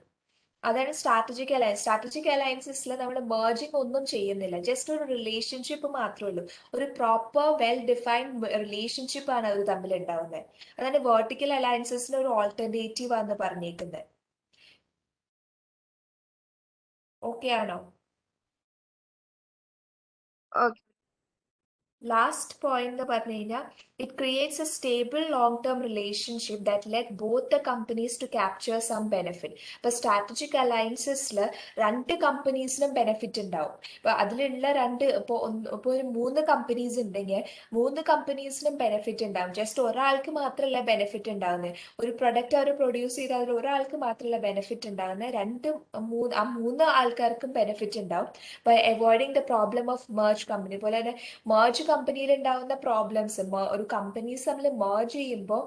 Speaker 1: അതാണ് സ്ട്രാറ്റജിക് അലയൻസ്. സ്ട്രാറ്റജിക് അലയൻസസിൽ നമ്മൾ മെർജിങ് ഒന്നും ചെയ്യുന്നില്ല, ജസ്റ്റ് ഒരു റിലേഷൻഷിപ്പ് മാത്രമേ ഉള്ളൂ. ഒരു പ്രോപ്പർ വെൽ ഡിഫൈൻഡ് റിലേഷൻഷിപ്പ് ആണ് അവർ തമ്മിൽ ഉണ്ടാവുന്നത്. അതാണ് വെർട്ടിക്കൽ അലയൻസസിന് ഒരു ഓൾട്ടർനേറ്റീവ് ആണെന്ന് പറഞ്ഞേക്കുന്നത്. ഓക്കെ ആണോ?
Speaker 2: ഓക്കെ.
Speaker 1: ലാസ്റ്റ് പോയിന്റ് എന്ന് പറഞ്ഞു കഴിഞ്ഞാൽ it creates a stable long term relationship that let both the companies to capture some benefit. ഇപ്പൊ സ്ട്രാറ്റജിക് അലയൻസസിൽ രണ്ട് കമ്പനീസിനും ബെനിഫിറ്റ് ഉണ്ടാവും. ഇപ്പൊ അതിലുള്ള ഇപ്പോൾ ഒരു 3 കമ്പനീസ് ഉണ്ടെങ്കിൽ 3 കമ്പനീസിനും ബെനിഫിറ്റ് ഉണ്ടാവും. ജസ്റ്റ് ഒരാൾക്ക് മാത്രമല്ല ബെനിഫിറ്റ് ഉണ്ടാവുന്നത്. ഒരു പ്രൊഡക്റ്റ് അവർ പ്രൊഡ്യൂസ് ചെയ്ത് അതിൽ ഒരാൾക്ക് മാത്രമല്ല ബെനിഫിറ്റ് ഉണ്ടാവുന്നത്, 3 ആൾക്കാർക്കും ബെനിഫിറ്റ് ഉണ്ടാവും. By avoiding the problem of merge company. പോലെ തന്നെ merge കമ്പനിയിൽ ഉണ്ടാവുന്ന പ്രോബ്ലംസ്, ഒരു കമ്പനീസ് തമ്മിൽ merge ചെയ്യുമ്പോൾ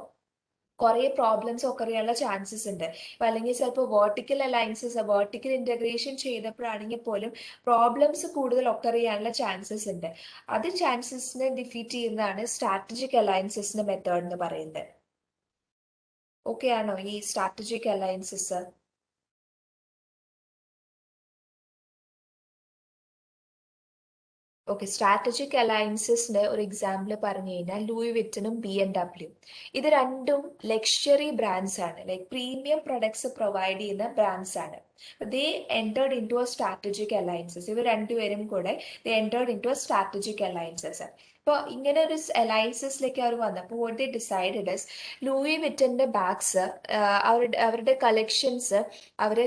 Speaker 1: കുറെ പ്രോബ്ലംസ് ഒക്കെ അറിയാനുള്ള ചാൻസസ് ഉണ്ട്. ഇപ്പൊ അല്ലെങ്കിൽ ചിലപ്പോൾ വെർട്ടിക്കൽ ഇന്റഗ്രേഷൻ ചെയ്തപ്പോഴാണെങ്കിൽ പോലും പ്രോബ്ലംസ് കൂടുതൽ ഒക്കെ അറിയാനുള്ള ചാൻസസ് ഉണ്ട്. അത് ചാൻസസിനെ ഡിഫീറ്റ് ചെയ്യുന്നതാണ് സ്ട്രാറ്റജിക് അലയൻസസിന്റെ മെത്തേഡ് എന്ന് പറയുന്നത്. ഓക്കെ ആണോ ഈ സ്ട്രാറ്റജിക് അലയൻസസ്? ഓക്കെ, സ്ട്രാറ്റജിക് അലയൻസസിന്റെ ഒരു എക്സാമ്പിൾ പറഞ്ഞു കഴിഞ്ഞാൽ ലൂയി വിറ്റനും BMW. ഇത് രണ്ടും ലക്ഷറി ബ്രാൻഡ്സ് ആണ്, ലൈക് പ്രീമിയം പ്രൊഡക്ട്സ് പ്രൊവൈഡ് ചെയ്യുന്ന ബ്രാൻഡ്സ് ആണ്. They entered in to a strategic alliances. ഇവർ രണ്ടുപേരും കൂടെ they entered in to a strategic alliances. ഇപ്പോൾ ഇങ്ങനെ ഒരു അലയൻസസിലേക്ക് അവർ വന്നപ്പോൾ what they decided is, Louis വിറ്റന്റെ ബാഗ്സ് അവരുടെ കളക്ഷൻസ് അവർ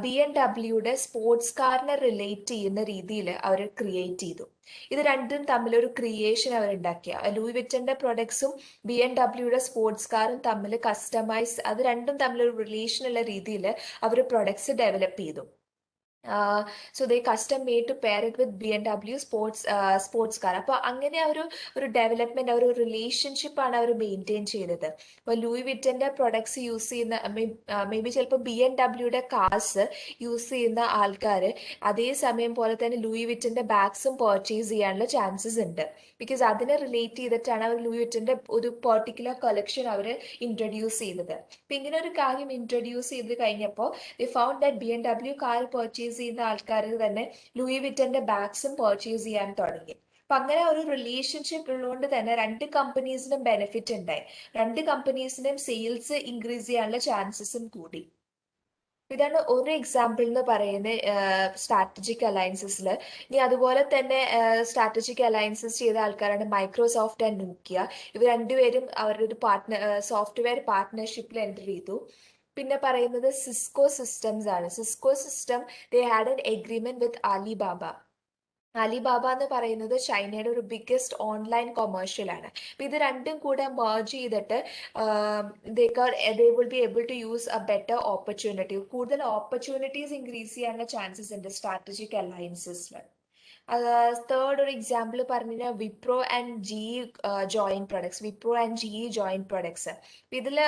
Speaker 1: BMW സ്പോർട്സ് കാറിനെ റിലേറ്റ് ചെയ്യുന്ന രീതിയിൽ അവർ ക്രിയേറ്റ് ചെയ്തു. ഇത് രണ്ടും തമ്മിലൊരു ക്രിയേഷൻ അവർ ഉണ്ടാക്കിയ, ലൂയി വിറ്റന്റെ പ്രൊഡക്ട്സും BMW സ്പോർട്സ് കാറും തമ്മിൽ കസ്റ്റമൈസ്, അത് രണ്ടും തമ്മിലൊരു റിലേഷൻ ഉള്ള രീതിയിൽ അവർ പ്രൊഡക്ട്സ് ഡെവലപ്പ് ചെയ്തു. So they custom made two pair it with BMW sports car. അപ്പോൾ അങ്ങനെ ഒരു ഡെവലപ്മെന്റ്, ഒരു റിലേഷൻഷിപ്പ് ആണ് അവർ മെയിൻറ്റെയിൻ ചെയ്തത്. അപ്പോൾ ലൂയി വിറ്റന്റെ പ്രൊഡക്ട്സ് യൂസ് ചെയ്യുന്ന മേ ബി ചിലപ്പോൾ BMW കാർസ് യൂസ് ചെയ്യുന്ന ആൾക്കാർ അതേസമയം പോലെ തന്നെ ലൂയി വിറ്റന്റെ ബാഗ്സും പർച്ചേസ് ചെയ്യാനുള്ള ചാൻസസ് ഉണ്ട്. ബിക്കോസ് അതിനെ റിലേറ്റ് ചെയ്തിട്ടാണ് അവർ ലൂയി വിറ്റന്റെ ഒരു പെർട്ടിക്കുലർ കളക്ഷൻ അവർ ഇൻട്രൊഡ്യൂസ് ചെയ്തത്. അപ്പം ഇങ്ങനെ ഒരു കാര്യം ഇൻട്രൊഡ്യൂസ് ചെയ്ത് കഴിഞ്ഞപ്പോൾ the found that BMW car purchase ചെയ്യുന്ന ആൾക്കാർ തന്നെ ലൂയി വിറ്റന്റെ ബാഗ്സും പർച്ചേസ് ചെയ്യാൻ തുടങ്ങി. അപ്പൊ അങ്ങനെ ഒരു റിലേഷൻഷിപ്പ് ഉള്ളതുകൊണ്ട് തന്നെ രണ്ട് കമ്പനീസിനും ബെനിഫിറ്റ് ഉണ്ടായി. രണ്ട് കമ്പനീസിനും സെയിൽസ് ഇൻക്രീസ് ചെയ്യാനുള്ള ചാൻസസും കൂടി. ഇതാണ് ഒരു എക്സാമ്പിൾ എന്ന് പറയുന്നത് സ്ട്രാറ്റജിക് അലയൻസസിൽ. ഇനി അതുപോലെ തന്നെ സ്ട്രാറ്റജിക് അലയൻസസ് ചെയ്ത ആൾക്കാരാണ് മൈക്രോസോഫ്റ്റ് ആൻഡ് നോക്കിയ. ഇവർ രണ്ടുപേരും അവരുടെ ഒരു സോഫ്റ്റ്വെയർ പാർട്ട്ണർഷിപ്പിൽ എൻ്റർ ചെയ്തു. പിന്നെ പറയുന്നത് സിസ്കോ സിസ്റ്റംസ് ആണ്. Cisco system they had an agreement with Alibaba. Alibaba എന്ന് പറയുന്നത് ചൈനയുടെ ഒരു ബിഗ്ഗസ്റ്റ് ഓൺലൈൻ കൊമേഴ്ഷ്യൽ ആണ്. അപ്പൊ ഇത് രണ്ടും കൂടെ merge ചെയ്തിട്ട് they will be able to use a better opportunity. കൂടുതൽ ഓപ്പർച്യൂണിറ്റീസ് ഇൻക്രീസ് ചെയ്യാനുള്ള ചാൻസസ് ഉണ്ട് സ്ട്രാറ്റജിക് അലയൻസസിൽ. തേർഡ് ഒരു എക്സാമ്പിൾ പറഞ്ഞ Wipro and G joint products. Wipro and G joint products. ഇതിൽ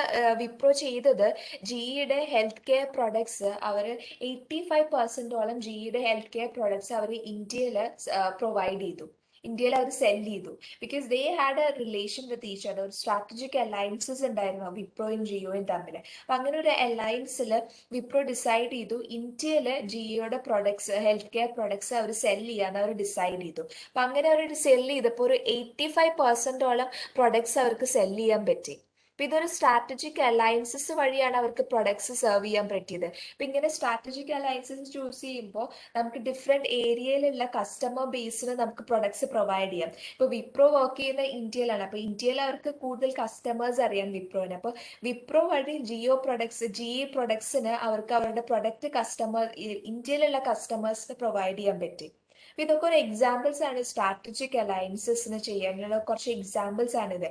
Speaker 1: വിപ്രോ ചെയ്തത് ജിയുടെ ഹെൽത്ത് കെയർ പ്രൊഡക്ട്സ് അവർ 85% ജിയുടെ ഹെൽത്ത് കെയർ പ്രൊഡക്ട്സ് അവർ ഇന്ത്യയിൽ പ്രൊവൈഡ് ചെയ്തു. ഇന്ത്യയിൽ അവർ സെൽ ചെയ്തു. Because they had A relation with each other. ഒരു സ്ട്രാറ്റജിക് അലയൻസസ് ഉണ്ടായിരുന്നു വിപ്രോയും ജിയോയും തമ്മിൽ. അപ്പൊ അങ്ങനെ ഒരു അലയൻസിൽ വിപ്രോ ഡിസൈഡ് ചെയ്തു ഇന്ത്യയിൽ ജിയോയുടെ പ്രൊഡക്ട്സ് ഹെൽത്ത് കെയർ പ്രൊഡക്ട്സ് അവർ സെൽ ചെയ്യാന്ന് അവർ ഡിസൈഡ് ചെയ്തു. അപ്പൊ അങ്ങനെ അവർ സെൽ ചെയ്തപ്പോൾ ഒരു 85% പ്രൊഡക്ട്സ് അവർക്ക് സെൽ ചെയ്യാൻ പറ്റി. അപ്പൊ ഇതൊരു സ്ട്രാറ്റജിക് അലയൻസസ് വഴിയാണ് അവർക്ക് പ്രൊഡക്ട്സ് സെർവ് ചെയ്യാൻ പറ്റിയത്. അപ്പൊ ഇങ്ങനെ സ്ട്രാറ്റജിക് അലയൻസസ് ചൂസ് ചെയ്യുമ്പോൾ നമുക്ക് ഡിഫറെന്റ് ഏരിയയിലുള്ള കസ്റ്റമർ ബേസിന് നമുക്ക് പ്രൊഡക്ട്സ് പ്രൊവൈഡ് ചെയ്യാം. ഇപ്പൊ വിപ്രോ വർക്ക് ചെയ്യുന്ന ഇന്ത്യയിലാണ്. അപ്പൊ ഇന്ത്യയിൽ അവർക്ക് കൂടുതൽ കസ്റ്റമേഴ്സ് അറിയാം വിപ്രോനെ. അപ്പൊ വിപ്രോ വഴി ജി പ്രൊഡക്ട്സിന് അവർക്ക് അവരുടെ പ്രൊഡക്റ്റ് ഇന്ത്യയിലുള്ള കസ്റ്റമേഴ്സിന് പ്രൊവൈഡ് ചെയ്യാൻ പറ്റി. അപ്പൊ ഇതൊക്കെ ഒരു എക്സാമ്പിൾസ് ആണ് സ്ട്രാറ്റജിക് അലയൻസസിന് ചെയ്യാനുള്ള കുറച്ച് എക്സാമ്പിൾസ് ആണിത്.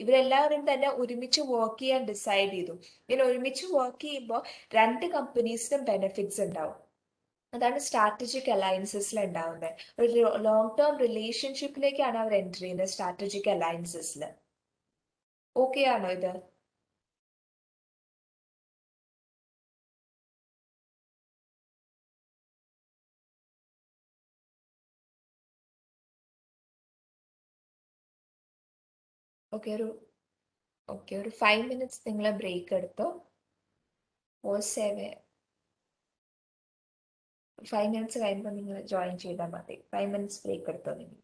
Speaker 1: ഇവരെല്ലാവരും തന്നെ ഒരുമിച്ച് വർക്ക് ചെയ്യാൻ ഡിസൈഡ് ചെയ്തു. ഇങ്ങനെ ഒരുമിച്ച് വർക്ക് ചെയ്യുമ്പോൾ രണ്ട് കമ്പനീസിനും ബെനിഫിറ്റ്സ് ഉണ്ടാവും. അതാണ് സ്ട്രാറ്റജിക് അലയൻസസിൽ ഉണ്ടാവുന്നത്. ഒരു ലോങ് ടേം റിലേഷൻഷിപ്പിലേക്കാണ് അവർ എൻ്റർ ചെയ്യുന്നത് സ്ട്രാറ്റജിക് അലയൻസസിൽ. ഓക്കെ ആണോ ഇത്? ഓക്കെ ഒരു 5 minutes നിങ്ങൾ ബ്രേക്ക് എടുത്തോ. ഓ 5 minutes കഴിയുമ്പോൾ നിങ്ങൾ ജോയിൻ ചെയ്താൽ മതി. 5 minutes ബ്രേക്ക് എടുത്തോ നിങ്ങൾ.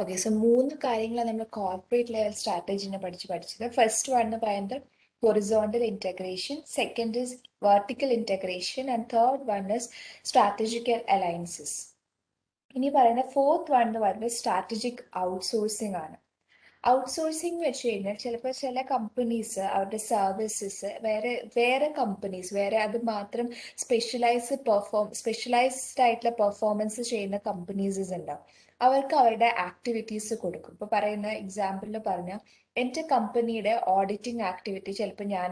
Speaker 1: ഓക്കെ, സോ 3 കാര്യങ്ങളാണ് നമ്മൾ കോർപ്പറേറ്റ് ലെവൽ സ്ട്രാറ്റജിനെ പഠിച്ചത്. ഫസ്റ്റ് വൺ എന്ന് പറയുന്നത് horizontal integration, second is vertical integration, and third one is strategical alliances. ഇനി പറയുന്ന ഫോർത്ത് വൺ എന്ന് പറയുന്നത് സ്ട്രാറ്റജിക് ഔട്ട്സോഴ്സിംഗ് ആണ്. ഔട്ട്സോഴ്സിംഗ് വെച്ച് കഴിഞ്ഞാൽ ചിലപ്പോൾ ചില കമ്പനീസ് അവരുടെ സർവീസസ് വേറെ കമ്പനീസ് അത് മാത്രം സ്പെഷ്യലൈസ്ഡ് ആയിട്ടുള്ള പെർഫോമൻസ് ചെയ്യുന്ന കമ്പനീസ് ഉണ്ടാവും. അവർക്ക് അവരുടെ ആക്ടിവിറ്റീസ് കൊടുക്കും. ഇപ്പൊ പറയുന്ന എക്സാമ്പിളിൽ പറഞ്ഞാൽ എൻ്റെ കമ്പനിയുടെ ഓഡിറ്റിംഗ് ആക്ടിവിറ്റി ചിലപ്പോൾ ഞാൻ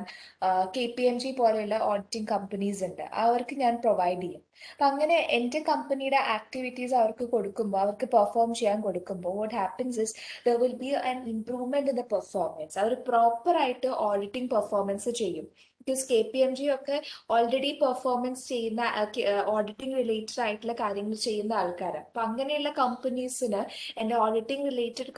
Speaker 1: KPMG പോലെയുള്ള ഓഡിറ്റിംഗ് കമ്പനീസ് ഉണ്ട്, അവർക്ക് ഞാൻ പ്രൊവൈഡ് ചെയ്യും. അപ്പൊ അങ്ങനെ എൻ്റെ കമ്പനിയുടെ ആക്ടിവിറ്റീസ് അവർക്ക് കൊടുക്കുമ്പോൾ, അവർക്ക് പെർഫോം ചെയ്യാൻ കൊടുക്കുമ്പോൾ, what happens is there will be an improvement in the performance. അവർ പ്രോപ്പർ ആയിട്ട് ഓഡിറ്റിംഗ് പെർഫോമൻസ് ചെയ്യും. ബിക്കോസ് KPMG ഒക്കെ ഓൾറെഡി പെർഫോമൻസ് ചെയ്യുന്ന ഓഡിറ്റിംഗ് റിലേറ്റഡ് ആയിട്ടുള്ള കാര്യങ്ങൾ ചെയ്യുന്ന ആൾക്കാരാണ്. അപ്പൊ അങ്ങനെയുള്ള കമ്പനീസിന് എൻ്റെ ഓഡിറ്റിംഗ് റിലേറ്റഡ്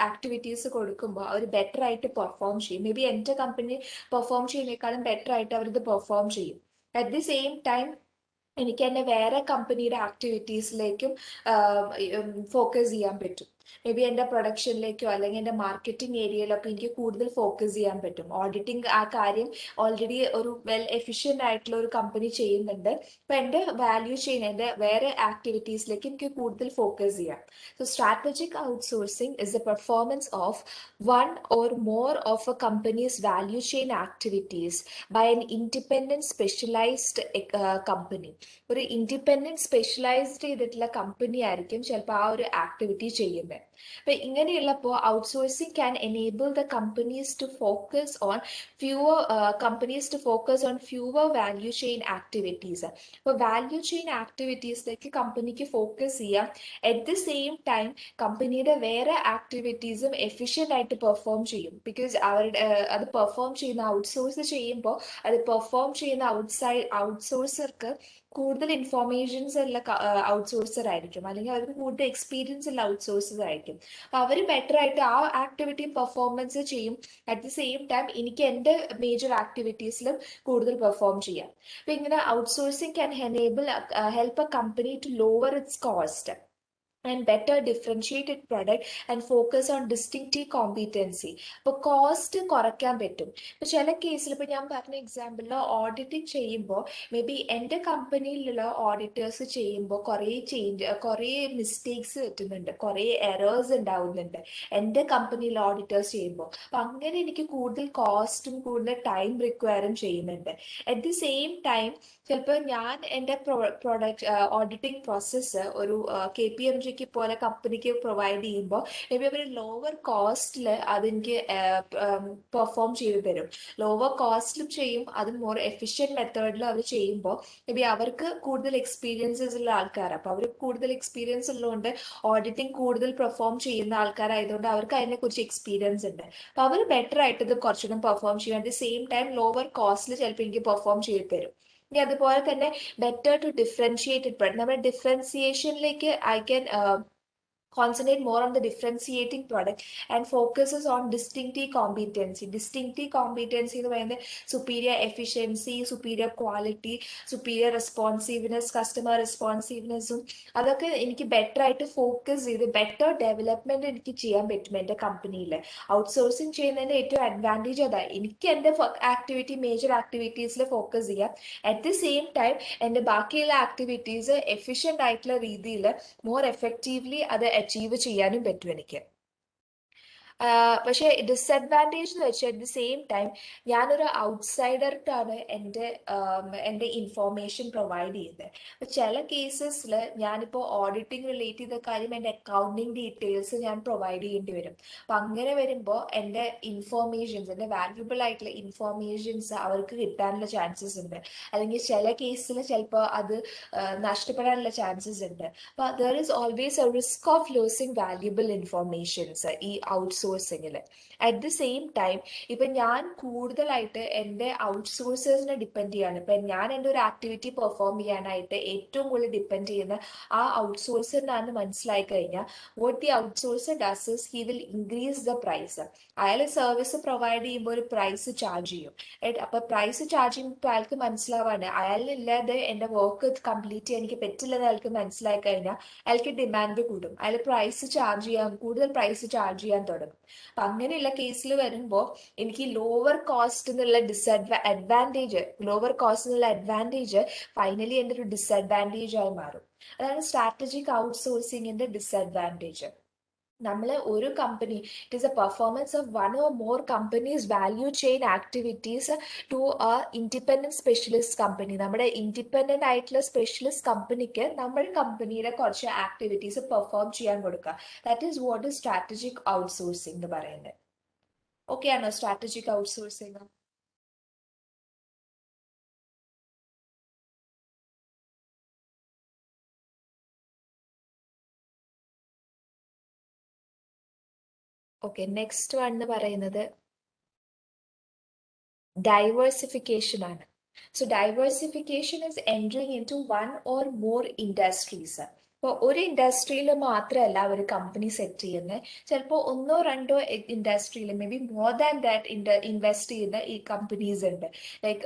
Speaker 1: ആക്ടിവിറ്റീസ് കൊടുക്കുമ്പോൾ അവർ ബെറ്റർ ആയിട്ട് പെർഫോം ചെയ്യും. മേ ബി എൻ്റെ കമ്പനി പെർഫോം ചെയ്യുന്നതിനേക്കാളും ബെറ്റർ ആയിട്ട് അവരിത് പെർഫോം ചെയ്യും. അറ്റ് ദി സെയിം ടൈം എനിക്ക് എൻ്റെ വേറെ കമ്പനിയുടെ ആക്ടിവിറ്റീസിലേക്കും ഫോക്കസ് ചെയ്യാൻ പറ്റും. മേ ബി എൻ്റെ പ്രൊഡക്ഷനിലേക്കോ അല്ലെങ്കിൽ എൻ്റെ മാർക്കറ്റിംഗ് ഏരിയയിലൊക്കെ എനിക്ക് കൂടുതൽ ഫോക്കസ് ചെയ്യാൻ പറ്റും. ഓഡിറ്റിംഗ് ആ കാര്യം ഓൾറെഡി ഒരു വെൽ എഫിഷ്യൻ്റ് ആയിട്ടുള്ള ഒരു കമ്പനി ചെയ്യുന്നുണ്ട്. അപ്പൊ എൻ്റെ വാല്യൂ ചെയിൻ, എൻ്റെ വേറെ ആക്ടിവിറ്റീസിലേക്ക് എനിക്ക് കൂടുതൽ ഫോക്കസ് ചെയ്യാം. So strategic outsourcing is the performance of one or more of a company's value chain activities by an independent specialized company. ഒരു ഇൻഡിപെൻഡന്റ് സ്പെഷ്യലൈസ്ഡ് ചെയ്തിട്ടുള്ള കമ്പനി ആയിരിക്കും ചിലപ്പോൾ ആ ഒരു ആക്ടിവിറ്റി ചെയ്യുന്നത്. അപ്പൊ ഇങ്ങനെയുള്ളപ്പോൾ outsourcing can enable the companies to focus on fewer value chain activities. അപ്പോൾ വാല്യൂ ചെയിൻ ആക്ടിവിറ്റീസിലേക്ക് കമ്പനിക്ക് ഫോക്കസ് ചെയ്യാം. അറ്റ് ദി സെയിം ടൈം കമ്പനിയുടെ വേറെ ആക്ടിവിറ്റീസും എഫിഷ്യൻ്റ് ആയിട്ട് പെർഫോം ചെയ്യും. ബിക്കോസ് അവരുടെ അത് പെർഫോം ചെയ്യുന്ന ഔട്ട്സോഴ്സ് ചെയ്യുമ്പോൾ അത് പെർഫോം ചെയ്യുന്ന ഔട്ട്സോഴ്സർക്ക് കൂടുതൽ ഇൻഫോർമേഷൻസ് ഉള്ള ഔട്ട്സോഴ്സർ ആയിരിക്കും, അല്ലെങ്കിൽ അവർക്ക് കൂടുതൽ എക്സ്പീരിയൻസ് ഉള്ള ഔട്ട്സോഴ്സർ ആയിരിക്കും. അപ്പൊ അവർ ബെറ്റർ ആയിട്ട് ആ ആക്ടിവിറ്റി പെർഫോമൻസ് ചെയ്യും. അറ്റ് ദി സെയിം ടൈം എനിക്ക് എൻ്റെ മേജർ ആക്ടിവിറ്റീസിലും കൂടുതൽ പെർഫോം ചെയ്യാം. അപ്പൊ ഇങ്ങനെ outsourcing can help a company to lower its cost and better differentiated product and focus on distinctive competency. അപ്പോൾ കോസ്റ്റ് കുറയ്ക്കാൻ പറ്റും. ഇപ്പൊ ചില കേസിൽ ഇപ്പൊ ഞാൻ പറഞ്ഞ എക്സാമ്പിളിൽ ഓഡിറ്റിംഗ് ചെയ്യുമ്പോൾ മേ ബി എൻ്റെ കമ്പനിയിലുള്ള ഓഡിറ്റേഴ്സ് ചെയ്യുമ്പോൾ കുറേ മിസ്റ്റേക്സ് പറ്റുന്നുണ്ട്, കുറേ എറേഴ്സ് ഉണ്ടാവുന്നുണ്ട് എൻ്റെ കമ്പനിയിൽ ഓഡിറ്റേഴ്സ് ചെയ്യുമ്പോൾ. അപ്പൊ അങ്ങനെ എനിക്ക് കൂടുതൽ കോസ്റ്റും കൂടുതൽ ടൈം റിക്വയറും ചെയ്യുന്നുണ്ട്. അറ്റ് ദി സെയിം ടൈം ചിലപ്പോൾ ഞാൻ എൻ്റെ ഓഡിറ്റിംഗ് പ്രോസസ്സ് ഒരു KPMG പോലെ കമ്പനിക്ക് പ്രൊവൈഡ് ചെയ്യുമ്പോൾ മേ ബി അവർ ലോവർ കോസ്റ്റിൽ അതെനിക്ക് പെർഫോം ചെയ്ത് തരും. ലോവർ കോസ്റ്റിലും ചെയ്യും, അത് മോർ എഫിഷ്യൻറ്റ് മെത്തേഡിൽ അവർ ചെയ്യുമ്പോൾ മേ ബി അവർക്ക് കൂടുതൽ എക്സ്പീരിയൻസസ് ഉള്ള ആൾക്കാരാണ്. അപ്പോൾ അവർ കൂടുതൽ എക്സ്പീരിയൻസ് ഉള്ളതുകൊണ്ട് ഓഡിറ്റിംഗ് കൂടുതൽ പെർഫോം ചെയ്യുന്ന ആൾക്കാരായതുകൊണ്ട് അവർക്ക് അതിനെക്കുറിച്ച് എക്സ്പീരിയൻസ് ഉണ്ട്. അപ്പോൾ അവർ ബെറ്റർ ആയിട്ട് ഇത് കുറച്ചുകൂടെ പെർഫോം ചെയ്യും. At the same time lower കോസ്റ്റിൽ ചിലപ്പോൾ എനിക്ക് പെർഫോം ചെയ്ത് തരും. ഇനി അതുപോലെ തന്നെ ബെറ്റർ ടു ഡിഫറൻഷിയേറ്റഡ് നമ്മുടെ ഡിഫറൻസിയേഷനിലേക്ക് I can concentrate more on the differentiating product and focuses on distinctive competency. Distinctive competency എന്ന് പറയുന്നത് superior efficiency, superior quality, superior responsiveness, customer responsiveness, അതൊക്കെ എനിക്ക് ബെറ്റർ ആയിട്ട് ഫോക്കസ് ചെയ്ത് ബെറ്റർ ഡെവലപ്മെന്റ് എനിക്ക് ചെയ്യാൻ പറ്റും എൻ്റെ കമ്പനിയിൽ. ഔട്ട്സോഴ്സിങ് ചെയ്യുന്നതിന്റെ ഏറ്റവും അഡ്വാൻറ്റേജ് അതാണ്, എനിക്ക് എൻ്റെ മേജർ ആക്ടിവിറ്റീസിൽ ഫോക്കസ് ചെയ്യാം. അറ്റ് ദി സെയിം ടൈം എൻ്റെ ബാക്കിയുള്ള ആക്ടിവിറ്റീസ് എഫിഷ്യൻ്റ് ആയിട്ടുള്ള രീതിയിൽ മോർ എഫക്റ്റീവ്ലി അത് അച്ചീവ് ചെയ്യാനും പറ്റും എനിക്ക്. പക്ഷേ ഡിസഡ്വാൻറ്റേജ് എന്ന് വെച്ചാൽ അറ്റ് ദി സെയിം ടൈം ഞാനൊരു ഔട്ട്സൈഡർക്കാണ് എൻ്റെ ഇൻഫോർമേഷൻ പ്രൊവൈഡ് ചെയ്യുന്നത്. അപ്പോൾ ചില കേസസിൽ ഞാനിപ്പോൾ ഓഡിറ്റിംഗ് റിലേറ്റ് ചെയ്ത കാര്യം എൻ്റെ അക്കൗണ്ടിങ് ഡീറ്റെയിൽസ് ഞാൻ പ്രൊവൈഡ് ചെയ്യേണ്ടി വരും. അപ്പം അങ്ങനെ വരുമ്പോൾ എൻ്റെ ഇൻഫോർമേഷൻസ്, എൻ്റെ വാല്യുബിൾ ആയിട്ടുള്ള ഇൻഫോർമേഷൻസ് അവർക്ക് കിട്ടാനുള്ള ചാൻസസ് ഉണ്ട്, അല്ലെങ്കിൽ ചില കേസിൽ ചിലപ്പോൾ അത് നഷ്ടപ്പെടാനുള്ള ചാൻസസ് ഉണ്ട്. അപ്പോൾ there is always a risk of losing valuable informations ഈ ഔട്ട്സോഴ്സ് ഔട്ട്സോഴ്സിങ്ങിൽ. അറ്റ് ദ സെയിം ടൈം ഇപ്പം ഞാൻ കൂടുതലായിട്ട് എൻ്റെ ഔട്ട്സോഴ്സേഴ്സിനെ ഡിപ്പെൻഡ് ചെയ്യാണ്. ഇപ്പം ഞാൻ എൻ്റെ ഒരു ആക്ടിവിറ്റി പെർഫോം ചെയ്യാനായിട്ട് ഏറ്റവും കൂടുതൽ ഡിപ്പെൻഡ് ചെയ്യുന്ന ആ ഔട്ട്സോഴ്സറിനാണെന്ന് മനസ്സിലായി കഴിഞ്ഞാൽ what the outsourcer does is he will increase the price. അയാൾ സർവീസ് പ്രൊവൈഡ് ചെയ്യുമ്പോൾ ഒരു പ്രൈസ് ചാർജ് ചെയ്യും. അപ്പൊ പ്രൈസ് ചാർജ് ചെയ്യുമ്പോൾ അയാൾക്ക് മനസ്സിലാവാണ് അയാളില്ലാതെ എൻ്റെ വർക്ക് കംപ്ലീറ്റ് ചെയ്യാൻ എനിക്ക് പറ്റില്ലെന്ന് അയാൾക്ക് മനസ്സിലായി കഴിഞ്ഞാൽ അയാൾക്ക് ഡിമാൻഡ് കൂടും. അയാൾ പ്രൈസ് ചാർജ് ചെയ്യാൻ കൂടുതൽ പ്രൈസ് ചാർജ് ചെയ്യാൻ തുടങ്ങും. അപ്പൊ അങ്ങനെയുള്ള കേസിൽ വരുമ്പോൾ എനിക്ക് ലോവർ കോസ്റ്റ് എന്നുള്ള ലോവർ കോസ്റ്റ് എന്നുള്ള അഡ്വാൻറ്റേജ് ഫൈനലി എൻ്റെ ഒരു ഡിസഡ്വാൻറ്റേജ് ആയി മാറും. അതാണ് സ്ട്രാറ്റജിക് ഔട്ട്സോഴ്സിങ്ങിന്റെ ഡിസഡ്വാൻറ്റേജ്. നമ്മൾ ഒരു company it is a performance of one or more companies value chain activities to a independent specialist company. നമ്മുടെ ഇൻഡിപെൻഡന്റ് ആയിട്ടുള്ള സ്പെഷ്യലിസ്റ്റ് കമ്പനിക്ക് നമ്മുടെ കമ്പനിയുടെ കുറച്ച് ആക്ടിവിറ്റീസ് പെർഫോം ചെയ്യാൻ കൊടുക്കുക. That is what is strategic outsourcing എന്ന് പറയുന്നത്. ഓക്കെ ആണോ strategic outsourcing? Okay, next one എന്ന് പറയുന്നത് ഡൈവേഴ്സിഫിക്കേഷൻ ആണ്. So diversification is entering in to one or more industries. ഇപ്പോൾ ഒരു ഇൻഡസ്ട്രിയിൽ മാത്രമല്ല ഒരു കമ്പനി സെറ്റ് ചെയ്യുന്നത്, ചിലപ്പോൾ ഒന്നോ രണ്ടോ ഇൻഡസ്ട്രിയിൽ may be more than that invest ചെയ്യുന്ന ഈ കമ്പനീസ് ഉണ്ട്. ലൈക്ക്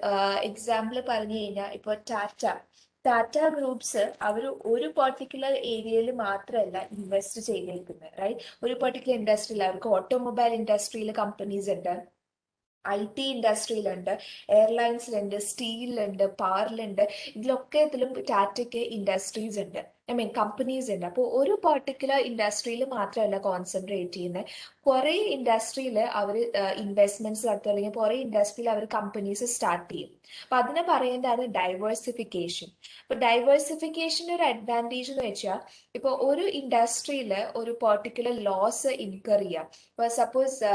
Speaker 1: എക്സാമ്പിൾ പറഞ്ഞു കഴിഞ്ഞാൽ ഇപ്പോൾ ടാറ്റ ഗ്രൂപ്പ്സ് അവർ ഒരു പെർട്ടിക്കുലർ ഏരിയയിൽ മാത്രമല്ല ഇൻവെസ്റ്റ് ചെയ്തിരിക്കുന്നത്, റൈറ്റ്? ഒരു പെർട്ടിക്കുലർ ഇൻഡസ്ട്രിയിൽ അവർക്ക് ഓട്ടോമൊബൈൽ ഇൻഡസ്ട്രിയിൽ കമ്പനീസ് ഉണ്ട്, IT ഇൻഡസ്ട്രിയിലുണ്ട്, എയർലൈൻസിലുണ്ട്, സ്റ്റീലിലുണ്ട്, പവറിലുണ്ട്. ഇതിലും ടാറ്റയ്ക്ക് ഇൻഡസ്ട്രീസ് ഉണ്ട്, കമ്പനീസ് ഉണ്ട്. അപ്പോൾ ഒരു പെർട്ടിക്കുലർ ഇൻഡസ്ട്രിയിൽ മാത്രമല്ല കോൺസെൻട്രേറ്റ് ചെയ്യുന്നത്, കുറേ ഇൻഡസ്ട്രിയിൽ അവർ ഇൻവെസ്റ്റ്മെന്റ്സ് നടത്തും, അല്ലെങ്കിൽ കുറേ ഇൻഡസ്ട്രിയിൽ അവർ കമ്പനീസ് സ്റ്റാർട്ട് ചെയ്യും. അപ്പൊ അതിനെ പറയുന്നതാണ് ഡൈവേഴ്സിഫിക്കേഷൻ. ഇപ്പൊ ഡൈവേഴ്സിഫിക്കേഷൻ്റെ ഒരു അഡ്വാൻറ്റേജ് എന്ന് വെച്ചാൽ ഇപ്പോൾ ഒരു ഇൻഡസ്ട്രിയിൽ ഒരു പെർട്ടിക്കുലർ ലോസ് ഇൻകർ ചെയ്യാം. ഇപ്പൊ സപ്പോസ്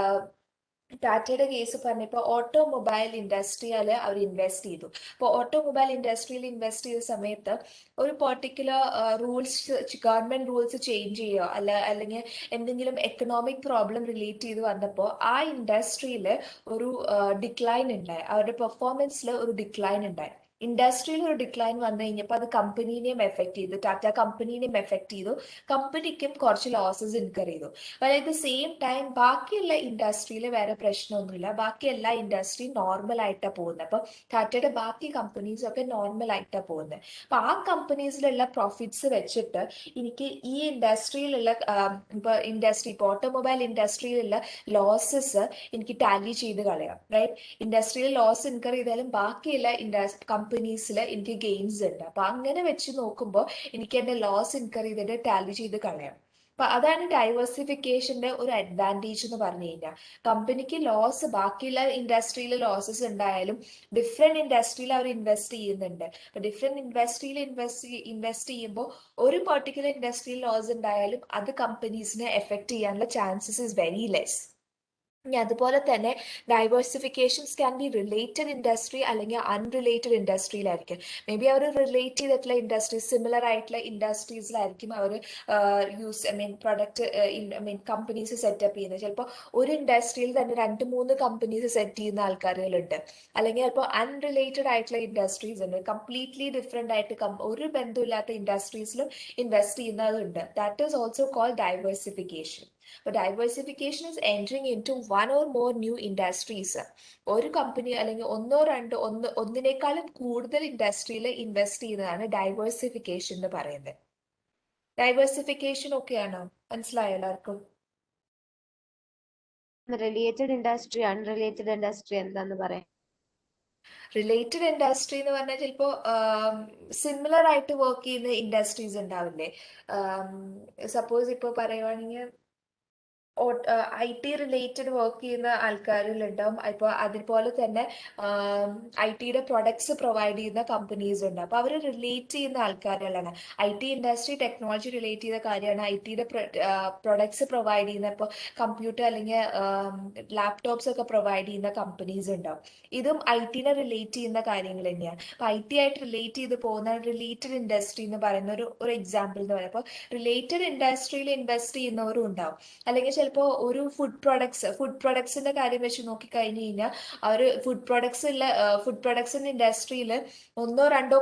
Speaker 1: ടാറ്റയുടെ കേസ് പറഞ്ഞപ്പോൾ ഓട്ടോമൊബൈൽ ഇൻഡസ്ട്രിയിൽ അവർ ഇൻവെസ്റ്റ് ചെയ്തു. അപ്പോൾ ഓട്ടോമൊബൈൽ ഇൻഡസ്ട്രിയിൽ ഇൻവെസ്റ്റ് ചെയ്ത സമയത്ത് ഒരു പെർട്ടിക്കുലർ ഗവൺമെന്റ് റൂൾസ് ചേഞ്ച് ചെയ്യുകയോ അല്ലെങ്കിൽ എന്തെങ്കിലും എക്കണോമിക് പ്രോബ്ലം റിലേറ്റ് ചെയ്ത് വന്നപ്പോൾ ആ ഇൻഡസ്ട്രിയിൽ ഒരു ഡിക്ലൈൻ ഉണ്ടായി, അവരുടെ പെർഫോമൻസിൽ ഒരു ഡിക്ലൈൻ ഉണ്ടായി. ഇൻഡസ്ട്രിയിൽ ഒരു ഡിക്ലൈൻ വന്നു കഴിഞ്ഞപ്പോൾ അത് കമ്പനീനെയും എഫക്ട് ചെയ്തു, ടാറ്റ കമ്പനീനെയും എഫക്ട് ചെയ്തു, കമ്പനിക്കും കുറച്ച് ലോസസ് ഇൻകർ ചെയ്തു. അറ്റ് ദ സെയിം ടൈം ബാക്കിയുള്ള ഇൻഡസ്ട്രിയിൽ വേറെ പ്രശ്നമൊന്നുമില്ല, ബാക്കി എല്ലാ ഇൻഡസ്ട്രിയും നോർമൽ ആയിട്ടാണ് പോകുന്നത്. അപ്പോൾ ടാറ്റയുടെ ബാക്കി കമ്പനീസ് ഒക്കെ നോർമൽ ആയിട്ടാണ് പോകുന്നത്. അപ്പൊ ആ കമ്പനീസിലുള്ള പ്രോഫിറ്റ്സ് വെച്ചിട്ട് എനിക്ക് ഈ ഇൻഡസ്ട്രിയിലുള്ള ഇപ്പോൾ ഓട്ടോമൊബൈൽ ഇൻഡസ്ട്രിയിലുള്ള ലോസസ് എനിക്ക് ടാലി ചെയ്ത് കളയാം, റൈറ്റ്? ഇൻഡസ്ട്രിയിൽ ലോസ് ഇൻകർ ചെയ്താലും ബാക്കിയുള്ള കമ്പനീസിൽ എനിക്ക് ഗെയിൻസ് ഉണ്ട്. അപ്പൊ അങ്ങനെ വെച്ച് നോക്കുമ്പോൾ എനിക്ക് എന്റെ ലോസ് ഇൻകർ ചെയ്തിട്ട് ടാലി ചെയ്ത് കളയാം. അപ്പൊ അതാണ് ഡൈവേഴ്സിഫിക്കേഷന്റെ ഒരു അഡ്വാൻറ്റേജ് എന്ന് പറഞ്ഞു കഴിഞ്ഞാൽ. കമ്പനിക്ക് ലോസ് ബാക്കിയുള്ള ഇൻഡസ്ട്രിയിൽ ലോസസ് ഉണ്ടായാലും ഡിഫറെന്റ് ഇൻഡസ്ട്രിയിൽ അവർ ഇൻവെസ്റ്റ് ചെയ്യുന്നുണ്ട്. അപ്പൊ ഡിഫറെന്റ് ഇൻഡസ്ട്രിയിൽ ഇൻവെസ്റ്റ് ചെയ്യുമ്പോൾ ഒരു പെർട്ടിക്കുലർ ഇൻഡസ്ട്രിയിൽ ലോസ് ഉണ്ടായാലും അത് കമ്പനീസിനെ എഫക്ട് ചെയ്യാനുള്ള ചാൻസസ് ഇസ് വെരി ലെസ്. ഇനി അതുപോലെ തന്നെ diversifications can be related industry അല്ലെങ്കിൽ അൺറിലേറ്റഡ് ഇൻഡസ്ട്രിയിലായിരിക്കും. മേ ബി അവർ റിലേറ്റ് ചെയ്തിട്ടുള്ള ഇൻഡസ്ട്രീസ്, സിമിലർ ആയിട്ടുള്ള ഇൻഡസ്ട്രീസിലായിരിക്കും അവർ പ്രൊഡക്റ്റ് കമ്പനീസ് സെറ്റപ്പ് ചെയ്യുന്നത്. ചിലപ്പോൾ ഒരു ഇൻഡസ്ട്രിയിൽ തന്നെ 2-3 കമ്പനീസ് സെറ്റ് ചെയ്യുന്ന ആൾക്കാരുകളുണ്ട്. അല്ലെങ്കിൽ ചിലപ്പോൾ അൺറിലേറ്റഡ് ആയിട്ടുള്ള ഇൻഡസ്ട്രീസ് ഉണ്ട്, കംപ്ലീറ്റ്ലി ഡിഫറെന്റ് ആയിട്ട് ഒരു ബന്ധമില്ലാത്ത ഇൻഡസ്ട്രീസിലും ഇൻവെസ്റ്റ് ചെയ്യുന്നതുണ്ട്. That is also called diversification. But diversification is entering into one or more new industries. ഒരു കമ്പനി അല്ലെങ്കിൽ ഒന്നിനേക്കാളും കൂടുതൽ ഇൻഡസ്ട്രിയിൽ ഇൻവെസ്റ്റ് ചെയ്യുന്നതാണ് ഡൈവേഴ്സിഫിക്കേഷൻ എന്ന് പറയുന്നത്. ഡൈവേഴ്സിഫിക്കേഷൻ ഒക്കെയാണോ? മനസ്സിലായോ എല്ലാവർക്കും?
Speaker 2: റിലേറ്റഡ് ഇൻഡസ്ട്രി, അൺറിലേറ്റഡ് ഇൻഡസ്ട്രി എന്താന്ന് പറയാം?
Speaker 1: റിലേറ്റഡ് ഇൻഡസ്ട്രി എന്ന് പറഞ്ഞാൽ ചിലപ്പോൾ സിമിലർ ആയിട്ട് വർക്ക് ചെയ്യുന്ന ഇൻഡസ്ട്രീസ് ഉണ്ടാവില്ലേ? സപ്പോസ് ഇപ്പോൾ പറയുവാണെങ്കിൽ IT റിലേറ്റഡ് വർക്ക് ചെയ്യുന്ന ആൾക്കാരിലുണ്ടാവും. ഇപ്പോൾ അതുപോലെ തന്നെ IT-യുടെ പ്രൊഡക്ട്സ് പ്രൊവൈഡ് ചെയ്യുന്ന കമ്പനീസ് ഉണ്ട്. അപ്പോൾ അവർ റിലേറ്റ് ചെയ്യുന്ന ആൾക്കാരുകളാണ്. IT ഇൻഡസ്ട്രി ടെക്നോളജി റിലേറ്റ് ചെയ്ത കാര്യമാണ്. IT-യുടെ പ്രൊഡക്ട്സ് പ്രൊവൈഡ് ചെയ്യുന്ന, ഇപ്പോൾ കമ്പ്യൂട്ടർ അല്ലെങ്കിൽ ലാപ്ടോപ്സ് ഒക്കെ പ്രൊവൈഡ് ചെയ്യുന്ന കമ്പനീസ് ഉണ്ടാവും. ഇതും IT-നെ റിലേറ്റ് ചെയ്യുന്ന കാര്യങ്ങൾ തന്നെയാണ്. അപ്പോൾ IT ആയിട്ട് റിലേറ്റ് ചെയ്ത് പോകുന്ന റിലേറ്റഡ് ഇൻഡസ്ട്രി എന്ന് പറയുന്ന ഒരു എക്സാമ്പിൾ എന്ന് പറയുമ്പോൾ റിലേറ്റഡ് ഇൻഡസ്ട്രിയിൽ ഇൻവെസ്റ്റ് ചെയ്യുന്നവരും ഉണ്ടാവും. അല്ലെങ്കിൽ ചിലപ്പോൾ ചിലപ്പോൾ ഒരു ഫുഡ് പ്രൊഡക്ട്സിന്റെ കാര്യം വെച്ച് നോക്കിക്കഴിഞ്ഞ് കഴിഞ്ഞാൽ അവർ ഫുഡ് പ്രൊഡക്ട്സിന്റെ ഇൻഡസ്ട്രിയിൽ ഒന്നോ രണ്ടോ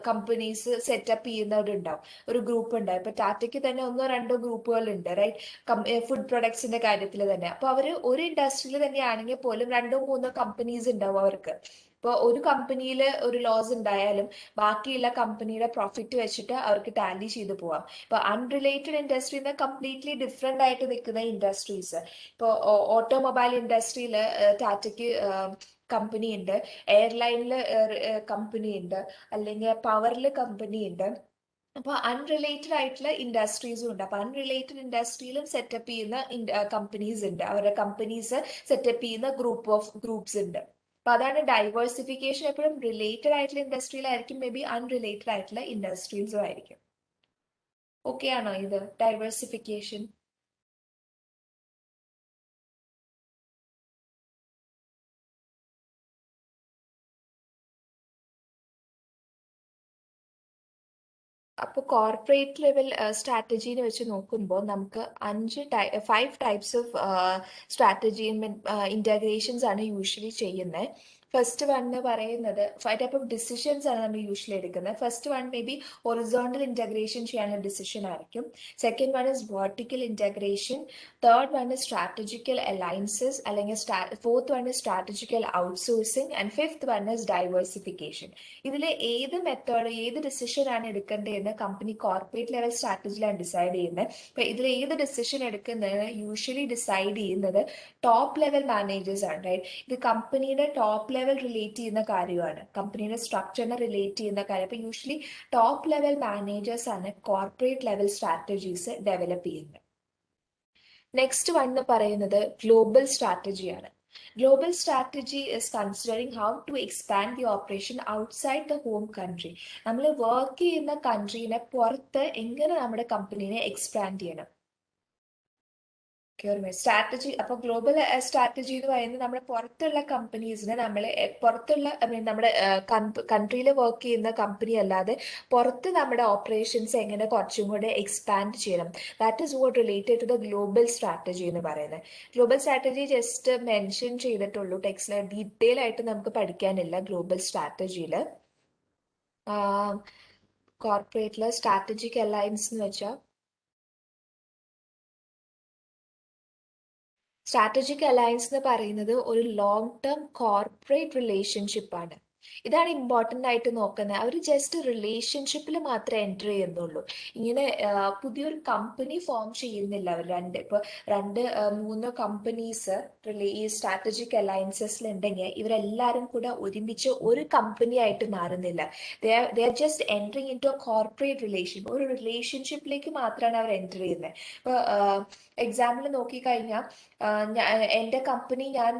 Speaker 1: കമ്പനീസ് സെറ്റപ്പ് ചെയ്യുന്നവരുണ്ടാവും, ഒരു ഗ്രൂപ്പ് ഉണ്ടാവും. ഇപ്പൊ ടാറ്റയ്ക്ക് തന്നെ ഒന്നോ രണ്ടോ ഗ്രൂപ്പുകൾ ഉണ്ട്, റൈറ്റ്, ഫുഡ് പ്രൊഡക്ട്സിന്റെ കാര്യത്തിൽ തന്നെ. അപ്പൊ അവര് ഒരു ഇൻഡസ്ട്രിയിൽ തന്നെയാണെങ്കിൽ പോലും രണ്ടോ മൂന്നോ കമ്പനീസ് ഉണ്ടാവും അവർക്ക്. ഇപ്പോൾ ഒരു കമ്പനിയിൽ ഒരു ലോസ് ഉണ്ടായാലും ബാക്കിയുള്ള കമ്പനിയുടെ പ്രോഫിറ്റ് വെച്ചിട്ട് അവർക്ക് ടാലി ചെയ്ത് പോവാം. ഇപ്പൊ അൺറിലേറ്റഡ് ഇൻഡസ്ട്രിയിൽ നിന്ന് കംപ്ലീറ്റ്ലി ഡിഫറെന്റ് ആയിട്ട് നിൽക്കുന്ന ഇൻഡസ്ട്രീസ്, ഇപ്പോൾ ഓട്ടോമൊബൈൽ ഇൻഡസ്ട്രിയിൽ ടാറ്റയ്ക്ക് കമ്പനി ഉണ്ട്, എയർലൈനിൽ കമ്പനി ഉണ്ട്, അല്ലെങ്കിൽ പവറിൽ കമ്പനി ഉണ്ട്. അപ്പോൾ അൺറിലേറ്റഡ് ആയിട്ടുള്ള ഇൻഡസ്ട്രീസും ഉണ്ട്. അപ്പൊ അൺറിലേറ്റഡ് ഇൻഡസ്ട്രിയിലും സെറ്റപ്പ് ചെയ്യുന്ന കമ്പനീസ് ഉണ്ട്, അവരുടെ കമ്പനീസ് സെറ്റപ്പ് ചെയ്യുന്ന ഗ്രൂപ്പ്സ് ഉണ്ട്. അപ്പൊ അതാണ് ഡൈവേഴ്സിഫിക്കേഷൻ. എപ്പോഴും റിലേറ്റഡ് ആയിട്ടുള്ള ഇൻഡസ്ട്രിയിലായിരിക്കും, മേ ബി അൺറിലേറ്റഡ് ആയിട്ടുള്ള ഇൻഡസ്ട്രീസും ആയിരിക്കും. ഓക്കെ ആണോ ഇത് ഡൈവേഴ്സിഫിക്കേഷൻ? അപ്പോൾ കോർപ്പറേറ്റ് ലെവൽ സ്ട്രാറ്റജീനെ വെച്ച് നോക്കുമ്പോൾ നമുക്ക് 5 ടൈപ്സ് ഓഫ് സ്ട്രാറ്റജി ഇന്റഗ്രേഷൻസ് ആണ് യൂഷ്വലി ചെയ്യുന്നത്. ഫസ്റ്റ് വൺ എന്ന് പറയുന്നത് 5 ടൈപ്പ് ഓഫ് ഡിസിഷൻസ് ആണ് നമ്മൾ യൂഷ്വലി എടുക്കുന്നത്. First one may be horizontal integration ചെയ്യാനുള്ള ഡിസിഷൻ ആയിരിക്കും. Second one is vertical integration. Third one is strategical alliances, അല്ലെങ്കിൽ fourth one is strategical outsourcing, and fifth one is diversification. ഇതിൽ ഏത് decision ആണ് എടുക്കേണ്ടതെന്ന് കമ്പനി കോർപ്പറേറ്റ് ലെവൽ സ്ട്രാറ്റജിയിലാണ് decide ചെയ്യുന്നത്. അപ്പൊ ഇതിൽ ഏത് ഡിസിഷൻ എടുക്കുന്നതിന് യൂഷ്വലി ഡിസൈഡ് ചെയ്യുന്നത് ടോപ്പ് ലെവൽ മാനേജേഴ്സ് ആണ്, റൈറ്റ്. ഇത് കമ്പനിയുടെ ടോപ്പ് ലെവൽ റിലേറ്റ് ചെയ്യുന്ന കാര്യമാണ്, കമ്പനിയുടെ സ്ട്രക്ചറിനെ റിലേറ്റ് ചെയ്യുന്ന കാര്യം. അപ്പൊ യൂഷ്വലി ടോപ്പ് ലെവൽ മാനേജേഴ്സ് ആണ് കോർപ്പറേറ്റ് ലെവൽ സ്ട്രാറ്റജീസ് ഡെവലപ്പ് ചെയ്യുന്നത്. നെക്സ്റ്റ് വൺ എന്ന് പറയുന്നത് global സ്ട്രാറ്റജിയാണ്. Global strategy is considering how to expand the operation outside the home country. നമ്മൾ വർക്ക് ചെയ്യുന്ന കൺട്രീനെ പുറത്ത് എങ്ങനെ നമ്മുടെ കമ്പനീനെ എക്സ്പാൻഡ് ചെയ്യണം. സ്ട്രാറ്റജി. അപ്പൊ ഗ്ലോബൽ സ്ട്രാറ്റജി എന്ന് പറയുന്നത് നമ്മുടെ പുറത്തുള്ള കമ്പനീസിനെ പുറത്തുള്ള നമ്മുടെ കൺട്രിയിൽ വർക്ക് ചെയ്യുന്ന കമ്പനി അല്ലാതെ പുറത്ത് നമ്മുടെ ഓപ്പറേഷൻസ് എങ്ങനെ കുറച്ചും കൂടെ എക്സ്പാൻഡ് ചെയ്യണം. That is what related to the global strategy എന്ന് പറയുന്നത്. ഗ്ലോബൽ സ്ട്രാറ്റജി ജസ്റ്റ് മെൻഷൻ ചെയ്തിട്ടുള്ളൂ, ടെക്സ്റ്റിൽ ഡീറ്റെയിൽ ആയിട്ട് നമുക്ക് പഠിക്കാനില്ല. ഗ്ലോബൽ സ്ട്രാറ്റജിയിൽ കോർപ്പറേറ്റില് സ്ട്രാറ്റജിക് അലയൻസ് എന്ന് വെച്ചാൽ സ്ട്രാറ്റജിക് അലയൻസ് എന്ന് പറയുന്നത് ഒരു ലോങ് ടേം കോർപ്പറേറ്റ് റിലേഷൻഷിപ്പ് ആണ്. ഇതാണ് ഇമ്പോർട്ടൻ്റ് ആയിട്ട് നോക്കുന്നത്. അവർ ജസ്റ്റ് റിലേഷൻഷിപ്പിൽ മാത്രമേ എൻ്റർ ചെയ്യുന്നുള്ളൂ. ഇങ്ങനെ പുതിയൊരു കമ്പനി ഫോം ചെയ്യുന്നില്ല. അവർ രണ്ട് മൂന്നോ കമ്പനീസ് ഈ സ്ട്രാറ്റജിക് അലയൻസസിൽ ഉണ്ടെങ്കിൽ ഇവരെല്ലാവരും കൂടെ ഒരുമിച്ച് ഒരു കമ്പനി ആയിട്ട് മാറുന്നില്ല. They are just entering in to a corporate relation. ഒരു റിലേഷൻഷിപ്പിലേക്ക് മാത്രമാണ് അവർ എൻ്റർ ചെയ്യുന്നത്. ഇപ്പോൾ എക്സാമ്പിൾ നോക്കിക്കഴിഞ്ഞാൽ എൻ്റെ കമ്പനി ഞാൻ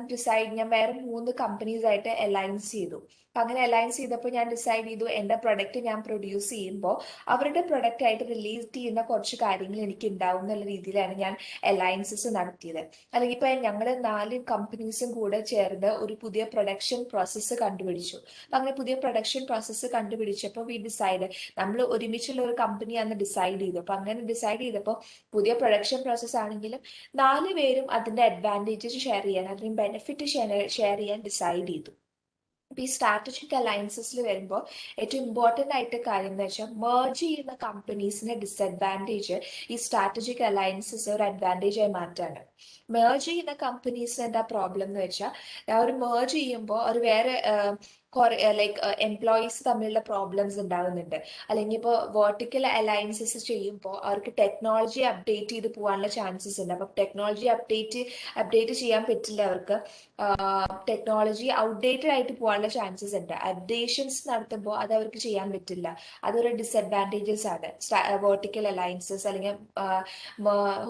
Speaker 1: വേറെ 3 കമ്പനീസ് ആയിട്ട് അലയൻസ് ചെയ്തു. അങ്ങനെ അലയൻസ് ചെയ്തപ്പോൾ ഞാൻ ഡിസൈഡ് ചെയ്തു എൻ്റെ പ്രൊഡക്റ്റ് ഞാൻ പ്രൊഡ്യൂസ് ചെയ്യുമ്പോൾ അവരുടെ പ്രൊഡക്റ്റ് ആയിട്ട് റിലേറ്റ് ചെയ്യുന്ന കുറച്ച് കാര്യങ്ങൾ എനിക്ക് ഉണ്ടാവും എന്നുള്ള രീതിയിലാണ് ഞാൻ അലയൻസസ് നടത്തിയത്. അല്ലെങ്കിൽ ഇപ്പൊ ഞങ്ങൾ 4 കമ്പനീസും കൂടെ ചേർന്ന് ഒരു പുതിയ പ്രൊഡക്ഷൻ പ്രോസസ്സ് കണ്ടുപിടിച്ചു. അപ്പൊ അങ്ങനെ പുതിയ പ്രൊഡക്ഷൻ പ്രോസസ്സ് കണ്ടുപിടിച്ചപ്പോൾ വി ഡിസൈഡ് നമ്മൾ ഒരുമിച്ചുള്ള ഒരു കമ്പനിയാണെന്ന് ഡിസൈഡ് ചെയ്തു. അപ്പൊ അങ്ങനെ ഡിസൈഡ് ചെയ്തപ്പോൾ പുതിയ പ്രൊഡക്ഷൻ പ്രോസസ്സ് ആണെങ്കിലും 4 പേരും അതിന്റെ അഡ്വാൻറ്റേജസ് ഷെയർ ചെയ്യാൻ, അതിന് ബെനിഫിറ്റ് ഷെയർ ചെയ്യാൻ ഡിസൈഡ് ചെയ്തു. ഈ സ്ട്രാറ്റജിക് അലയൻസസിൽ വരുമ്പോൾ ഏറ്റവും ഇമ്പോർട്ടൻ്റ് ആയിട്ട് കാര്യം എന്ന് വെച്ചാൽ മെർജ് ചെയ്യുന്ന കമ്പനീസിന്റെ ഡിസഡ്വാൻറ്റേജ് ഈ സ്ട്രാറ്റജിക് അലയൻസസ് ഒരു അഡ്വാൻറ്റേജ് ആയി മാറ്റാണ്. മെർജ് ചെയ്യുന്ന കമ്പനീസിന് എന്താ പ്രോബ്ലം എന്ന് വെച്ചാൽ അവർ മെർജ് ചെയ്യുമ്പോൾ അവർ വേറെ എംപ്ലോയീസ് തമ്മിലുള്ള പ്രോബ്ലംസ് ഉണ്ടാകുന്നുണ്ട്. അല്ലെങ്കിൽ ഇപ്പോൾ വെർട്ടിക്കൽ അലയൻസസ് ചെയ്യുമ്പോൾ അവർക്ക് ടെക്നോളജി അപ്ഡേറ്റ് ചെയ്ത് പോകാനുള്ള ചാൻസസ് ഉണ്ട്. അപ്പം ടെക്നോളജി അപ്ഡേറ്റ് ചെയ്യാൻ പറ്റില്ല അവർക്ക്. ടെക്നോളജി ഔട്ട്ഡേറ്റഡ് ആയിട്ട് പോകാനുള്ള ചാൻസസ് ഉണ്ട്. അപ്ഡേഷൻസ് നടത്തുമ്പോൾ അത് അവർക്ക് ചെയ്യാൻ പറ്റില്ല. അതൊരു ഡിസഡ്വാൻറ്റേജസ് ആണ് വെർട്ടിക്കൽ അലയൻസസ്. അല്ലെങ്കിൽ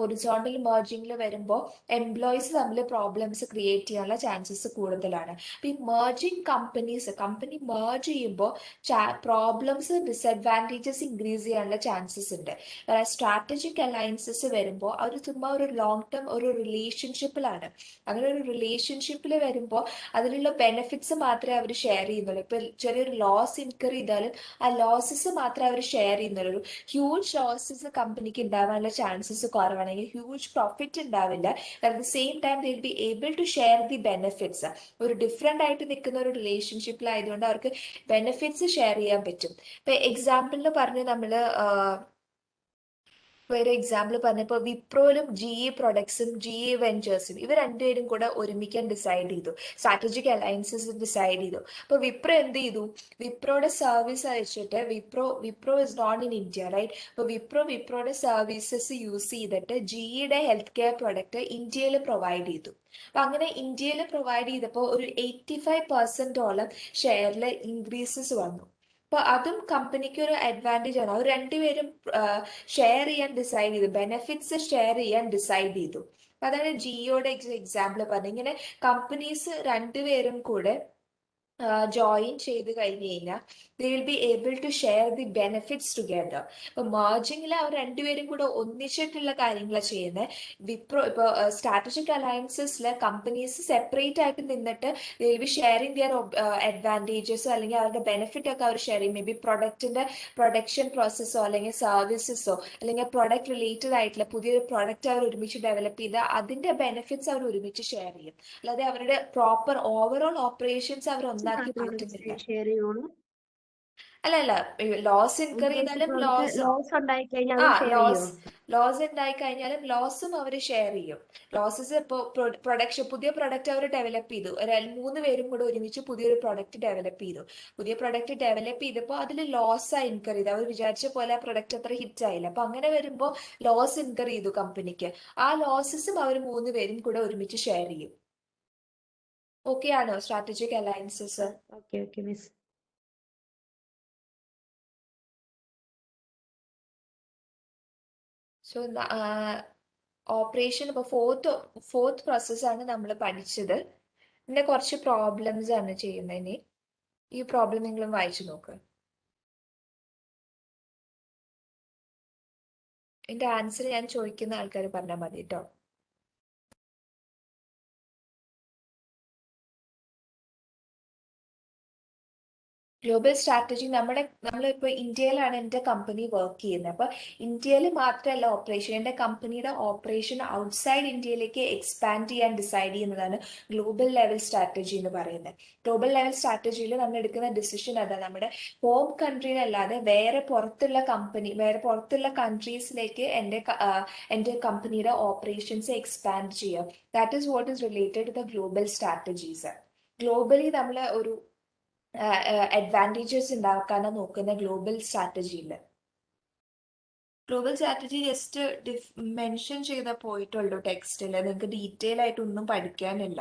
Speaker 1: ഹൊറിസോണ്ടൽ മെർജിങ്ങിൽ വരുമ്പോൾ എംപ്ലോയീസ് തമ്മിൽ പ്രോബ്ലംസ് ക്രിയേറ്റ് ചെയ്യാനുള്ള ചാൻസസ് കൂടുതലാണ്. അപ്പൊ ഈ മെർജിങ് കമ്പനീസ് കമ്പനി മേർജ് ചെയ്യുമ്പോൾ പ്രോബ്ലംസ് ഡിസഡ്വാൻറ്റേജസ് ഇൻക്രീസ് ചെയ്യാനുള്ള ചാൻസസ് ഉണ്ട്. സ്ട്രാറ്റജിക് അലയൻസസ് വരുമ്പോൾ അവർ ചുമ്മാ ഒരു ലോങ് ടേം ഒരു റിലേഷൻഷിപ്പിലാണ്. അങ്ങനെ ഒരു റിലേഷൻഷിപ്പിൽ വരുമ്പോൾ അതിലുള്ള ബെനിഫിറ്റ്സ് മാത്രമേ അവർ ഷെയർ ചെയ്യുന്നുള്ളൂ. ഇപ്പൊ ചെറിയൊരു ലോസ് ഇൻകർ ചെയ്താലും ആ ലോസസ് മാത്രമേ അവർ ഷെയർ ചെയ്യുന്നുള്ളൂ. ഹ്യൂജ് ലോസസ് കമ്പനിക്ക് ഉണ്ടാവാനുള്ള ചാൻസസ് കുറവാണെങ്കിൽ ഹ്യൂജ് പ്രോഫിറ്റ് ഉണ്ടാവില്ല. At the same time they will be able to share the benefits. ഒരു ഡിഫറെന്റ് ആയിട്ട് നിൽക്കുന്ന ഒരു റിലേഷൻഷിപ്പിലായതുകൊണ്ട് അവർക്ക് ബെനിഫിറ്റ്സ് ഷെയർ ചെയ്യാൻ പറ്റും. ഇപ്പൊ എക്സാമ്പിളിന് പറഞ്ഞ് നമ്മള് ഒരു എക്സാമ്പിൾ പറഞ്ഞപ്പോൾ വിപ്രോയിലും GE പ്രൊഡക്ട്സും GE വെഞ്ചേഴ്സും ഇവർ രണ്ടുപേരും കൂടെ ഒരുമിക്കാൻ ഡിസൈഡ് ചെയ്തു. സ്ട്രാറ്റജിക് അലയൻസസ് ഡിസൈഡ് ചെയ്തു. അപ്പൊ വിപ്രോ എന്ത് ചെയ്തു? വിപ്രോയുടെ സർവീസ് അയച്ചിട്ട് Wipro is not in India, right? അപ്പൊ വിപ്രോയുടെ സർവീസസ് യൂസ് ചെയ്തിട്ട് GEയുടെ ഹെൽത്ത് കെയർ പ്രൊഡക്റ്റ് ഇന്ത്യയിൽ പ്രൊവൈഡ് ചെയ്തു. അപ്പൊ അങ്ങനെ ഇന്ത്യയിൽ പ്രൊവൈഡ് ചെയ്തപ്പോൾ ഒരു 85% ഷെയറിൽ ഇൻക്രീസസ് വന്നു. അപ്പൊ അതും കമ്പനിക്ക് ഒരു അഡ്വാൻറ്റേജ് ആണ്. അവർ രണ്ടുപേരും ഷെയർ ചെയ്യാൻ ഡിസൈഡ് ചെയ്തു, ബെനിഫിറ്റ്സ് ഷെയർ ചെയ്യാൻ ഡിസൈഡ് ചെയ്തു. അതാണ് ജിയോയുടെ എക്സാമ്പിൾ പറഞ്ഞത്. ഇങ്ങനെ കമ്പനീസ് രണ്ടുപേരും കൂടെ ജോയിൻ ചെയ്ത് കഴിഞ്ഞ് കഴിഞ്ഞാൽ they will be able to share the benefits together. ഇപ്പൊ മേർജിങ്ങിൽ അവർ രണ്ടുപേരും കൂടെ ഒന്നിച്ചിട്ടുള്ള കാര്യങ്ങളാണ് ചെയ്യുന്നത്. ഇപ്പൊ സ്ട്രാറ്റജിക് അലയൻസസിലെ കമ്പനീസ് സെപ്പറേറ്റ് ആയിട്ട് നിന്നിട്ട് they will be sharing their അഡ്വാൻറ്റേജസോ അല്ലെങ്കിൽ അവരുടെ ബെനിഫിറ്റ് ഒക്കെ അവർ ഷെയർ ചെയ്യും. മേ ബി പ്രൊഡക്റ്റിന്റെ പ്രൊഡക്ഷൻ പ്രോസസ്സോ അല്ലെങ്കിൽ സർവീസസോ അല്ലെങ്കിൽ പ്രൊഡക്റ്റ് റിലേറ്റഡ് ആയിട്ടുള്ള പുതിയൊരു പ്രൊഡക്റ്റ് അവർ ഒരുമിച്ച് ഡെവലപ്പ് ചെയ്ത് അതിന്റെ ബെനിഫിറ്റ്സ് അവർ ഒരുമിച്ച് ഷെയർ ചെയ്യും. അല്ലാതെ അവരുടെ പ്രോപ്പർ ഓവറോൾ ഓപ്പറേഷൻസ് അവർ ഒന്നാക്കി മാറ്റുന്നില്ല.
Speaker 2: ഷെയർ ചെയ്യുള്ളൂ.
Speaker 1: അല്ല ലോസ് ഇൻകർ
Speaker 2: ഇൻ കേസ്
Speaker 1: ചെയ്താലും
Speaker 2: ഇപ്പൊ അവർക്ക് ലോസ് ഉണ്ടായി കഴിഞ്ഞാൽ അവർ ഷെയർ ചെയ്യോ?
Speaker 1: ലോസ് ഉണ്ടായി കഴിഞ്ഞാലും ലോസും അവർ ഷെയർ ചെയ്യും. ലോസസ് ഇപ്പോൾ പുതിയ പ്രൊഡക്റ്റ് അവർ ഡെവലപ്പ് ചെയ്തു. 3 പേരും കൂടെ ഒരുമിച്ച് പുതിയൊരു പ്രൊഡക്റ്റ് ഡെവലപ്പ് ചെയ്തു. പുതിയ പ്രൊഡക്റ്റ് ഡെവലപ്പ് ചെയ്തപ്പോൾ അതിൽ ലോസാണ് ഇൻകർ ചെയ്തു. അവർ വിചാരിച്ച പോലെ ആ പ്രൊഡക്റ്റ് അത്ര ഹിറ്റ് ആയില്ല. അപ്പൊ അങ്ങനെ വരുമ്പോൾ ലോസ് ഇൻകർ ചെയ്തു കമ്പനിക്ക്. ആ ലോസസും അവർ 3 പേരും കൂടെ ഒരുമിച്ച് ഷെയർ ചെയ്യും. ഓക്കെ ആണോ strategic alliances?
Speaker 2: Okay miss.
Speaker 1: So operation ഇപ്പോൾ ഫോർത്ത് പ്രോസസ്സാണ് നമ്മൾ പഠിച്ചത്. പിന്നെ കുറച്ച് പ്രോബ്ലംസ് ആണ് ചെയ്യുന്നതിന്. ഈ പ്രോബ്ലം നിങ്ങളും വായിച്ചു നോക്ക്. ഇതിന്റെ ആൻസർ ഞാൻ ചോദിക്കുന്ന ആൾക്കാർ പറഞ്ഞാൽ മതി കേട്ടോ. ഗ്ലോബൽ സ്ട്രാറ്റജി നമ്മളിപ്പോൾ ഇന്ത്യയിലാണ് എൻ്റെ കമ്പനി വർക്ക് ചെയ്യുന്നത്. അപ്പോൾ ഇന്ത്യയിൽ മാത്രമല്ല ഓപ്പറേഷൻ, എൻ്റെ കമ്പനിയുടെ ഓപ്പറേഷൻ ഔട്ട്സൈഡ് ഇന്ത്യയിലേക്ക് എക്സ്പാൻഡ് ചെയ്യാൻ ഡിസൈഡ് ചെയ്യുന്നതാണ് ഗ്ലോബൽ ലെവൽ സ്ട്രാറ്റജി എന്ന് പറയുന്നത്. ഗ്ലോബൽ ലെവൽ സ്ട്രാറ്റജിയിൽ നമ്മൾ എടുക്കുന്ന ഡിസിഷൻ അതാ നമ്മുടെ ഹോം കൺട്രിയിലല്ലാതെ വേറെ പുറത്തുള്ള കൺട്രീസിലേക്ക് എൻ്റെ കമ്പനിയുടെ ഓപ്പറേഷൻസ് എക്സ്പാൻഡ് ചെയ്യുക. That is what is related to the global strategies. Globally നമ്മൾ ഒരു അഡ്വാൻറ്റേജസ് ഉണ്ടാക്കാനാണ് നോക്കുന്ന ഗ്ലോബൽ സ്ട്രാറ്റജിയിൽ. ഗ്ലോബൽ സ്ട്രാറ്റജി ജസ്റ്റ് മെൻഷൻ ചെയ്ത പോയിട്ടുള്ളൂ ടെക്സ്റ്റിൽ. നിങ്ങൾക്ക് ഡീറ്റെയിൽ ആയിട്ട് ഒന്നും പഠിക്കാനില്ല.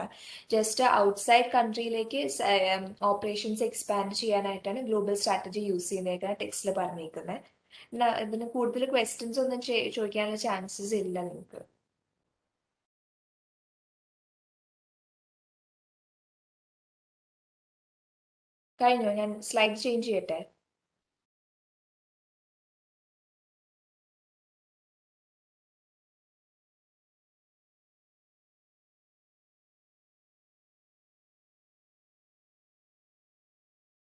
Speaker 1: ജസ്റ്റ് ഔട്ട്സൈഡ് കൺട്രിയിലേക്ക് ഓപ്പറേഷൻസ് എക്സ്പാൻഡ് ചെയ്യാനായിട്ടാണ് ഗ്ലോബൽ സ്ട്രാറ്റജി യൂസ് ചെയ്യുന്നതായിട്ടാണ് ടെക്സ്റ്റിൽ പറഞ്ഞിരിക്കുന്നത്. ഇതിന് കൂടുതൽ ക്വസ്റ്റ്യൻസ് ഒന്നും ചോദിക്കാനുള്ള ചാൻസസ് ഇല്ല നിങ്ങൾക്ക്. കഴിഞ്ഞോ? ഞാൻ സ്ലൈഡ് ചേഞ്ച് ചെയ്യട്ടെ?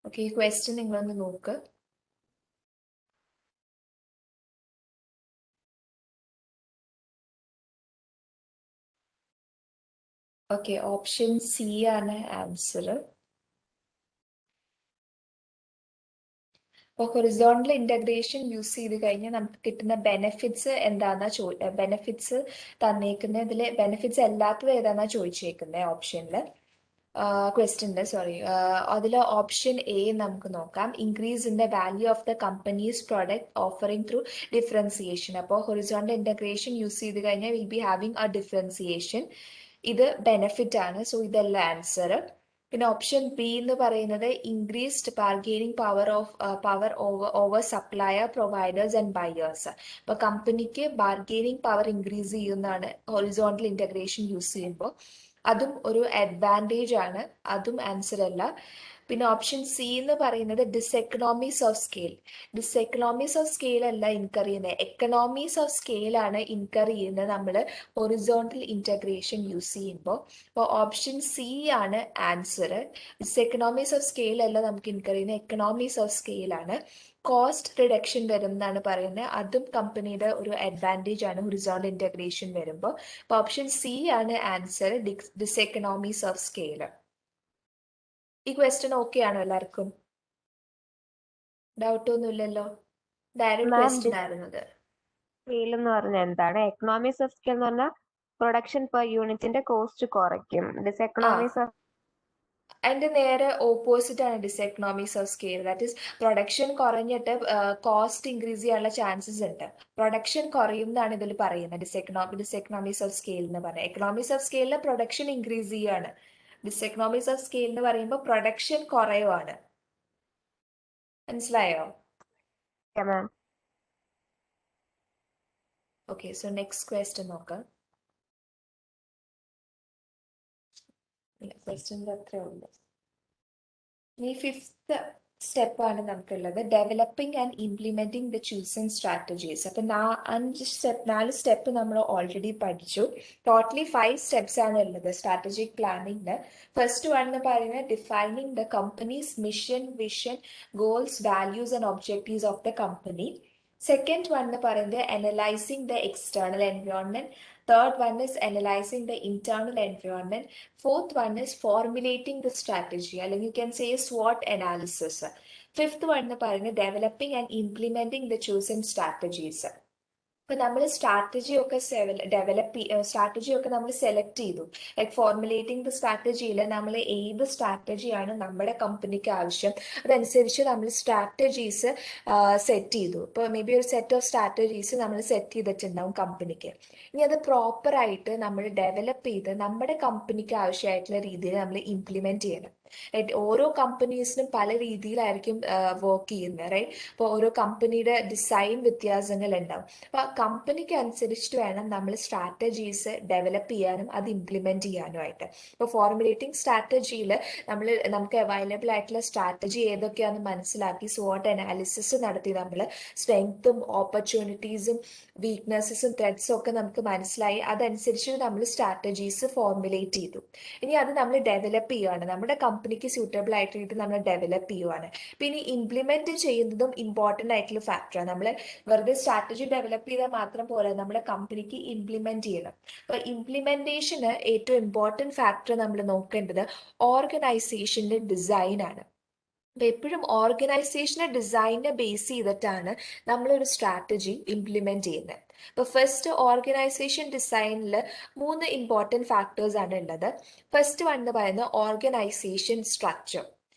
Speaker 1: ഓക്കെ, ഈ ക്വസ്റ്റ്യൻ നിങ്ങളൊന്ന് നോക്ക്. ഓക്കെ, ഓപ്ഷൻ സി ആണ് ആൻസർ. അപ്പോൾ ഹൊറിസോണ്ടൽ ഇന്റഗ്രേഷൻ യൂസ് ചെയ്ത് കഴിഞ്ഞാൽ നമുക്ക് കിട്ടുന്ന ബെനിഫിറ്റ്സ് എന്താണെന്നാ ബെനിഫിറ്റ്സ് തന്നേക്കുന്നതിൽ ബെനിഫിറ്റ്സ് അല്ലാത്തത് ഏതാണെന്നാ ചോദിച്ചേക്കുന്നത് ഓപ്ഷനിൽ, ക്വസ്റ്റ്യനിൽ സോറി. അതിൽ ഓപ്ഷൻ എ നമുക്ക് നോക്കാം. Increase in the value of the companies product offering through differentiation. അപ്പോൾ ഹൊറിസോണ്ടൽ ഇന്റഗ്രേഷൻ യൂസ് ചെയ്ത് കഴിഞ്ഞാൽ will be having a differentiation. ഇത് ബെനിഫിറ്റ് ആണ്. സോ ഇതല്ല ആൻസർ. പിന്നെ ഓപ്ഷൻ ബി എന്ന് പറയുന്നത് increased bargaining power over supplier providers and buyers. അപ്പൊ കമ്പനിക്ക് ബാർഗെയിനിങ് പവർ ഇൻക്രീസ് ചെയ്യുന്നതാണ് ഹൊറിസോണ്ടൽ ഇന്റഗ്രേഷൻ യൂസ് ചെയ്യുമ്പോൾ. അതും ഒരു അഡ്വാൻറ്റേജ് ആണ്. അതും ആൻസർ അല്ല. പിന്നെ ഓപ്ഷൻ സി എന്ന് പറയുന്നത് diseconomies of scale. Diseconomies of scale അല്ല ഇൻകർ ചെയ്യുന്നത്, എക്കണോമീസ് ഓഫ് സ്കെയിൽ ആണ് ഇൻകർ ചെയ്യുന്നത് നമ്മൾ ഹൊറിസോണ്ടൽ ഇന്റഗ്രേഷൻ യൂസ് ചെയ്യുമ്പോൾ. അപ്പോൾ ഓപ്ഷൻ സി ആണ് ആൻസർ. ഡിസെക്കണോമീസ് ഓഫ് സ്കെയിൽ അല്ല നമുക്ക് ഇൻകർ ചെയ്യുന്നത്, എക്കണോമീസ് ഓഫ് സ്കെയിൽ ആണ്. കോസ്റ്റ് റിഡക്ഷൻ വരും എന്നാണ് പറയുന്നത്, അതും കമ്പനിയുടെ ഒരു അഡ്വാൻറ്റേജ് ആണ് ഹൊറിസോണ്ടൽ ഇന്റഗ്രേഷൻ വരുമ്പോൾ. അപ്പോൾ ഓപ്ഷൻ സി ആണ് ആൻസർ, ഡിസെക്കണോമീസ് ഓഫ് സ്കെയിൽ. ഈ ക്വസ്റ്റ്യൻ ഓക്കെ ആണോ എല്ലാവർക്കും? ഡൗട്ട് ഒന്നുമില്ലല്ലോ? ഡയറക്റ്റ്
Speaker 2: മാം
Speaker 1: ക്വസ്റ്റ്യൻ ആയിരുന്നത്.
Speaker 2: സ്കെയിൽ എന്ന് പറഞ്ഞാൽ എന്താണ്? എക്കണോമിക്സ് ഓഫ് സ്കെയിൽ എന്ന് പറഞ്ഞാൽ പ്രൊഡക്ഷൻ പെർ യൂണിറ്റിന്റെ കോസ്റ്റ് കുറയ്ക്കും.
Speaker 1: ആ,
Speaker 2: ഡിസെക്കണോമിക്സ് ഓഫ്
Speaker 1: അതിന്റെ നേരെ ഓപ്പോസിറ്റ് ആണ് diseconomies of scale. That is production കുറഞ്ഞിട്ട് കോസ്റ്റ് ഇൻക്രീസ് ചെയ്യാനുള്ള ചാൻസസ് ഉണ്ട്. പ്രൊഡക്ഷൻ കുറയും എന്നാണ് ഇതിൽ പറയുന്നത് ഡിസെക്കണോമീസ് ഓഫ് സ്കെയിൽ എന്ന് പറയുന്നത്. എക്കണോമീസ് ഓഫ് സ്കെയിലിൽ പ്രൊഡക്ഷൻ ഇൻക്രീസ് ചെയ്യുകയാണ്. ഡിസെക്കണോമീസ് ഓഫ് സ്കെയിൽ എന്ന് പറയുമ്പോൾ പ്രൊഡക്ഷൻ കുറയുവാണ്. മനസ്സിലായോ?
Speaker 2: Ma'am.
Speaker 1: Okay, so next question നോക്കാം. ക്വസ്റ്റ്യൻസ് അത്രേ ഉള്ളൂ. ഇനി ഫിഫ്ത്ത് സ്റ്റെപ്പാണ് നമുക്കുള്ളത്, developing and implementing the chosen strategies. അപ്പൊ 4 സ്റ്റെപ്പ് നമ്മൾ ഓൾറെഡി പഠിച്ചു. ടോട്ടലി 5 സ്റ്റെപ്സ് ആണ് ഉള്ളത് സ്ട്രാറ്റജിക് പ്ലാനിങ്ങിന്. ഫസ്റ്റ് വൺ എന്ന് പറയുന്നത് defining the companies mission, vision, goals, values and objectives of the company. Second one എന്ന് പറയുന്നത് analysing the external environment. Third one is analysing the internal environment. Fourth one is formulating the strategy, അല്ലെങ്കിൽ you can say SWOT analysis. Fifth one എന്ന് പറയുന്നത് developing and implementing the chosen strategies. ഇപ്പൊ നമ്മൾ strategy ഒക്കെ strategy ഒക്കെ നമ്മൾ select ചെയ്തു. Like formulating the സ്ട്രാറ്റജിയിൽ നമ്മൾ ഏത് സ്ട്രാറ്റജിയാണ് നമ്മുടെ കമ്പനിക്ക് ആവശ്യം, അതനുസരിച്ച് നമ്മൾ സ്ട്രാറ്റജീസ് സെറ്റ് ചെയ്തു. ഇപ്പോൾ മേ ബി ഒരു സെറ്റ് ഓഫ് സ്ട്രാറ്റജീസ് നമ്മൾ സെറ്റ് ചെയ്തിട്ടുണ്ടാവും കമ്പനിക്ക്. ഇനി അത് പ്രോപ്പറായിട്ട് നമ്മൾ ഡെവലപ്പ് ചെയ്ത് നമ്മുടെ കമ്പനിക്ക് ആവശ്യമായിട്ടുള്ള രീതിയിൽ നമ്മൾ ഇംപ്ലിമെന്റ് ചെയ്യണം. റൈറ്റ്, ഓരോ കമ്പനീസിനും പല രീതിയിലായിരിക്കും വർക്ക് ചെയ്യുന്നത്. റൈറ്റ്, ഇപ്പോൾ ഓരോ കമ്പനിയുടെ ഡിസൈൻ വ്യത്യാസങ്ങൾ ഉണ്ടാവും. അപ്പൊ ആ കമ്പനിക്ക് അനുസരിച്ചിട്ട് വേണം നമ്മൾ സ്ട്രാറ്റജീസ് ഡെവലപ്പ് ചെയ്യാനും അത് ഇംപ്ലിമെന്റ് ചെയ്യാനുമായിട്ട്. ഇപ്പോൾ ഫോർമുലേറ്റിംഗ് സ്ട്രാറ്റജിയിൽ നമുക്ക് അവൈലബിൾ ആയിട്ടുള്ള സ്ട്രാറ്റജി ഏതൊക്കെയാണെന്ന് മനസ്സിലാക്കി SWOT അനാലിസിസ് നടത്തി നമ്മൾ സ്ട്രെങ്ത്തും ഓപ്പർച്യൂണിറ്റീസും വീക്ക്നെസ്സും ത്രെഡ്സും ഒക്കെ നമുക്ക് മനസ്സിലായി. അതനുസരിച്ച് നമ്മൾ സ്ട്രാറ്റജീസ് ഫോർമുലേറ്റ് ചെയ്തു. ഇനി അത് നമ്മൾ ഡെവലപ്പ് ചെയ്യുകയാണ്, നമ്മുടെ കമ്പനിക്ക് സ്യൂട്ടബിൾ ആയിട്ട് നമ്മൾ ഡെവലപ്പ് ചെയ്യുവാണ്. പിന്നെ ഇംപ്ലിമെന്റ് ചെയ്യുന്നതും ഇമ്പോർട്ടൻ്റ് ആയിട്ടുള്ള ഫാക്ടറാണ്. നമ്മൾ വെറുതെ സ്ട്രാറ്റജി ഡെവലപ്പ് ചെയ്താൽ മാത്രം പോലെ നമ്മുടെ കമ്പനിക്ക് ഇംപ്ലിമെന്റ് ചെയ്യണം. അപ്പോൾ ഇംപ്ലിമെന്റേഷന് ഏറ്റവും ഇമ്പോർട്ടൻറ്റ് ഫാക്ടർ നമ്മൾ നോക്കേണ്ടത് ഓർഗനൈസേഷന്റെ ഡിസൈൻ ആണ്. അപ്പൊ എപ്പോഴും ഓർഗനൈസേഷനെ ഡിസൈനെ ബേസ് ചെയ്തിട്ടാണ് നമ്മളൊരു സ്ട്രാറ്റജി ഇംപ്ലിമെന്റ് ചെയ്യുന്നത്. ഇപ്പൊ ഫസ്റ്റ് ഓർഗനൈസേഷൻ ഡിസൈനിൽ 3 ഇമ്പോർട്ടൻറ്റ് ഫാക്ടേഴ്സ് ആണ് ഉള്ളത്. ഫസ്റ്റ് വൺ എന്ന് പറയുന്നത് organisation structure,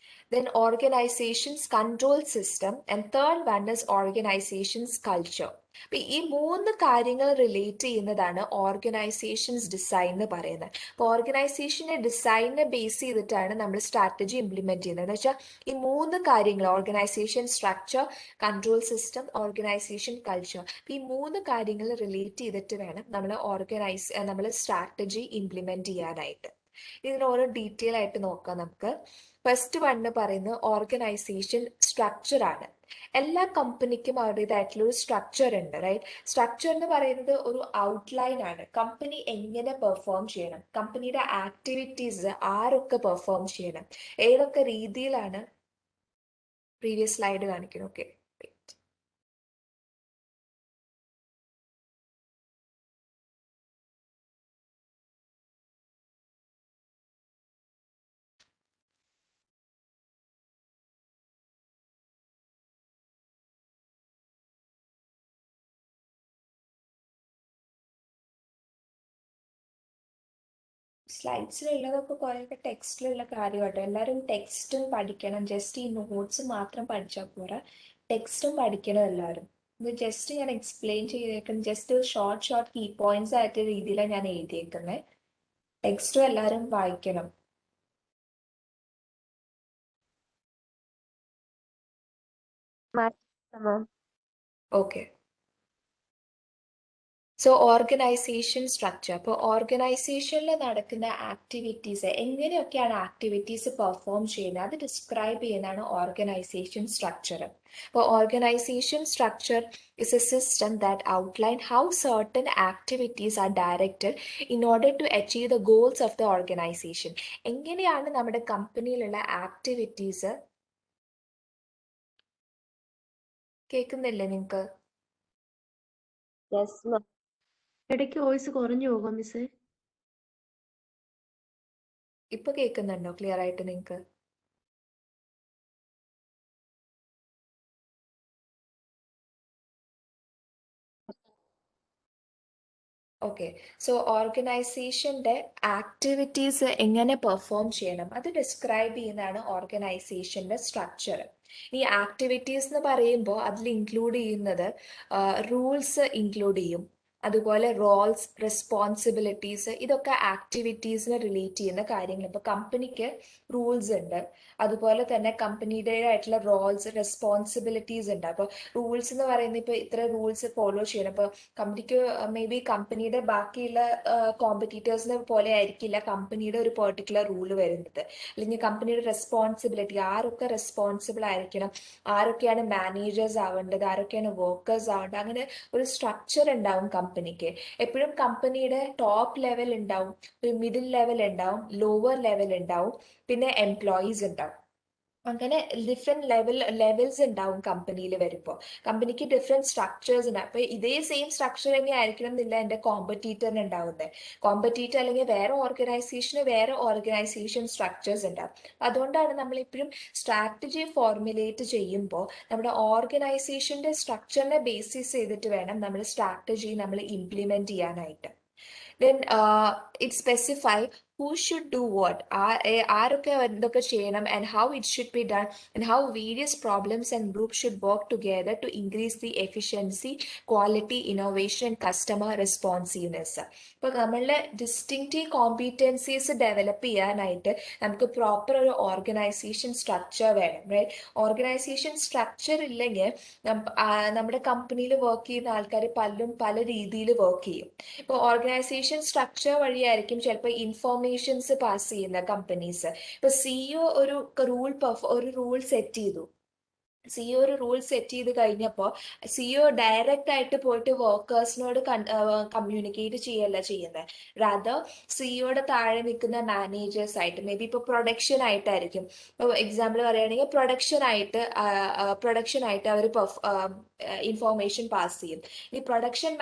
Speaker 1: then organization's control system, and third one is organization's culture. അപ്പൊ ഈ 3 കാര്യങ്ങൾ റിലേറ്റ് ചെയ്യുന്നതാണ് ഓർഗനൈസേഷൻസ് ഡിസൈൻ എന്ന് പറയുന്നത്. അപ്പോൾ ഓർഗനൈസേഷന്റെ ഡിസൈനെ ബേസ് ചെയ്തിട്ടാണ് നമ്മൾ സ്ട്രാറ്റജി ഇംപ്ലിമെന്റ് ചെയ്യുന്നത്. എന്ന് വെച്ചാൽ ഈ 3 കാര്യങ്ങൾ, organisation structure, control system, organisation culture, ഈ 3 കാര്യങ്ങൾ റിലേറ്റ് ചെയ്തിട്ട് വേണം നമ്മൾ സ്ട്രാറ്റജി ഇംപ്ലിമെന്റ് ചെയ്യാനായിട്ട്. ഇതിന് ഓരോ ഡീറ്റെയിൽ ആയിട്ട് നോക്കാം നമുക്ക്. ഫസ്റ്റ് വൺ എന്ന് പറയുന്നത് ഓർഗനൈസേഷൻ സ്ട്രക്ചർ ആണ്. എല്ലാ കമ്പനിക്കും അവരുടേതായിട്ടുള്ള ഒരു സ്ട്രക്ചർ ഉണ്ട്. റൈറ്റ്, സ്ട്രക്ചർ എന്ന് പറയുന്നത് ഒരു ഔട്ട്ലൈൻ ആണ്. കമ്പനി എങ്ങനെ പെർഫോം ചെയ്യണം, കമ്പനിയുടെ ആക്ടിവിറ്റീസ് ആരൊക്കെ പെർഫോം ചെയ്യണം, ഏതൊക്കെ രീതിയിലാണ്. പ്രീവിയസ് സ്ലൈഡ് കാണിക്കണം. ഓക്കെ, സ്ലൈഡ്സിലുള്ളതൊക്കെ കുറേയൊക്കെ ടെക്സ്റ്റിലുള്ള കാര്യമാട്ടോ. എല്ലാവരും ടെക്സ്റ്റും പഠിക്കണം. ജസ്റ്റ് ഈ നോട്ട്സ് മാത്രം പഠിച്ചാൽ പോരാ, ടെക്സ്റ്റും പഠിക്കണം എല്ലാവരും. ഇത് ജസ്റ്റ് ഞാൻ എക്സ്പ്ലെയിൻ ചെയ്തേക്കുന്നത് ജസ്റ്റ് ഷോർട്ട് കീ പോയിന്റ്സ് ആയിട്ട് രീതിയിലാണ് ഞാൻ എഴുതിയേക്കുന്നത്. ടെക്സ്റ്റും എല്ലാവരും വായിക്കണം.
Speaker 2: മാം.
Speaker 1: ഓക്കെ, സോ ഓർഗനൈസേഷൻ സ്ട്രക്ചർ, അപ്പോൾ ഓർഗനൈസേഷനിൽ നടക്കുന്ന ആക്ടിവിറ്റീസ്, എങ്ങനെയൊക്കെയാണ് ആക്ടിവിറ്റീസ് പെർഫോം ചെയ്യുന്നത്, അത് ഡിസ്ക്രൈബ് ചെയ്യുന്നതാണ് ഓർഗനൈസേഷൻ സ്ട്രക്ചർ. അപ്പോൾ organisation structure is a system that outline how certain activities are directed in order to achieve the goals of the organization. എങ്ങനെയാണ് നമ്മുടെ കമ്പനിയിലുള്ള ആക്ടിവിറ്റീസ്, കേൾക്കുന്നില്ലേ നിങ്ങൾക്ക്?
Speaker 2: Yes ma'am.
Speaker 3: ഇടയ്ക്ക് വോയിസ് കുറഞ്ഞു പോകും മിസ്സേ.
Speaker 1: ഇപ്പൊ കേൾക്കുന്നുണ്ടോ ക്ലിയർ ആയിട്ട് നിങ്ങൾക്ക്? ഓക്കെ. സോ ഓർഗനൈസേഷൻ്റെ ആക്ടിവിറ്റീസ് എങ്ങനെ പെർഫോം ചെയ്യണം അത് ഡിസ്ക്രൈബ് ചെയ്യുന്നതാണ് ഓർഗനൈസേഷൻ്റെ സ്ട്രക്ചർ. ഈ ആക്ടിവിറ്റീസ് എന്ന് പറയുമ്പോൾ അതിൽ ഇൻക്ലൂഡ് ചെയ്യുന്നത് റൂൾസ് ഇൻക്ലൂഡ് ചെയ്യും, അതുപോലെ റോൾസ്, റെസ്പോൺസിബിലിറ്റീസ്, ഇതൊക്കെ ആക്ടിവിറ്റീസിനെ റിലേറ്റ് ചെയ്യുന്ന കാര്യങ്ങൾ. ഇപ്പോൾ കമ്പനിക്ക് റൂൾസ് ഉണ്ട്, അതുപോലെ തന്നെ കമ്പനിയുടേതായിട്ടുള്ള റോൾസ്, റെസ്പോൺസിബിലിറ്റീസ് ഉണ്ട്. അപ്പോൾ റൂൾസ് എന്ന് പറയുന്നത് ഇപ്പോൾ ഇത്ര റൂൾസ് ഫോളോ ചെയ്യണം. ഇപ്പോൾ കമ്പനിക്ക് മേ ബി കമ്പനിയുടെ ബാക്കിയുള്ള കോമ്പറ്റീറ്റേഴ്സിനെ പോലെ ആയിരിക്കില്ല കമ്പനിയുടെ ഒരു പെർട്ടിക്കുലർ റൂൾ വരുന്നത്. അല്ലെങ്കിൽ കമ്പനിയുടെ റെസ്പോൺസിബിലിറ്റി, ആരൊക്കെ റെസ്പോൺസിബിൾ ആയിരിക്കണം, ആരൊക്കെയാണ് മാനേജേഴ്സ് ആവേണ്ടത്, ആരൊക്കെയാണ് വർക്കേഴ്സ് ആവേണ്ടത്, അങ്ങനെ ഒരു സ്ട്രക്ചർ ഉണ്ടാവും കമ്പനിക്ക്. എപ്പോഴും കമ്പനിയുടെ ടോപ്പ് ലെവൽ ഉണ്ടാവും, ഒരു മിഡിൽ ലെവൽ ഉണ്ടാവും, ലോവർ ലെവൽ ഉണ്ടാവും, പിന്നെ എംപ്ലോയീസ് ഉണ്ടാവും. അങ്ങനെ ഡിഫറെൻറ്റ് ലെവൽസ് ഉണ്ടാവും കമ്പനിയിൽ വരുമ്പോൾ. കമ്പനിക്ക് ഡിഫറെൻറ്റ് സ്ട്രക്ചേഴ്സ് ഉണ്ട്. അപ്പോൾ ഇതേ സെയിം സ്ട്രക്ചർ തന്നെ ആയിരിക്കണം എന്നില്ല എൻ്റെ കോമ്പറ്റീറ്ററിന് ഉണ്ടാവുന്നത്. കോമ്പറ്റീറ്റർ അല്ലെങ്കിൽ വേറെ ഓർഗനൈസേഷന് വേറെ ഓർഗനൈസേഷൻ സ്ട്രക്ചേഴ്സ് ഉണ്ടാവും. അതുകൊണ്ടാണ് നമ്മളിപ്പോഴും സ്ട്രാറ്റജി ഫോർമുലേറ്റ് ചെയ്യുമ്പോൾ നമ്മുടെ ഓർഗനൈസേഷൻ്റെ സ്ട്രക്ചറിനെ ബേസിസ് ചെയ്തിട്ട് വേണം നമ്മൾ സ്ട്രാറ്റജി നമ്മൾ ഇംപ്ലിമെൻറ്റ് ചെയ്യാനായിട്ട്. Then it specify who should do what, ആരൊക്കെ എന്തൊക്കെ ചെയ്യണം, and how it should be done, and how various problems and groups should work together to increase the efficiency, quality, innovation and customer responsiveness. ഇപ്പോൾ നമ്മളുടെ distinctive കോമ്പീറ്റൻസീസ് develop ചെയ്യാനായിട്ട് നമുക്ക് proper ഒരു organisation structure വേണം, right? Organisation structure ഇല്ലെങ്കിൽ നമ്മുടെ കമ്പനിയിൽ work ചെയ്യുന്ന ആൾക്കാർ പലരും പല രീതിയിൽ വർക്ക് ചെയ്യും. ഇപ്പോൾ ഓർഗനൈസേഷൻ സ്ട്രക്ചർ വഴിയായിരിക്കും ചിലപ്പോൾ ഇൻഫോർമേഷൻസ് പാസ് ചെയ്യുന്ന കമ്പനീസ്. ഇപ്പോൾ സിഇഒ ഒരു റൂൾ സെറ്റ് ചെയ്തു. സിഇഒ ഒരു റൂൾ സെറ്റ് ചെയ്ത് കഴിഞ്ഞപ്പോൾ സിഇഒ ഡയറക്റ്റ് ആയിട്ട് പോയിട്ട് വർക്കേഴ്സിനോട് കമ്മ്യൂണിക്കേറ്റ് ചെയ്യല്ല ചെയ്യുന്നത്. റാദർ സിഇഒയുടെ താഴെ നിൽക്കുന്ന മാനേജേഴ്സ് ആയിട്ട്, മേ ബി ഇപ്പോൾ പ്രൊഡക്ഷൻ ആയിട്ടായിരിക്കും. ഇപ്പോൾ എക്സാമ്പിൾ പറയുകയാണെങ്കിൽ പ്രൊഡക്ഷൻ ആയിട്ട് അവർ ഇൻഫോർമേഷൻ പാസ് ചെയ്യും. ഈ പ്രൊഡക്ഷൻ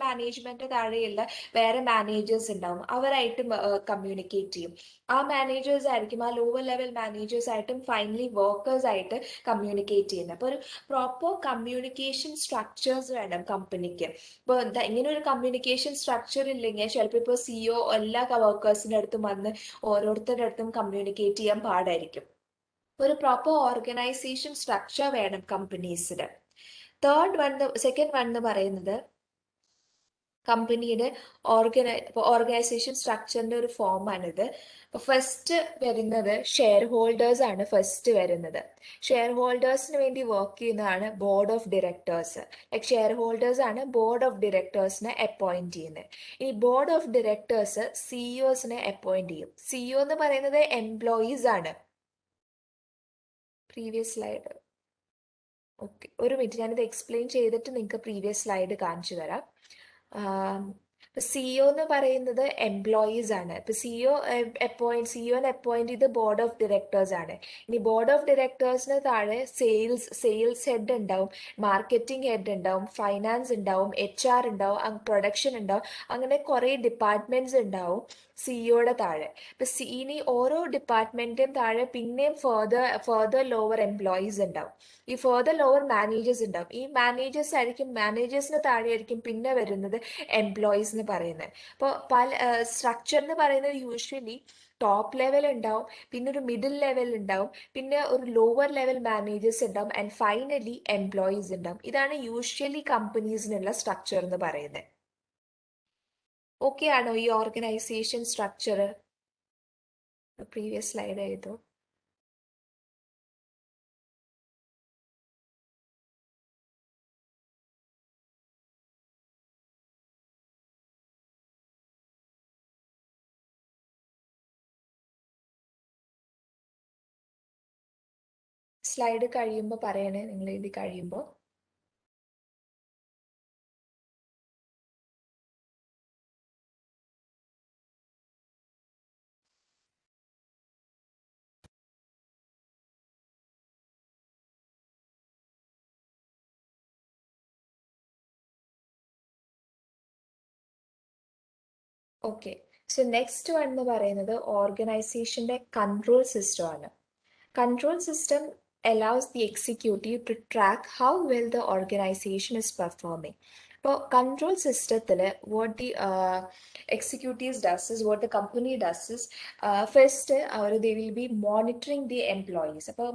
Speaker 1: മാനേജ്മെന്റ് താഴെയുള്ള വേറെ മാനേജേഴ്സ് ഉണ്ടാവും, അവരായിട്ട് കമ്മ്യൂണിക്കേറ്റ് ചെയ്യും. ആ മാനേജേഴ്സ് ആയിരിക്കും, ആ ലോവർ ലെവൽ മാനേജേഴ്സ് ആയിട്ടും ഫൈനലി വർക്കേഴ്സ് ആയിട്ട് കമ്മ്യൂണിക്കേറ്റ് ചെയ്യുന്നത്. അപ്പോൾ ഒരു പ്രോപ്പർ കമ്മ്യൂണിക്കേഷൻ സ്ട്രക്ചേഴ്സ് വേണം കമ്പനിക്ക്. ഇപ്പോൾ ഇങ്ങനെ ഒരു കമ്മ്യൂണിക്കേഷൻ സ്ട്രക്ചർ ഇല്ലെങ്കിൽ ചിലപ്പോൾ ഇപ്പോൾ സിഇഒ എല്ലാ വർക്കേഴ്സിൻ്റെ അടുത്തും വന്ന് ഓരോരുത്തരുടെ അടുത്തും കമ്മ്യൂണിക്കേറ്റ് ചെയ്യാൻ പാടായിരിക്കും. ഒരു പ്രോപ്പർ ഓർഗനൈസേഷൻ സ്ട്രക്ചർ വേണം കമ്പനീസിന്. സെക്കൻഡ് വൺ എന്ന് പറയുന്നത് കമ്പനിയുടെ ഓർഗനൈസേഷൻ സ്ട്രക്ചറിന്റെ ഒരു ഫോമാണിത്. ഫസ്റ്റ് വരുന്നത് ഷെയർ ഹോൾഡേഴ്സ് ആണ്. ഫസ്റ്റ് വരുന്നത് ഷെയർ ഹോൾഡേഴ്സിന് വേണ്ടി വർക്ക് ചെയ്യുന്നതാണ് board of directors. Like share holders ആണ് ബോർഡ് ഓഫ് ഡയറക്ടേഴ്സിനെ അപ്പോയിന്റ് ചെയ്യുന്നത്. ഈ ബോർഡ് ഓഫ് ഡയറക്ടേഴ്സ് സിഇഒസിനെ അപ്പോയിന്റ് ചെയ്യും. സിഇഒ എന്ന് പറയുന്നത് എംപ്ലോയീസ് ആണ്. Previous slide. ഓക്കെ, ഒരു മിനിറ്റ്, ഞാനിത് എക്സ്പ്ലെയിൻ ചെയ്തിട്ട് നിങ്ങൾക്ക് പ്രീവിയസ് സ്ലൈഡ് കാണിച്ചു തരാം. സിഇഒ എന്ന് പറയുന്നത് എംപ്ലോയീസ് ആണ്. ഇപ്പൊ സിഇഒനെ അപ്പോയിന്റ് ചെയ്ത് ബോർഡ് ഓഫ് ഡയറക്ടേഴ്സ് ആണ്. ഇനി ബോർഡ് ഓഫ് ഡയറക്ടേഴ്സിന് താഴെ സെയിൽസ് ഹെഡ് ഉണ്ടാവും, മാർക്കറ്റിംഗ് ഹെഡ് ഉണ്ടാവും, ഫൈനാൻസ് ഉണ്ടാവും, HR ഉണ്ടാവും, പ്രൊഡക്ഷൻ ഉണ്ടാവും, അങ്ങനെ കുറെ ഡിപ്പാർട്ട്മെന്റ്സ് ഉണ്ടാവും സിഇഒയുടെ താഴെ. ഇപ്പൊ ഇനി ഓരോ ഡിപ്പാർട്ട്മെന്റിനും താഴെ പിന്നെയും ഫെർദർ ലോവർ എംപ്ലോയീസ് ഉണ്ടാവും. ഈ ഫെർദർ ലോവർ മാനേജേഴ്സ് ഉണ്ടാവും. ഈ മാനേജേഴ്സിന് താഴെ ആയിരിക്കും പിന്നെ വരുന്നത് എംപ്ലോയീസ് എന്ന് പറയുന്നത്. അപ്പോൾ സ്ട്രക്ചർ എന്ന് പറയുന്നത് യൂഷ്വലി ടോപ്പ് ലെവൽ ഉണ്ടാവും, പിന്നെ ഒരു മിഡിൽ ലെവൽ ഉണ്ടാവും, പിന്നെ ഒരു ലോവർ ലെവൽ മാനേജേഴ്സ് ഉണ്ടാവും, ആൻഡ് ഫൈനലി എംപ്ലോയീസ് ഉണ്ടാവും. ഇതാണ് യൂഷ്വലി കമ്പനീസിനുള്ള സ്ട്രക്ചർ എന്ന് പറയുന്നത്. ഓക്കെ ആണോ ഈ ഓർഗനൈസേഷൻ സ്ട്രക്ചർ? പ്രീവിയസ് സ്ലൈഡ് ചെയ്തു. സ്ലൈഡ് കഴിയുമ്പോൾ പറയണേ, നിങ്ങൾ എഴുതി കഴിയുമ്പോൾ. ഓക്കെ, സോ നെക്സ്റ്റ് വൺ എന്ന് പറയുന്നത് ഓർഗനൈസേഷന്റെ കൺട്രോൾ സിസ്റ്റം ആണ്. Control system allows the executive to track how well the organization is performing. For control system, what the executives does is, what the company does is, first they will be monitoring the employees. അപ്പോൾ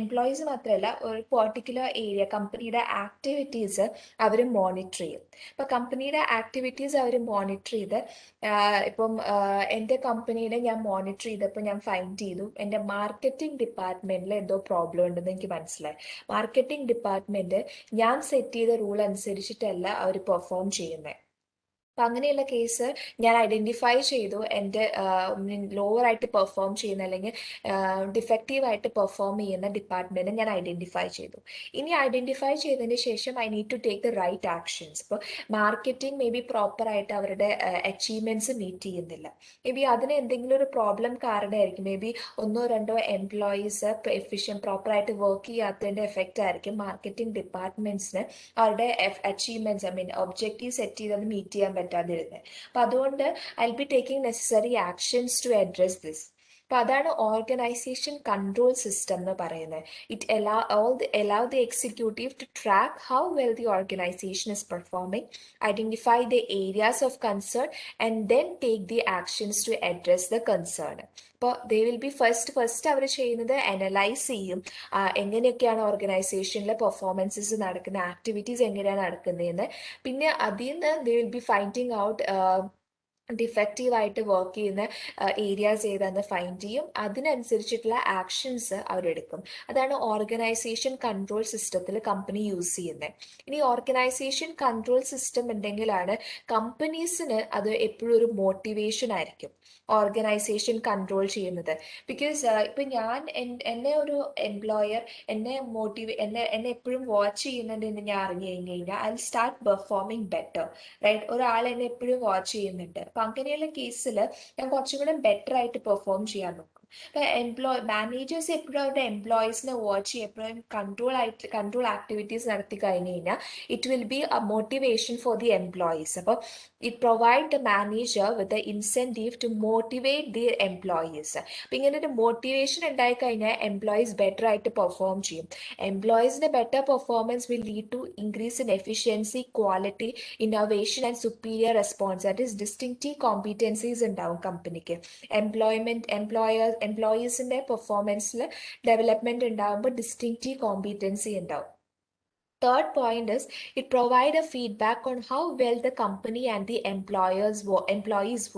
Speaker 1: employees മാത്രമല്ല, ഒരു particular area കമ്പനിയുടെ activities അവർ monitor ചെയ്യും. അപ്പോൾ കമ്പനിയുടെ activities അവർ monitor ചെയ്ത് ഇപ്പം എൻ്റെ കമ്പനിയുടെ ഞാൻ മോണിറ്റർ ചെയ്തപ്പോൾ ഞാൻ ഫൈൻഡ് ചെയ്തു എൻ്റെ മാർക്കറ്റിംഗ് ഡിപ്പാർട്ട്മെന്റിൽ എന്തോ പ്രോബ്ലം ഉണ്ടെന്ന് എനിക്ക് മനസ്സിലായി. മാർക്കറ്റിംഗ് ഡിപ്പാർട്ട്മെന്റ് ഞാൻ സെറ്റ് ചെയ്ത റൂൾ അനുസരിച്ചിട്ടല്ല അവർ പെർഫോം ചെയ്യുന്നത്. അപ്പം അങ്ങനെയുള്ള കേസ് ഞാൻ ഐഡന്റിഫൈ ചെയ്തു. എൻ്റെ ലോവർ ആയിട്ട് പെർഫോം ചെയ്യുന്ന അല്ലെങ്കിൽ ഡിഫക്റ്റീവ് ആയിട്ട് പെർഫോം ചെയ്യുന്ന ഡിപ്പാർട്ട്മെന്റ് ഞാൻ ഐഡന്റിഫൈ ചെയ്തു. ഇനി ഐഡന്റിഫൈ ചെയ്തതിന് ശേഷം I need to take the right actions. ഇപ്പോൾ മാർക്കറ്റിംഗ് മേ ബി പ്രോപ്പറായിട്ട് അവരുടെ അച്ചീവ്മെന്റ്സ് മീറ്റ് ചെയ്യുന്നില്ല. മേ ബി അതിന് എന്തെങ്കിലും ഒരു പ്രോബ്ലം കാരണമായിരിക്കും. മേ ബി ഒന്നോ രണ്ടോ എംപ്ലോയീസ് പ്രോപ്പറായിട്ട് വർക്ക് ചെയ്യാത്തതിൻ്റെ എഫക്റ്റ് ആയിരിക്കും മാർക്കറ്റിംഗ് ഡിപ്പാർട്ട്മെന്റ്സിന് അവരുടെ achievements, I mean objective set ചെയ്തത് മീറ്റ് ചെയ്യാൻ പറ്റാതിരുന്നത്. അപ്പം അതുകൊണ്ട് I be taking necessary actions to address this. അപ്പം അതാണ് ഓർഗനൈസേഷൻ കൺട്രോൾ സിസ്റ്റം എന്ന് പറയുന്നത്. It allow the executive to track how well the organization is performing, identify the areas of concern, and then take the actions to address the concern. അപ്പോൾ ദേ will B first അവർ ചെയ്യുന്നത് analyse ചെയ്യും എങ്ങനെയൊക്കെയാണ് ഓർഗനൈസേഷനിലെ performances നടക്കുന്ന, activities എങ്ങനെയാണ് നടക്കുന്നതെന്ന്. പിന്നെ അതിൽ നിന്ന് ദേ will B finding out defective ആയിട്ട് വർക്ക് ചെയ്യുന്ന ഏരിയാസ് ഏതാണെന്ന് ഫൈൻഡ് ചെയ്യും. അതിനനുസരിച്ചിട്ടുള്ള ആക്ഷൻസ് അവരെടുക്കും. അതാണ് ഓർഗനൈസേഷൻ കൺട്രോൾ സിസ്റ്റത്തിൽ കമ്പനി യൂസ് ചെയ്യുന്നത്. ഇനി ഓർഗനൈസേഷൻ കൺട്രോൾ സിസ്റ്റം ഉണ്ടെങ്കിലാണ് കമ്പനീസിന് അത് എപ്പോഴും ഒരു മോട്ടിവേഷൻ ആയിരിക്കും ഓർഗനൈസേഷൻ കൺട്രോൾ ചെയ്യുന്നത്. ബിക്കോസ് ഇപ്പം ഞാൻ എന്നെ ഒരു എംപ്ലോയർ എന്നെ എപ്പോഴും വാച്ച് ചെയ്യുന്നുണ്ടെന്ന് ഞാൻ അറിഞ്ഞു കഴിഞ്ഞാൽ I start performing better, right? ഒരാൾ എന്നെ എപ്പോഴും വാച്ച് ചെയ്യുന്നുണ്ട്. അപ്പം അങ്ങനെയുള്ള കേസിൽ ഞാൻ കുറച്ചും കൂടെ ബെറ്റർ ആയിട്ട് പെർഫോം ചെയ്യാൻ നോക്കും. മാനേജേഴ്സ് എപ്പോഴും അവരുടെ എംപ്ലോയീസിനെ വാച്ച് ചെയ്യും, എപ്പോഴും കൺട്രോൾ ആക്ടിവിറ്റീസ് നടത്തി കഴിഞ്ഞ് കഴിഞ്ഞാൽ it will be a motivation for the employees. അപ്പോൾ it provide the manager with the incentive to motivate the employees. അപ്പം ഇങ്ങനെ ഒരു മോട്ടിവേഷൻ ഉണ്ടായി കഴിഞ്ഞാൽ എംപ്ലോയീസ് ബെറ്റർ ആയിട്ട് പെർഫോം ചെയ്യും. എംപ്ലോയീസിന്റെ better performance will lead to increase in efficiency, quality, innovation and superior response. That is distinctive competencies ഉണ്ടാവും കമ്പനിക്ക്. എംപ്ലോയീസിന്റെ പെർഫോമൻസിൽ ഡെവലപ്മെന്റ് ഉണ്ടാകുമ്പോൾ ഡിസ്റ്റിങ്റ്റീവ് കോമ്പീറ്റൻസി ഉണ്ടാവും. Third point is, it provide a feedback on how well the company and the employees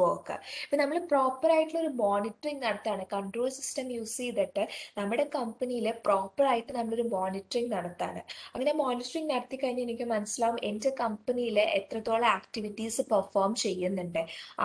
Speaker 1: work. ഇപ്പം നമ്മൾ proper ആയിട്ടുള്ള ഒരു മോണിറ്ററിങ് നടത്താണ്, കൺട്രോൾ സിസ്റ്റം യൂസ് ചെയ്തിട്ട് നമ്മുടെ കമ്പനിയിൽ പ്രോപ്പറായിട്ട് നമ്മളൊരു മോണിറ്ററിങ് നടത്താണ്. അങ്ങനെ മോണിറ്ററിങ് നടത്തി കഴിഞ്ഞാൽ എനിക്ക് മനസ്സിലാവും എൻ്റെ കമ്പനിയിൽ എത്രത്തോളം ആക്ടിവിറ്റീസ് പെർഫോം ചെയ്യുന്നുണ്ട്,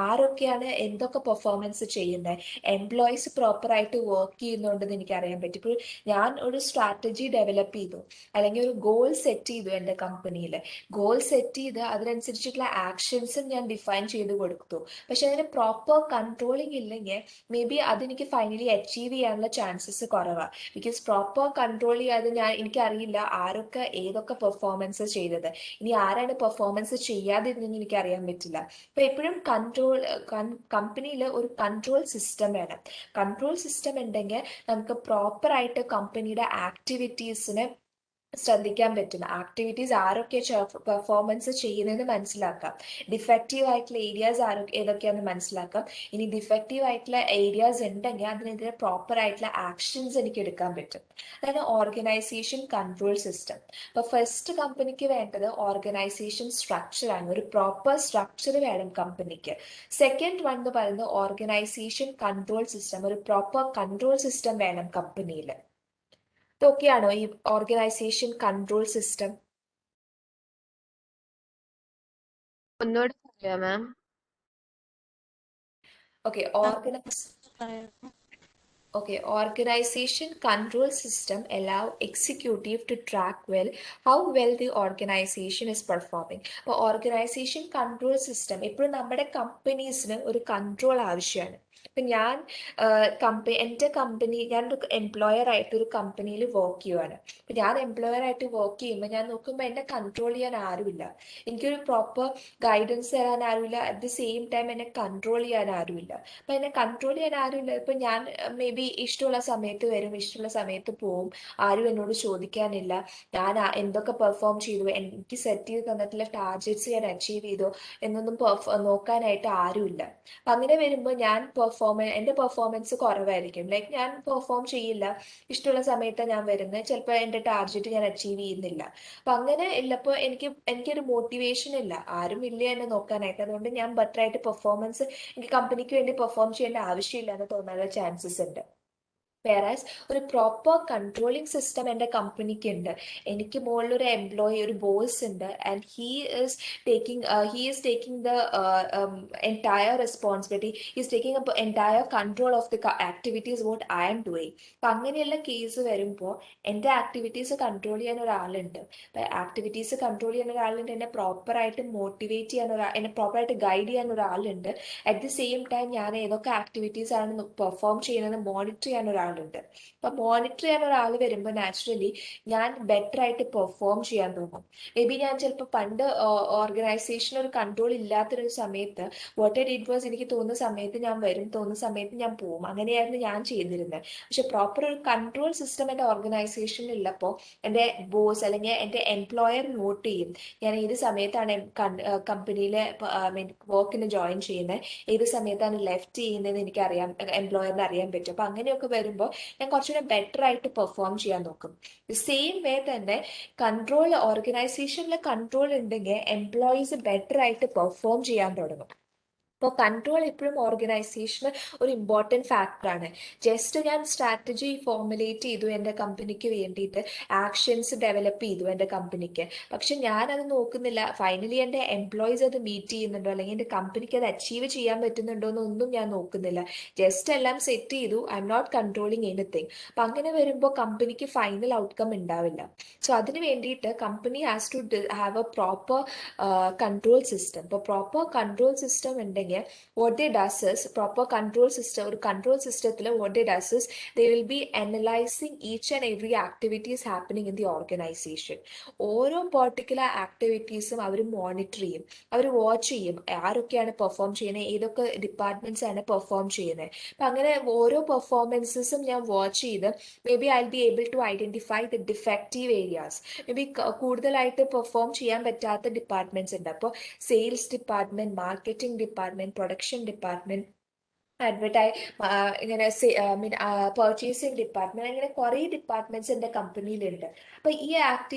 Speaker 1: ആരൊക്കെയാണ് എന്തൊക്കെ പെർഫോമൻസ് ചെയ്യുന്നത്, എംപ്ലോയീസ് പ്രോപ്പറായിട്ട് വർക്ക് ചെയ്യുന്നുണ്ടെന്ന് എനിക്ക് അറിയാൻ പറ്റും. ഇപ്പോൾ ഞാൻ ഒരു സ്ട്രാറ്റജി ഡെവലപ്പ് ചെയ്തു അല്ലെങ്കിൽ ഒരു ഗോൾ സെറ്റ് ചെയ്തു, എൻ്റെ കമ്പനിയിൽ ഗോൾ സെറ്റ് ചെയ്ത് അതിനനുസരിച്ചിട്ടുള്ള ആക്ഷൻസും ഞാൻ ഡിഫൈൻ ചെയ്ത് കൊടുത്തു. പക്ഷെ അതിന് പ്രോപ്പർ കൺട്രോളിങ് ഇല്ലെങ്കിൽ മേ ബി അതെനിക്ക് ഫൈനലി അച്ചീവ് ചെയ്യാനുള്ള ചാൻസസ് കുറവാണ്. ബിക്കോസ് പ്രോപ്പർ കൺട്രോൾ ചെയ്യാതെ എനിക്കറിയില്ല ആരൊക്കെ ഏതൊക്കെ പെർഫോമൻസ് ചെയ്തത്, ഇനി ആരാണ് പെർഫോമൻസ് ചെയ്യാതിരുന്നെന്ന് എനിക്ക് അറിയാൻ പറ്റില്ല. അപ്പൊ എപ്പോഴും കമ്പനിയിൽ ഒരു കൺട്രോൾ സിസ്റ്റം വേണം. കൺട്രോൾ സിസ്റ്റം ഉണ്ടെങ്കിൽ നമുക്ക് പ്രോപ്പറായിട്ട് കമ്പനിയുടെ ആക്ടിവിറ്റീസിനെ ശ്രദ്ധിക്കാൻ പറ്റും. ആക്ടിവിറ്റീസ് ആരൊക്കെ പെർഫോമൻസ് ചെയ്യുന്നതെന്ന് മനസ്സിലാക്കാം. ഡിഫക്റ്റീവ് ആയിട്ടുള്ള ഏരിയാസ് ഏതൊക്കെയാണെന്ന് മനസ്സിലാക്കാം. ഇനി ഡിഫക്റ്റീവ് ആയിട്ടുള്ള ഏരിയാസ് ഉണ്ടെങ്കിൽ അതിനെതിരെ പ്രോപ്പർ ആയിട്ടുള്ള ആക്ഷൻസ് എനിക്ക് എടുക്കാൻ പറ്റും. അതാണ് ഓർഗനൈസേഷൻ കൺട്രോൾ സിസ്റ്റം. അപ്പോൾ ഫസ്റ്റ് കമ്പനിക്ക് വേണ്ടത് ഓർഗനൈസേഷൻ സ്ട്രക്ചർ ആണ്, ഒരു പ്രോപ്പർ സ്ട്രക്ചർ വേണം കമ്പനിക്ക്. സെക്കൻഡ് വൺ എന്ന് പറയുന്നത് ഓർഗനൈസേഷൻ കൺട്രോൾ സിസ്റ്റം, ഒരു പ്രോപ്പർ കൺട്രോൾ സിസ്റ്റം വേണം കമ്പനിയിൽ. ഇതൊക്കെയാണോ ഈ ഓർഗനൈസേഷൻ കൺട്രോൾ സിസ്റ്റം?
Speaker 2: ഒന്നുകൂടെ പറയാ ma'am.
Speaker 1: Okay, Okay, organization control system allow executive to track well how well the organization is performing. അപ്പോൾ ഓർഗനൈസേഷൻ കൺട്രോൾ സിസ്റ്റം എപ്പോഴും നമ്മുടെ കമ്പനീസിന് ഒരു കൺട്രോൾ ആവശ്യമാണ്. ഇപ്പം ഞാൻ എൻ്റെ കമ്പനി ഞാനൊരു എംപ്ലോയർ ആയിട്ട് ഒരു കമ്പനിയിൽ വർക്ക് ചെയ്യുവാണ്. അപ്പം ഞാൻ എംപ്ലോയർ ആയിട്ട് വർക്ക് ചെയ്യുമ്പോൾ ഞാൻ നോക്കുമ്പോൾ എന്നെ കൺട്രോൾ ചെയ്യാൻ ആരുമില്ല. എനിക്കൊരു പ്രോപ്പർ ഗൈഡൻസ് തരാൻ ആരുമില്ല. അറ്റ് ദി സെയിം ടൈം എന്നെ കൺട്രോൾ ചെയ്യാൻ ആരുമില്ല. അപ്പം എന്നെ കൺട്രോൾ ചെയ്യാൻ ആരുമില്ല. ഇപ്പം ഞാൻ മേ ബി ഇഷ്ടമുള്ള സമയത്ത് വരും, ഇഷ്ടമുള്ള സമയത്ത് പോവും, ആരും എന്നോട് ചോദിക്കാനില്ല. ഞാൻ എന്തൊക്കെ പെർഫോം ചെയ്തു, എനിക്ക് സെറ്റ് ചെയ്ത് തന്നിട്ടുള്ള ടാർഗറ്റ്സ് ഞാൻ അച്ചീവ് ചെയ്തോ എന്നൊന്നും നോക്കാനായിട്ട് ആരുമില്ല. അപ്പം അങ്ങനെ വരുമ്പോൾ എൻ്റെ പെർഫോമൻസ് കുറവായിരിക്കും. ലൈക്ക് ഞാൻ പെർഫോം ചെയ്യില്ല, ഇഷ്ടമുള്ള സമയത്താണ് ഞാൻ വരുന്നത്, ചിലപ്പോൾ എൻ്റെ ടാർഗറ്റ് ഞാൻ അച്ചീവ് ചെയ്യുന്നില്ല. അപ്പം അങ്ങനെ ഉള്ളപ്പോൾ എനിക്കൊരു മോട്ടിവേഷൻ ഇല്ല, ആരും ഇല്ല എന്നെ നോക്കാനായിട്ട്. അതുകൊണ്ട് ഞാൻ ബെറ്റർ ആയിട്ട് പെർഫോമൻസ് എനിക്ക് കമ്പനിക്ക് വേണ്ടി പെർഫോം ചെയ്യേണ്ട ആവശ്യമില്ല എന്ന് തോന്നാനുള്ള ചാൻസസ് ഉണ്ട്. വേറാസ് ഒരു പ്രോപ്പർ കൺട്രോളിങ് സിസ്റ്റം എൻ്റെ കമ്പനിക്ക് ഉണ്ട്. എനിക്ക് മുകളിലൊരു എംപ്ലോയി, ഒരു ബോസ് ഉണ്ട്, and he is taking the entire responsibility, he's taking up entire control of the activities what I am doing. അപ്പം അങ്ങനെയുള്ള കേസ് വരുമ്പോൾ എൻ്റെ ആക്ടിവിറ്റീസ് കൺട്രോൾ ചെയ്യാൻ ഒരാളുണ്ട്. അപ്പം ആക്ടിവിറ്റീസ് കൺട്രോൾ ചെയ്യാൻ ഒരാളുണ്ട്, എന്നെ പ്രോപ്പറായിട്ട് മോട്ടിവേറ്റ് ചെയ്യാൻ എന്നെ പ്രോപ്പറായിട്ട് ഗൈഡ് ചെയ്യാൻ ഒരാളുണ്ട്. അറ്റ് ദി സെയിം ടൈം ഞാൻ ഏതൊക്കെ ആക്ടിവിറ്റീസ് ആണ് പെർഫോം ചെയ്യുന്നത് മോണിറ്റർ ചെയ്യാൻ ഒരാളുണ്ട്. അപ്പം മോണിറ്റർ ചെയ്യാൻ ഒരാൾ വരുമ്പോൾ നാച്ചുറലി ഞാൻ ബെറ്റർ ആയിട്ട് പെർഫോം ചെയ്യാൻ തോന്നും. മേ ബി ഞാൻ ചിലപ്പോൾ പണ്ട് ഓർഗനൈസേഷൻ ഒരു കൺട്രോൾ ഇല്ലാത്തൊരു സമയത്ത് വാട്ട് ഐ ഡിഡ് വാസ്, എനിക്ക് തോന്നുന്ന സമയത്ത് ഞാൻ വരും, തോന്നുന്ന സമയത്ത് ഞാൻ പോകും, അങ്ങനെയായിരുന്നു ഞാൻ ചെയ്തിരുന്നത്. പക്ഷെ പ്രോപ്പർ ഒരു കൺട്രോൾ സിസ്റ്റം എൻ്റെ ഓർഗനൈസേഷനിൽ ഉള്ളപ്പോൾ എൻ്റെ ബോസ് അല്ലെങ്കിൽ എൻ്റെ എംപ്ലോയർ നോട്ട് ചെയ്യും ഞാൻ ഏത് സമയത്താണ് കമ്പനിയിലെ വർക്കിന് ജോയിൻ ചെയ്യുന്നത്, ഏത് സമയത്താണ് ലെഫ്റ്റ് ചെയ്യുന്നതെന്ന് എനിക്കറിയാം, എംപ്ലോയറിന് അറിയാൻ പറ്റും. അപ്പം അങ്ങനെയൊക്കെ വരുമ്പോൾ ഞാൻ കുറച്ചുകൂടെ ബെറ്റർ ആയിട്ട് പെർഫോം ചെയ്യാൻ നോക്കും. സെയിം വേ തന്നെ ഓർഗനൈസേഷനിൽ കൺട്രോൾ ഉണ്ടെങ്കിൽ എംപ്ലോയീസ് ബെറ്റർ ആയിട്ട് പെർഫോം ചെയ്യാൻ തുടങ്ങും. അപ്പോൾ കൺട്രോൾ എപ്പോഴും ഓർഗനൈസേഷന് ഒരു ഇമ്പോർട്ടൻറ്റ് ഫാക്ടറാണ്. ജസ്റ്റ് ഞാൻ സ്ട്രാറ്റജി ഫോർമുലേറ്റ് ചെയ്തു എൻ്റെ കമ്പനിക്ക് വേണ്ടിയിട്ട്, ആക്ഷൻസ് ഡെവലപ്പ് ചെയ്തു എൻ്റെ കമ്പനിക്ക്, പക്ഷെ ഞാനത് നോക്കുന്നില്ല ഫൈനലി എൻ്റെ എംപ്ലോയീസ് അത് മീറ്റ് ചെയ്യുന്നുണ്ടോ അല്ലെങ്കിൽ എൻ്റെ കമ്പനിക്ക് അത് അച്ചീവ് ചെയ്യാൻ പറ്റുന്നുണ്ടോ എന്നൊന്നും ഞാൻ നോക്കുന്നില്ല. ജസ്റ്റ് എല്ലാം സെറ്റ് ചെയ്തു, I'm not controlling anything. അപ്പം അങ്ങനെ വരുമ്പോൾ കമ്പനിക്ക് ഫൈനൽ ഔട്ട്കം ഉണ്ടാവില്ല. സോ അതിന് വേണ്ടിയിട്ട് company has to have a proper control system. ഇപ്പോൾ പ്രോപ്പർ കൺട്രോൾ സിസ്റ്റം ഉണ്ടെങ്കിൽ what they does is proper control system, ഒരു control systemത്തിൽ what they does is they will be analyzing each and every activities happening in the organization. ഓരോ particular ആക്ടിവിറ്റീസും അവർ monitor ചെയ്യും, അവർ watch ചെയ്യും, ആരൊക്കെയാണ് perform ചെയ്യുന്നത്, ഏതൊക്കെ departments ആണ് പെർഫോം ചെയ്യുന്നത്. അപ്പം അങ്ങനെ ഓരോ പെർഫോമൻസസും ഞാൻ വാച്ച് ചെയ്ത് may be I be able to identify the defective areas. May be കൂടുതലായിട്ട് പെർഫോം ചെയ്യാൻ പറ്റാത്ത ഡിപ്പാർട്ട്മെന്റ്സ് ഉണ്ട്. അപ്പോൾ sales department, marketing department, production department, ഇങ്ങനെ പർച്ചേസിങ് ഡിപ്പാർട്ട്മെന്റ്, അങ്ങനെ കുറേ ഡിപ്പാർട്ട്മെന്റ്സ് എൻ്റെ കമ്പനിയിലുണ്ട്. അപ്പം ഈ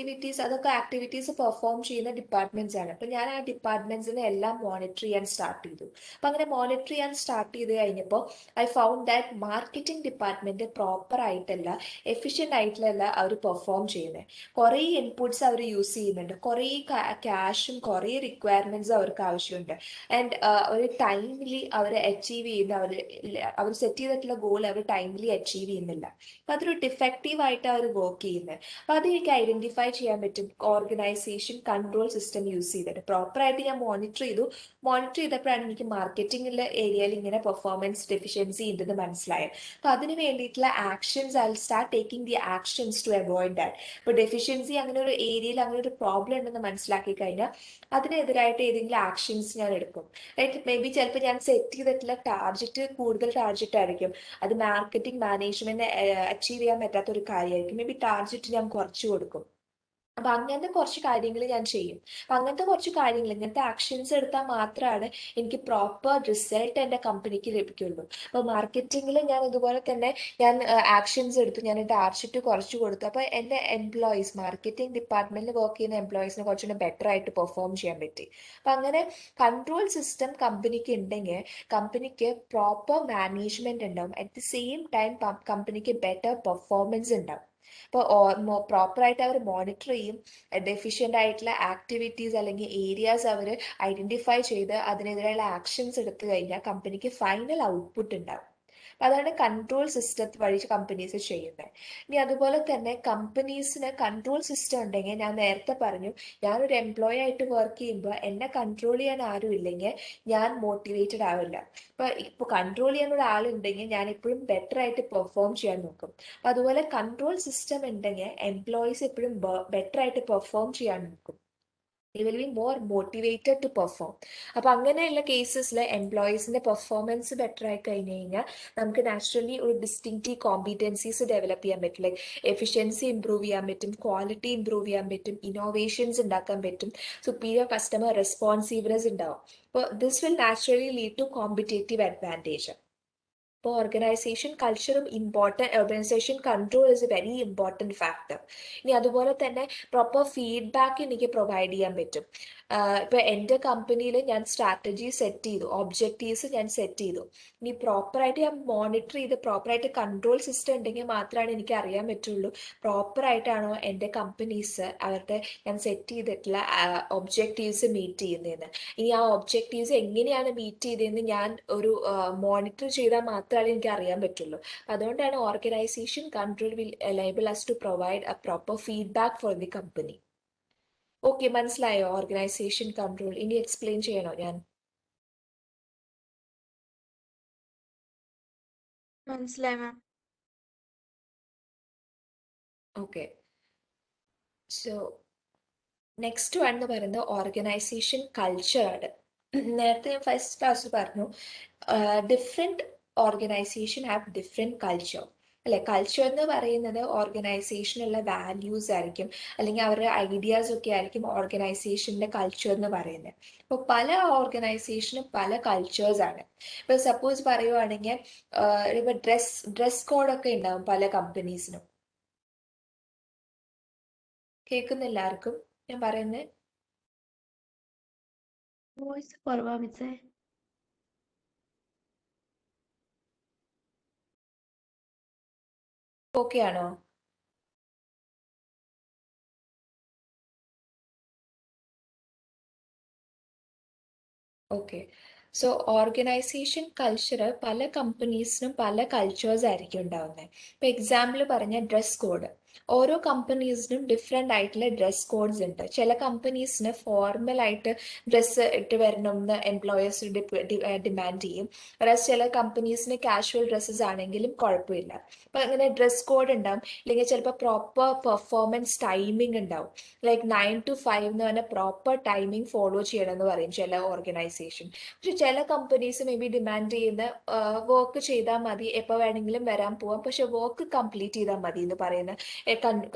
Speaker 1: അതൊക്കെ ആക്ടിവിറ്റീസ് പെർഫോം ചെയ്യുന്ന ഡിപ്പാർട്ട്മെന്റ്സ് ആണ്. അപ്പം ഞാൻ ആ ഡിപ്പാർട്ട്മെന്റ്സിനെ എല്ലാം മോണിറ്റർ ചെയ്യാൻ സ്റ്റാർട്ട് ചെയ്തു. അപ്പം അങ്ങനെ മോണിറ്റർ ചെയ്യാൻ സ്റ്റാർട്ട് ചെയ്ത് കഴിഞ്ഞപ്പോൾ I found that marketing department proper ആയിട്ടല്ല, എഫിഷ്യൻ്റ് ആയിട്ടല്ല അവർ പെർഫോം ചെയ്യുന്നത്. കുറേ ഇൻപുട്സ് അവർ യൂസ് ചെയ്യുന്നുണ്ട്, കുറേ ക്യാഷും കുറേ റിക്വയർമെന്റ്സും അവർക്ക് ആവശ്യമുണ്ട്. ആൻഡ് ഒരു ടൈംലി അവർ അച്ചീവ് ചെയ്യുന്ന അവർ സെറ്റ് ചെയ്തിട്ടുള്ള ഗോൾ അവർ ടൈംലി അച്ചീവ് ചെയ്യുന്നില്ല. അപ്പം അതൊരു ഡിഫക്റ്റീവ് ആയിട്ട് അവർ വർക്ക് ചെയ്യുന്നത്. അപ്പം അത് എനിക്ക് ഐഡന്റിഫൈ ചെയ്യാൻ പറ്റും ഓർഗനൈസേഷൻ കൺട്രോൾ സിസ്റ്റം യൂസ് ചെയ്തിട്ട്. പ്രോപ്പറായിട്ട് ഞാൻ മോണിറ്റർ ചെയ്തപ്പോഴാണ് എനിക്ക് മാർക്കറ്റിംഗിലെ ഏരിയയിൽ ഇങ്ങനെ പെർഫോമൻസ് ഡെഫിഷ്യൻസി ഉണ്ടെന്ന് മനസ്സിലായത്. അപ്പം അതിന് വേണ്ടിയിട്ടുള്ള actions I start taking the actions to avoid that. ഇപ്പോൾ ഡെഫിഷ്യൻസി അങ്ങനെ ഒരു ഏരിയയിൽ അങ്ങനെ ഒരു പ്രോബ്ലം ഉണ്ടെന്ന് മനസ്സിലാക്കി കഴിഞ്ഞാൽ അതിനെതിരായിട്ട് ഏതെങ്കിലും ആക്ഷൻസ് ഞാൻ എടുക്കും. റൈറ്റ്, മേ ബി ചിലപ്പോൾ ഞാൻ സെറ്റ് ചെയ്തിട്ടുള്ള കൂടുതൽ ടാർജറ്റ് ആയിരിക്കും, അത് മാർക്കറ്റിംഗ് മാനേജ്മെന്റ് അച്ചീവ് ചെയ്യാൻ പറ്റാത്ത ഒരു കാര്യമായിരിക്കും. മേ ബി ടാർജറ്റ് ഞാൻ കുറച്ച് കൊടുക്കും. അപ്പൊ അങ്ങനത്തെ കുറച്ച് കാര്യങ്ങൾ ഞാൻ ചെയ്യും. അപ്പൊ അങ്ങനത്തെ കുറച്ച് കാര്യങ്ങൾ, ഇങ്ങനത്തെ ആക്ഷൻസ് എടുത്താൽ മാത്രമാണ് എനിക്ക് പ്രോപ്പർ റിസൾട്ട് എൻ്റെ കമ്പനിക്ക് ലഭിക്കുള്ളൂ. അപ്പൊ മാർക്കറ്റിംഗിൽ ഞാൻ ഇതുപോലെ തന്നെ ഞാൻ ആക്ഷൻസ് എടുത്തു, ഞാൻ ടാർജറ്റ് കുറച്ച് കൊടുത്തു. അപ്പൊ എൻ്റെ എംപ്ലോയീസ്, മാർക്കറ്റിംഗ് ഡിപ്പാർട്ട്മെന്റിൽ വർക്ക് ചെയ്യുന്ന എംപ്ലോയീസിനെ കുറച്ചുകൂടെ ബെറ്റർ ആയിട്ട് പെർഫോം ചെയ്യാൻ പറ്റി. അപ്പൊ അങ്ങനെ കൺട്രോൾ സിസ്റ്റം കമ്പനിക്ക് ഉണ്ടെങ്കിൽ കമ്പനിക്ക് പ്രോപ്പർ മാനേജ്മെന്റ് ഉണ്ടാവും, അറ്റ് ദി സെയിം ടൈം കമ്പനിക്ക് ബെറ്റർ പെർഫോമൻസ് ഉണ്ടാവും. അപ്പോൾ പ്രോപ്പറായിട്ട് അവർ മോണിറ്റർ ചെയ്യും, ഡെഫിഷ്യൻ്റ് ആയിട്ടുള്ള ആക്ടിവിറ്റീസ് അല്ലെങ്കിൽ ഏരിയാസ് അവർ ഐഡന്റിഫൈ ചെയ്ത് അതിനെതിരെയുള്ള ആക്ഷൻസ് എടുത്തു കഴിഞ്ഞാൽ കമ്പനിക്ക് ഫൈനൽ ഔട്ട്പുട്ട് ഉണ്ടാവും. അപ്പൊ അതാണ് കൺട്രോൾ സിസ്റ്റം വഴി കമ്പനീസ് ചെയ്യുന്നത്. ഇനി അതുപോലെ തന്നെ കമ്പനീസിന് കൺട്രോൾ സിസ്റ്റം ഉണ്ടെങ്കിൽ, ഞാൻ നേരത്തെ പറഞ്ഞു, ഞാനൊരു എംപ്ലോയി ആയിട്ട് വർക്ക് ചെയ്യുമ്പോൾ എന്നെ കൺട്രോൾ ചെയ്യാൻ ആരും ഇല്ലെങ്കിൽ ഞാൻ മോട്ടിവേറ്റഡ് ആവില്ല. ഇപ്പൊ കൺട്രോൾ ചെയ്യാൻ ഒരാളുണ്ടെങ്കിൽ ഞാൻ എപ്പോഴും ബെറ്റർ ആയിട്ട് പെർഫോം ചെയ്യാൻ നോക്കും. അപ്പൊ അതുപോലെ കൺട്രോൾ സിസ്റ്റം ഉണ്ടെങ്കിൽ എംപ്ലോയീസ് എപ്പോഴും ബെറ്റർ ആയിട്ട് പെർഫോം ചെയ്യാൻ നോക്കും. they will be more motivated to perform. അപ്പൊ അങ്ങനെയുള്ള കേസസിൽ എംപ്ലോയീസിന്റെ പെർഫോമൻസ് ബെറ്റർ ആയി കഴിഞ്ഞു കഴിഞ്ഞാൽ നമുക്ക് നാച്ചുറലി ഒരു ഡിസ്റ്റിങ്റ്റീവ് കോമ്പിറ്റൻസീസ് ഡെവലപ്പ് ചെയ്യാൻ പറ്റും. ലൈക്ക് എഫിഷ്യൻസി ഇംപ്രൂവ് ചെയ്യാൻ പറ്റും, ക്വാളിറ്റി ഇംപ്രൂവ് ചെയ്യാൻ പറ്റും, ഇന്നോവേഷൻസ് ഉണ്ടാക്കാൻ പറ്റും, സുപ്പീരിയർ കസ്റ്റമർ റെസ്പോൺസീവ്നെസ് ഉണ്ടാവും. അപ്പോൾ this will naturally lead to competitive advantage. ഇപ്പോൾ ഓർഗനൈസേഷൻ കൾച്ചറും important, organization control is a very important factor. ഇനി അതുപോലെ തന്നെ പ്രോപ്പർ ഫീഡ്ബാക്ക് എനിക്ക് പ്രൊവൈഡ് ചെയ്യാൻ പറ്റും. ഇപ്പൊ എൻ്റെ കമ്പനിയിൽ ഞാൻ സ്ട്രാറ്റജി സെറ്റ് ചെയ്തു, ഒബ്ജക്റ്റീവ്സ് ഞാൻ സെറ്റ് ചെയ്തു. ഇനി പ്രോപ്പറായിട്ട് ഞാൻ മോണിറ്റർ ചെയ്ത് പ്രോപ്പറായിട്ട് കൺട്രോൾ സിസ്റ്റം ഉണ്ടെങ്കിൽ മാത്രമാണ് എനിക്ക് അറിയാൻ പറ്റുള്ളൂ പ്രോപ്പറായിട്ടാണോ എൻ്റെ കമ്പനീസ് അവരുടെ ഞാൻ സെറ്റ് ചെയ്തിട്ടുള്ള ഒബ്ജക്റ്റീവ്സ് മീറ്റ് ചെയ്യുന്നതെന്ന്. ഇനി ആ ഒബ്ജക്റ്റീവ്സ് എങ്ങനെയാണ് മീറ്റ് ചെയ്തതെന്ന് ഞാൻ ഒരു മോണിറ്റർ ചെയ്താൽ മാത്രമേ എനിക്ക് അറിയാൻ പറ്റുള്ളൂ. അതുകൊണ്ടാണ് organisation control will enable us to provide a proper feedback for the company. Okay, മനസ്സിലായോ ഓർഗനൈസേഷൻ കൺട്രോൾ? ഇനി എക്സ്പ്ലെയിൻ ചെയ്യണോ ഞാൻ?
Speaker 3: മനസ്സിലായി മാം.
Speaker 1: ഓക്കെ, സോ നെക്സ്റ്റ് വൺ എന്ന് പറയുന്നത് ഓർഗനൈസേഷൻ കൾച്ചറാണ്. നേരത്തെ ഞാൻ ഫസ്റ്റ് ക്ലാസ് പറഞ്ഞു different organisation have different culture അല്ലെ. കൾച്ചർ എന്ന് പറയുന്നത് ഓർഗനൈസേഷനുള്ള വാല്യൂസ് ആയിരിക്കും, അല്ലെങ്കിൽ അവരുടെ ഐഡിയാസ് ഒക്കെ ആയിരിക്കും ഓർഗനൈസേഷൻ്റെ കൾച്ചർ എന്ന് പറയുന്നത്. അപ്പോൾ പല ഓർഗനൈസേഷനും പല കൾച്ചേഴ്സ് ആണ്. ഇപ്പോൾ സപ്പോസ് പറയുവാണെങ്കിൽ ഇപ്പോൾ ഡ്രസ് കോഡൊക്കെ ഉണ്ടാവും പല കമ്പനീസിനും. കേൾക്കുന്നില്ല ആർക്കും ഞാൻ പറയുന്നത്?
Speaker 3: വോയിസ് കുറവാ മിസ്സേ.
Speaker 1: ഓക്കെ ആണോ? ഓക്കെ, സോ ഓർഗനൈസേഷൻ കൾച്ചർ പല കമ്പനീസിനും പല കൾച്ചേഴ്സ് ആയിരിക്കും ഉണ്ടാവുന്നത്. ഇപ്പോൾ എക്സാമ്പിൾ പറഞ്ഞ ഡ്രസ് കോഡ്, ഓരോ കമ്പനീസിനും ഡിഫറെൻ്റ് ആയിട്ടുള്ള ഡ്രസ് കോഡ്സ് ഉണ്ട്. ചില കമ്പനീസിന് ഫോർമലായിട്ട് ഡ്രസ്സ് ഇട്ട് വരണം എന്ന് എംപ്ലോയേഴ്സ് ഡിമാൻഡ് ചെയ്യും. വേറെ ചില കമ്പനീസിന് കാഷ്വൽ ഡ്രസ്സസ് ആണെങ്കിലും കുഴപ്പമില്ല. അപ്പം അങ്ങനെ ഡ്രസ് കോഡ് ഉണ്ടാവും. അല്ലെങ്കിൽ ചിലപ്പോൾ പ്രോപ്പർ പെർഫോമൻസ് ടൈമിംഗ് ഉണ്ടാവും. ലൈക്ക് 9 to 5 എന്ന് പറഞ്ഞാൽ പ്രോപ്പർ ടൈമിംഗ് ഫോളോ ചെയ്യണം എന്ന് പറയും ചില ഓർഗനൈസേഷൻ. പക്ഷെ ചില കമ്പനീസ് മേ ബി ഡിമാൻഡ് ചെയ്യുന്ന വർക്ക് ചെയ്താൽ മതി, എപ്പോൾ വേണമെങ്കിലും വരാൻ പോവാം, പക്ഷെ വർക്ക് കംപ്ലീറ്റ് ചെയ്താൽ മതി എന്ന് പറയുന്ന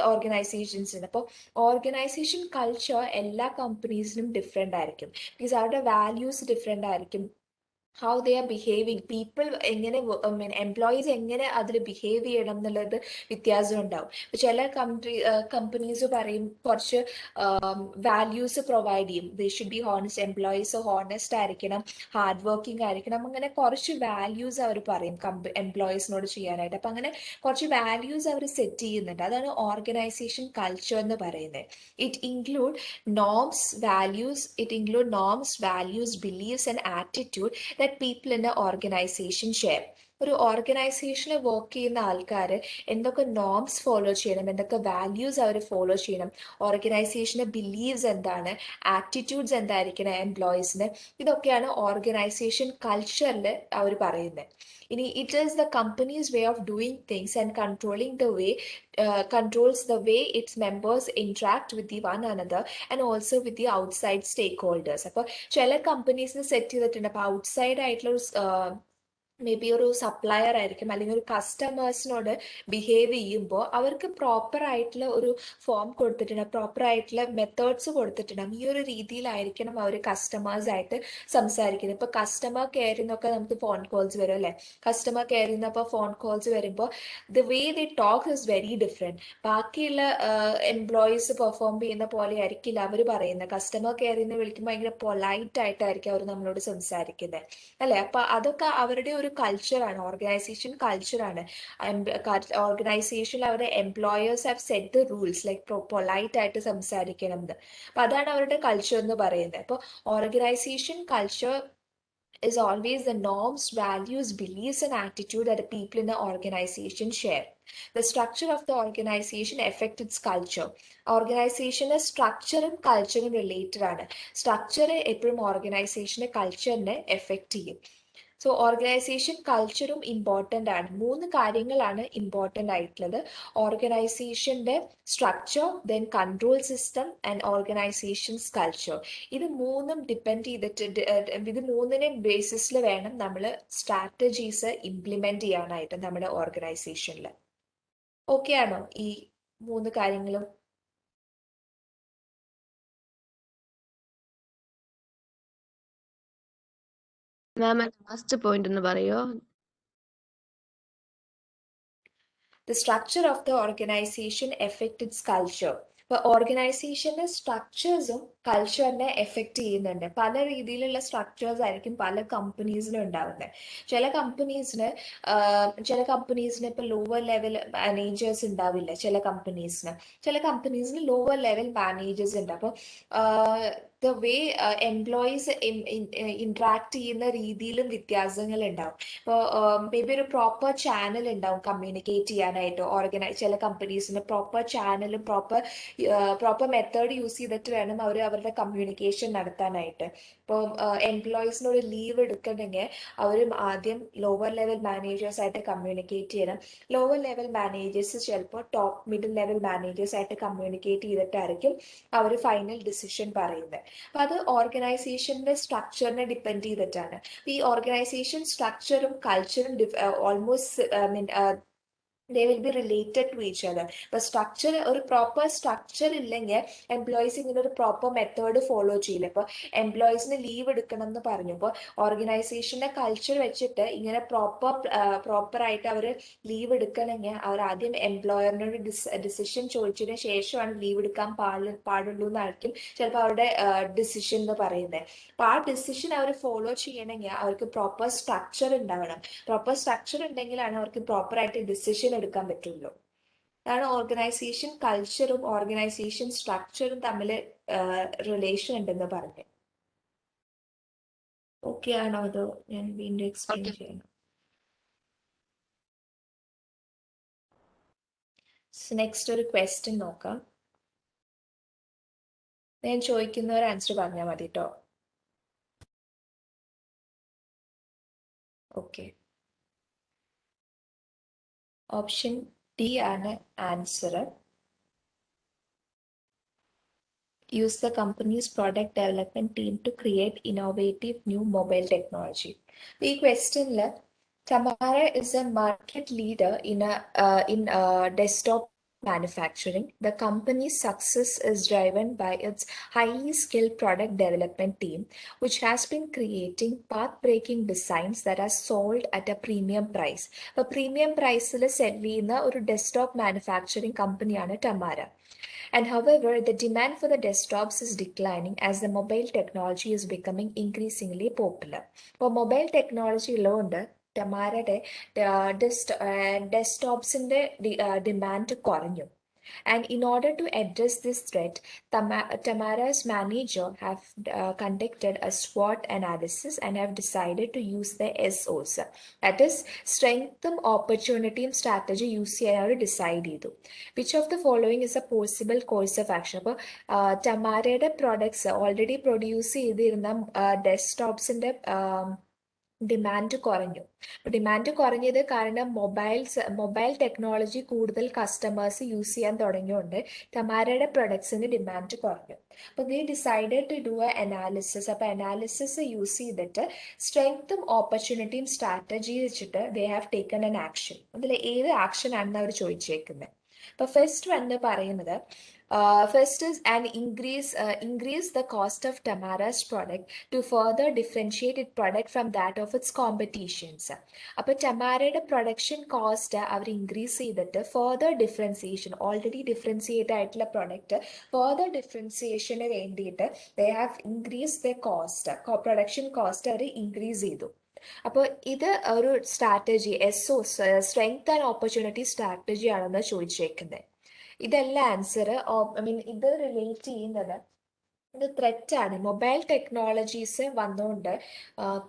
Speaker 1: ഓർഗനൈസേഷൻസ് ഉണ്ട്. അപ്പോൾ ഓർഗനൈസേഷൻ കൾച്ചർ എല്ലാ കമ്പനീസിനും ഡിഫറെൻ്റ് ആയിരിക്കും. ബിക്കോസ് അവരുടെ വാല്യൂസ് ഡിഫറെൻ്റ് ആയിരിക്കും. How they are behaving, people എങ്ങനെ എംപ്ലോയീസ് എങ്ങനെ അതിൽ ബിഹേവ് ചെയ്യണം എന്നുള്ളത് വ്യത്യാസം ഉണ്ടാവും. ചില കമ്പനീസ് പറയും കുറച്ച് വാല്യൂസ് പ്രൊവൈഡ് ചെയ്യും. They should be honest, employees honest ആയിരിക്കണം, ഹാർഡ് വർക്കിംഗ് ആയിരിക്കണം, അങ്ങനെ കുറച്ച് വാല്യൂസ് അവർ പറയും എംപ്ലോയീസിനോട് ചെയ്യാനായിട്ട്. അപ്പം അങ്ങനെ കുറച്ച് വാല്യൂസ് അവർ സെറ്റ് ചെയ്യുന്നുണ്ട്. അതാണ് ഓർഗനൈസേഷൻ കൾച്ചർ എന്ന് പറയുന്നത്. It include norms, values, beliefs and attitude that people in an organization share. ഒരു ഓർഗനൈസേഷനിൽ വർക്ക് ചെയ്യുന്ന ആൾക്കാർ എന്തൊക്കെ നോംസ് ഫോളോ ചെയ്യണം, എന്തൊക്കെ വാല്യൂസ് അവർ ഫോളോ ചെയ്യണം, ഓർഗനൈസേഷൻ്റെ ബിലീവ്സ് എന്താണ്, ആറ്റിറ്റ്യൂഡ്സ് എന്തായിരിക്കണം എംപ്ലോയീസിന്, ഇതൊക്കെയാണ് ഓർഗനൈസേഷൻ കൾച്ചറിൽ അവർ പറയുന്നത്. ഇനി it is the companies way of doing things and controls the way its members interact with the one another and also with the outside stakeholders. അപ്പോൾ ചില കമ്പനീസിന് സെറ്റ് ചെയ്തിട്ടുണ്ട്. അപ്പോൾ ഔട്ട്സൈഡ് ആയിട്ടുള്ള മേ ബി ഒരു സപ്ലയർ ആയിരിക്കും, അല്ലെങ്കിൽ ഒരു കസ്റ്റമേഴ്സിനോട് ബിഹേവ് ചെയ്യുമ്പോൾ അവർക്ക് പ്രോപ്പർ ആയിട്ടുള്ള ഒരു ഫോം കൊടുത്തിട്ടുണ്ടാകും, പ്രോപ്പർ ആയിട്ടുള്ള മെത്തേഡ്സ് കൊടുത്തിട്ടുണ്ടാകും. ഈ ഒരു രീതിയിലായിരിക്കണം അവർ കസ്റ്റമേഴ്സായിട്ട് സംസാരിക്കുന്നത്. ഇപ്പോൾ കസ്റ്റമർ കെയറിൽ നിന്നൊക്കെ നമുക്ക് ഫോൺ കോൾസ് വരും അല്ലേ. കസ്റ്റമർ കെയറിൽ നിന്നപ്പോൾ ഫോൺ കോൾസ് വരുമ്പോൾ the way the talk is very different. ബാക്കിയുള്ള എംപ്ലോയീസ് പെർഫോം ചെയ്യുന്ന പോലെ ആയിരിക്കില്ല അവർ പറയുന്നത്. കസ്റ്റമർ കെയറിൽ നിന്ന് വിളിക്കുമ്പോൾ ഭയങ്കര പൊലൈറ്റ് ആയിട്ടായിരിക്കും അവർ നമ്മളോട് സംസാരിക്കുന്നത് അല്ലേ. അപ്പോൾ അതൊക്കെ അവരുടെ ഒരു കൾച്ചറാണ്, ഓർഗനൈസേഷൻ കൾച്ചറാണ്. ഓർഗനൈസേഷനിൽ അവരുടെ employers have set the rules, like polite ആയിട്ട് സംസാരിക്കണം എന്ന്. അപ്പം അതാണ് അവരുടെ കൾച്ചർ എന്ന് പറയുന്നത്. അപ്പോൾ organisation culture is always the norms, values, beliefs, and attitude that the people in the organization share. The structure of the organization affects its culture. ഓർഗനൈസേഷന് സ്ട്രക്ചറും കൾച്ചറും റിലേറ്റഡ് ആണ്. സ്ട്രക്ചർ എപ്പോഴും ഓർഗനൈസേഷന്റെ കൾച്ചറിനെ എഫക്റ്റ് ചെയ്യും. സോ ഓർഗനൈസേഷൻ കൾച്ചറും ഇമ്പോർട്ടൻ്റ് ആണ്. 3 കാര്യങ്ങളാണ് important ആയിട്ടുള്ളത്. ഓർഗനൈസേഷന്റെ structure, then control system and organisations culture. ഇത് മൂന്നും ഡിപ്പെൻഡ് ചെയ്തിട്ട് ഇത് മൂന്നിനെ ബേസിസിൽ വേണം നമ്മൾ സ്ട്രാറ്റജീസ് ഇംപ്ലിമെന്റ് ചെയ്യാനായിട്ട് നമ്മുടെ ഓർഗനൈസേഷനിൽ. ഓക്കെ ആണോ ഈ 3 കാര്യങ്ങളും?
Speaker 3: മാം ലാസ്റ്റ് പോയിന്റ് ഒന്ന് പറയോ?
Speaker 1: The structure of the organization affects its culture. ഇപ്പോൾ ഓർഗനൈസേഷന്റെ സ്ട്രക്ചേഴ്സും കൾച്ചറിനെ എഫക്റ്റ് ചെയ്യുന്നുണ്ട്. പല രീതിയിലുള്ള സ്ട്രക്ചേഴ്സ് ആയിരിക്കും പല കമ്പനീസിനും ഉണ്ടാവുന്നത്. ചില കമ്പനീസിന് ഇപ്പോൾ ലോവർ ലെവൽ മാനേജേഴ്സ് ഉണ്ടാവില്ല. ചില കമ്പനീസിന് ലോവർ ലെവൽ മാനേജേഴ്സ് ഉണ്ട്. അപ്പോൾ ദ വേ എംപ്ലോയീസ് ഇന്ററാക്ട് ചെയ്യുന്ന രീതിയിലും വ്യത്യാസങ്ങൾ ഉണ്ടാവും. ഇപ്പോൾ മേ ബി ഒരു പ്രോപ്പർ ചാനൽ ഉണ്ടാവും കമ്മ്യൂണിക്കേറ്റ് ചെയ്യാനായിട്ട്. ചില കമ്പനീസിന് പ്രോപ്പർ ചാനലും പ്രോപ്പർ മെത്തേഡ് യൂസ് ചെയ്തിട്ട് വേണം അവർ അവരുടെ കമ്മ്യൂണിക്കേഷൻ നടത്താനായിട്ട്. ഇപ്പോൾ എംപ്ലോയീസിനോട് ലീവ് എടുക്കണമെങ്കിൽ അവർ ആദ്യം ലോവർ ലെവൽ മാനേജേഴ്സ് ആയിട്ട് കമ്മ്യൂണിക്കേറ്റ് ചെയ്യണം. ലോവർ ലെവൽ മാനേജേഴ്സ് ചിലപ്പോൾ ടോപ്പ് മിഡിൽ ലെവൽ മാനേജേഴ്സ് ആയിട്ട് കമ്മ്യൂണിക്കേറ്റ് ചെയ്തിട്ടായിരിക്കും അവർ ഫൈനൽ ഡിസിഷൻ പറയുന്നത്. അപ്പം അത് ഓർഗനൈസേഷന്റെ സ്ട്രക്ചറിനെ ഡിപ്പെൻഡ് ചെയ്തിട്ടാണ്. ഈ ഓർഗനൈസേഷൻ സ്ട്രക്ചറും കൾച്ചറും almost they will be related to each other. ഇപ്പോൾ സ്ട്രക്ചർ ഒരു പ്രോപ്പർ സ്ട്രക്ചർ ഇല്ലെങ്കിൽ എംപ്ലോയീസ് ഇങ്ങനെ ഒരു പ്രോപ്പർ മെത്തേഡ് ഫോളോ ചെയ്യില്ല. ഇപ്പോൾ എംപ്ലോയീസിന് ലീവ് എടുക്കണം എന്ന് പറഞ്ഞു. അപ്പോൾ ഓർഗനൈസേഷന്റെ കൾച്ചർ വെച്ചിട്ട് ഇങ്ങനെ പ്രോപ്പറായിട്ട് അവർ ലീവ് എടുക്കണമെങ്കിൽ അവർ ആദ്യം എംപ്ലോയറിനോട് ഡിസിഷൻ ചോദിച്ചതിന് ശേഷമാണ് ലീവ് എടുക്കാൻ പാടുള്ളൂ എന്നായിരിക്കും ചിലപ്പോൾ അവരുടെ ഡിസിഷൻ എന്ന് പറയുന്നത്. അപ്പോൾ ആ ഡിസിഷൻ അവർ ഫോളോ ചെയ്യണമെങ്കിൽ അവർക്ക് പ്രോപ്പർ സ്ട്രക്ചർ ഉണ്ടാവണം. പ്രോപ്പർ സ്ട്രക്ചർ ഉണ്ടെങ്കിലാണ് അവർക്ക് പ്രോപ്പറായിട്ട് ഡിസിഷൻ എടുക്കാൻ പറ്റുള്ളൂ. അതാണ് ഓർഗനൈസേഷൻ കൾച്ചറും ഓർഗനൈസേഷൻ സ്ട്രക്ചറും തമ്മിൽ റിലേഷൻ ഉണ്ടെന്ന് പറഞ്ഞു. ഓക്കെ ആണോ? അതോ ഞാൻ വീണ്ടും എക്സ്പ്ലെയിൻ ചെയ്യണം? നെക്സ്റ്റ് ഒരു ക്വസ്റ്റ്യൻ നോക്കാം. ഞാൻ ചോദിക്കുന്നവർ ആൻസർ പറഞ്ഞാൽ മതി കേട്ടോ. ഓക്കെ, ഓപ്ഷൻ ഡി ആണ് answer. Use the company's product development team to create innovative new mobile technology. ഈ ക്വസ്റ്റ്യനിൽ Tamara is a market leader in desktop manufacturing. The company's success is driven by its highly skilled product development team, which has been creating path-breaking designs that are sold at a premium price. A premium price sell ചെയ്യുന്ന ഒരു desktop manufacturing company-ആണ് Tamara. And however, the demand for the desktops is declining as the mobile technology is becoming increasingly popular. For mobile technology ഉള്ളതുകൊണ്ട് Tamaraയുടെ ഡെസ്ക്ടോപ്സിന്റെ demand കുറഞ്ഞു. And in order to address this threat, Tamara's manager have conducted a SWOT analysis and have decided to use the SOs. That is, strength, opportunity, and strategy use ചെയ്യാൻ അവർ decide ചെയ്തു. Which of the following is a possible course of action? അപ്പോൾ Tamaraയുടെ products already produce ചെയ്തിരുന്ന ഡെസ്ക്ടോപ്സിന്റെ demand കുറഞ്ഞു. Demand കുറഞ്ഞത് കാരണം mobile technology കൂടുതൽ customers use ചെയ്യാൻ തുടങ്ങിയോണ്ട് Tamaraയുടെ പ്രൊഡക്ട്സിന് ഡിമാൻഡ് കുറഞ്ഞു. അപ്പോൾ they decided to do a analysis. അപ്പോൾ അനാലിസിസ് യൂസ് ചെയ്തിട്ട് സ്ട്രെങ്ത്തും ഓപ്പർച്യൂണിറ്റിയും സ്ട്രാറ്റജി വെച്ചിട്ട് they have taken an action. അതിൽ ഏത് ആക്ഷൻ ആണെന്ന് അവർ ചോദിച്ചേക്കുന്നത്. അപ്പോൾ ഫസ്റ്റ് വന്ന് പറയുന്നത് first is an increase the cost of Tamara's product to further differentiate its product from that of its competitions. അപ്പോൾ Tamaraയുടെ പ്രൊഡക്ഷൻ കോസ്റ്റ് അവർ ഇൻക്രീസ് ചെയ്തിട്ട് ഫർദർ ഡിഫറൻസിയേഷൻ, ഓൾറെഡി ഡിഫറൻസിയേറ്റ് ആയിട്ടുള്ള പ്രൊഡക്റ്റ് ഫർദർ ഡിഫറൻസിയേഷന് വേണ്ടിയിട്ട് they have increase the cost, production cost അവർ increase ചെയ്തു. അപ്പോൾ ഇത് ഒരു strategy strength and opportunity strategy ആണെന്ന് ചോദിച്ചേക്കുന്നത്. ഇതല്ല ആൻസർ. ഇത് റിലേറ്റ് ചെയ്യുന്നത് ഇത് ത്രെറ്റാണ്. മൊബൈൽ ടെക്നോളജീസ് വന്നുകൊണ്ട്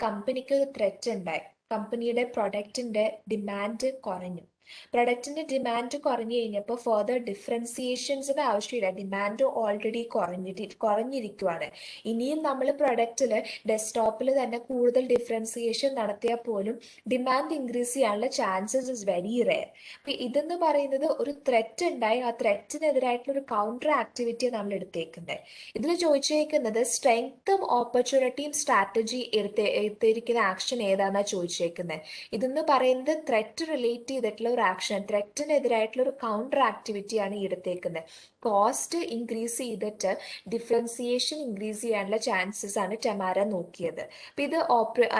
Speaker 1: കമ്പനിക്ക് ഒരു ത്രെറ്റ് ഉണ്ടായി. കമ്പനിയുടെ പ്രൊഡക്റ്റിന്റെ ഡിമാൻഡ് കുറഞ്ഞു. പ്രൊഡക്റ്റിന്റെ ഡിമാൻഡ് കുറഞ്ഞു കഴിഞ്ഞപ്പോൾ ഫർദർ ഡിഫറൻസിയേഷൻസിന് ആവശ്യമില്ല. ഡിമാൻഡ് ഓൾറെഡി കുറഞ്ഞിരിക്കുവാണ്. ഇനിയും നമ്മൾ പ്രൊഡക്റ്റിൽ ഡെസ്ക്ടോപ്പിൽ തന്നെ കൂടുതൽ ഡിഫറൻസിയേഷൻ നടത്തിയാൽ പോലും ഡിമാൻഡ് ഇൻക്രീസ് ചെയ്യാനുള്ള ചാൻസസ് ഇസ് വെരി റെയർ. അപ്പൊ ഇതെന്ന് പറയുന്നത് ഒരു ത്രെറ്റ് ഉണ്ടായി, ആ ത്രെറ്റിനെതിരായിട്ടുള്ള ഒരു കൗണ്ടർ ആക്ടിവിറ്റിയാണ് നമ്മൾ എടുത്തേക്കുന്നത്. ഇതിൽ ചോദിച്ചേക്കുന്നത് സ്ട്രെങ്ത്തും ഓപ്പർച്യൂണിറ്റിയും സ്ട്രാറ്റജി എടുത്തിരിക്കുന്ന ആക്ഷൻ ഏതാണെന്നാ ചോദിച്ചേക്കുന്നത്. ഇതെന്ന് പറയുന്നത് ത്രെറ്റ് റിലേറ്റ് ചെയ്തിട്ടുള്ള ഒരു ആക്ഷൻ, ത്രെറ്റിനെതിരായിട്ടുള്ള ഒരു കൗണ്ടർ ആക്ടിവിറ്റിയാണ് ഈ എടുത്തേക്കുന്നത്. കോസ്റ്റ് ഇൻക്രീസ് ചെയ്തിട്ട് ഡിഫറൻസിയേഷൻ ഇൻക്രീസ് ചെയ്യാനുള്ള ചാൻസസ് ആണ് ടെമാര നോക്കിയത്. അപ്പൊ ഇത്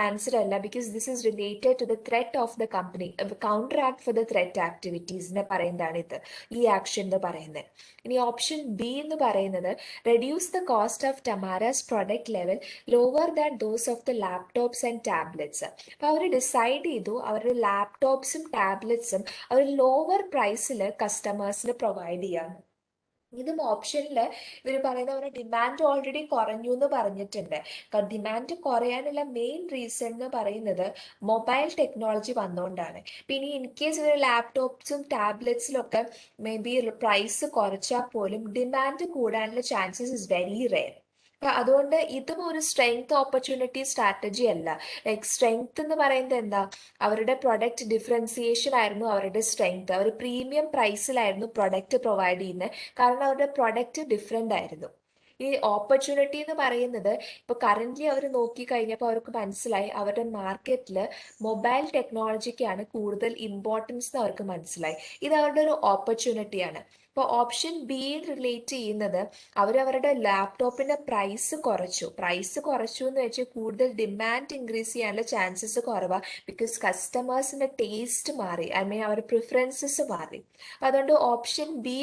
Speaker 1: ആൻസർ അല്ല, because this is related to the threat of the company. Counter act for the threat ആക്ടിവിറ്റീസിനെ പറയുന്നതാണ് ഇത്, ഈ ആക്ഷൻ എന്ന് പറയുന്നത്. ഇനി ഓപ്ഷൻ ബി എന്ന് പറയുന്നത് reduce the cost of Tamara's product level lower than those of the laptops and tablets. അപ്പോൾ അവർ ഡിസൈഡ് ചെയ്തു അവരുടെ ലാപ്ടോപ്സും ടാബ്ലറ്റ്സും അവർ ലോവർ പ്രൈസിൽ കസ്റ്റമേഴ്സിന് പ്രൊവൈഡ് ചെയ്യാന്ന്. ഇതും ഓപ്ഷനിൽ ഇവർ പറയുന്നത് അവരുടെ ഡിമാൻഡ് ഓൾറെഡി കുറഞ്ഞു എന്ന് പറഞ്ഞിട്ടുണ്ട്. ഡിമാൻഡ് കുറയാനുള്ള മെയിൻ റീസൺ എന്ന് പറയുന്നത് മൊബൈൽ ടെക്നോളജി വന്നുകൊണ്ടാണ്. പിന്നെ ഇൻ കേസ് ഇവർ ലാപ്ടോപ്സും ടാബ്ലറ്റ്സിലൊക്കെ മേ ബി പ്രൈസ് കുറച്ചാൽ പോലും ഡിമാൻഡ് കൂടാനുള്ള ചാൻസസ് ഇസ് വെരി റെയർ. അതുകൊണ്ട് ഇതും ഒരു സ്ട്രെങ്ത് ഓപ്പർച്യൂണിറ്റി സ്ട്രാറ്റജി അല്ല. ലൈക്ക് സ്ട്രെങ്ത് എന്ന് പറയുന്നത് എന്താ, അവരുടെ പ്രൊഡക്റ്റ് ഡിഫറൻസിയേഷൻ ആയിരുന്നു അവരുടെ സ്ട്രെങ്ത്. അവർ പ്രീമിയം പ്രൈസിലായിരുന്നു പ്രൊഡക്റ്റ് പ്രൊവൈഡ് ചെയ്യുന്നത്, കാരണം അവരുടെ പ്രൊഡക്റ്റ് ഡിഫറെൻ്റ് ആയിരുന്നു. ഈ ഓപ്പർച്യൂണിറ്റി എന്ന് പറയുന്നത് ഇപ്പോൾ കറൻ്റ്ലി അവർ നോക്കിക്കഴിഞ്ഞപ്പോൾ അവർക്ക് മനസ്സിലായി അവരുടെ മാർക്കറ്റിൽ മൊബൈൽ ടെക്നോളജിക്കാണ് കൂടുതൽ ഇമ്പോർട്ടൻസ് എന്ന് അവർക്ക് മനസ്സിലായി. ഇത് അവരുടെ ഒരു ഓപ്പർച്യൂണിറ്റിയാണ്. ഇപ്പോൾ ഓപ്ഷൻ ബി റിലേറ്റ് ചെയ്യുന്നത് അവരവരുടെ ലാപ്ടോപ്പിന്റെ പ്രൈസ് കുറച്ചു എന്ന് വെച്ചാൽ കൂടുതൽ ഡിമാൻഡ് ഇൻക്രീസ് ചെയ്യാനുള്ള ചാൻസസ് കുറവാണ്. ബിക്കോസ് കസ്റ്റമേഴ്സിന്റെ ടേസ്റ്റ് മാറി, ഐ മീൻ അവരുടെ പ്രിഫറൻസസ് മാറി. അതുകൊണ്ട് ഓപ്ഷൻ ബി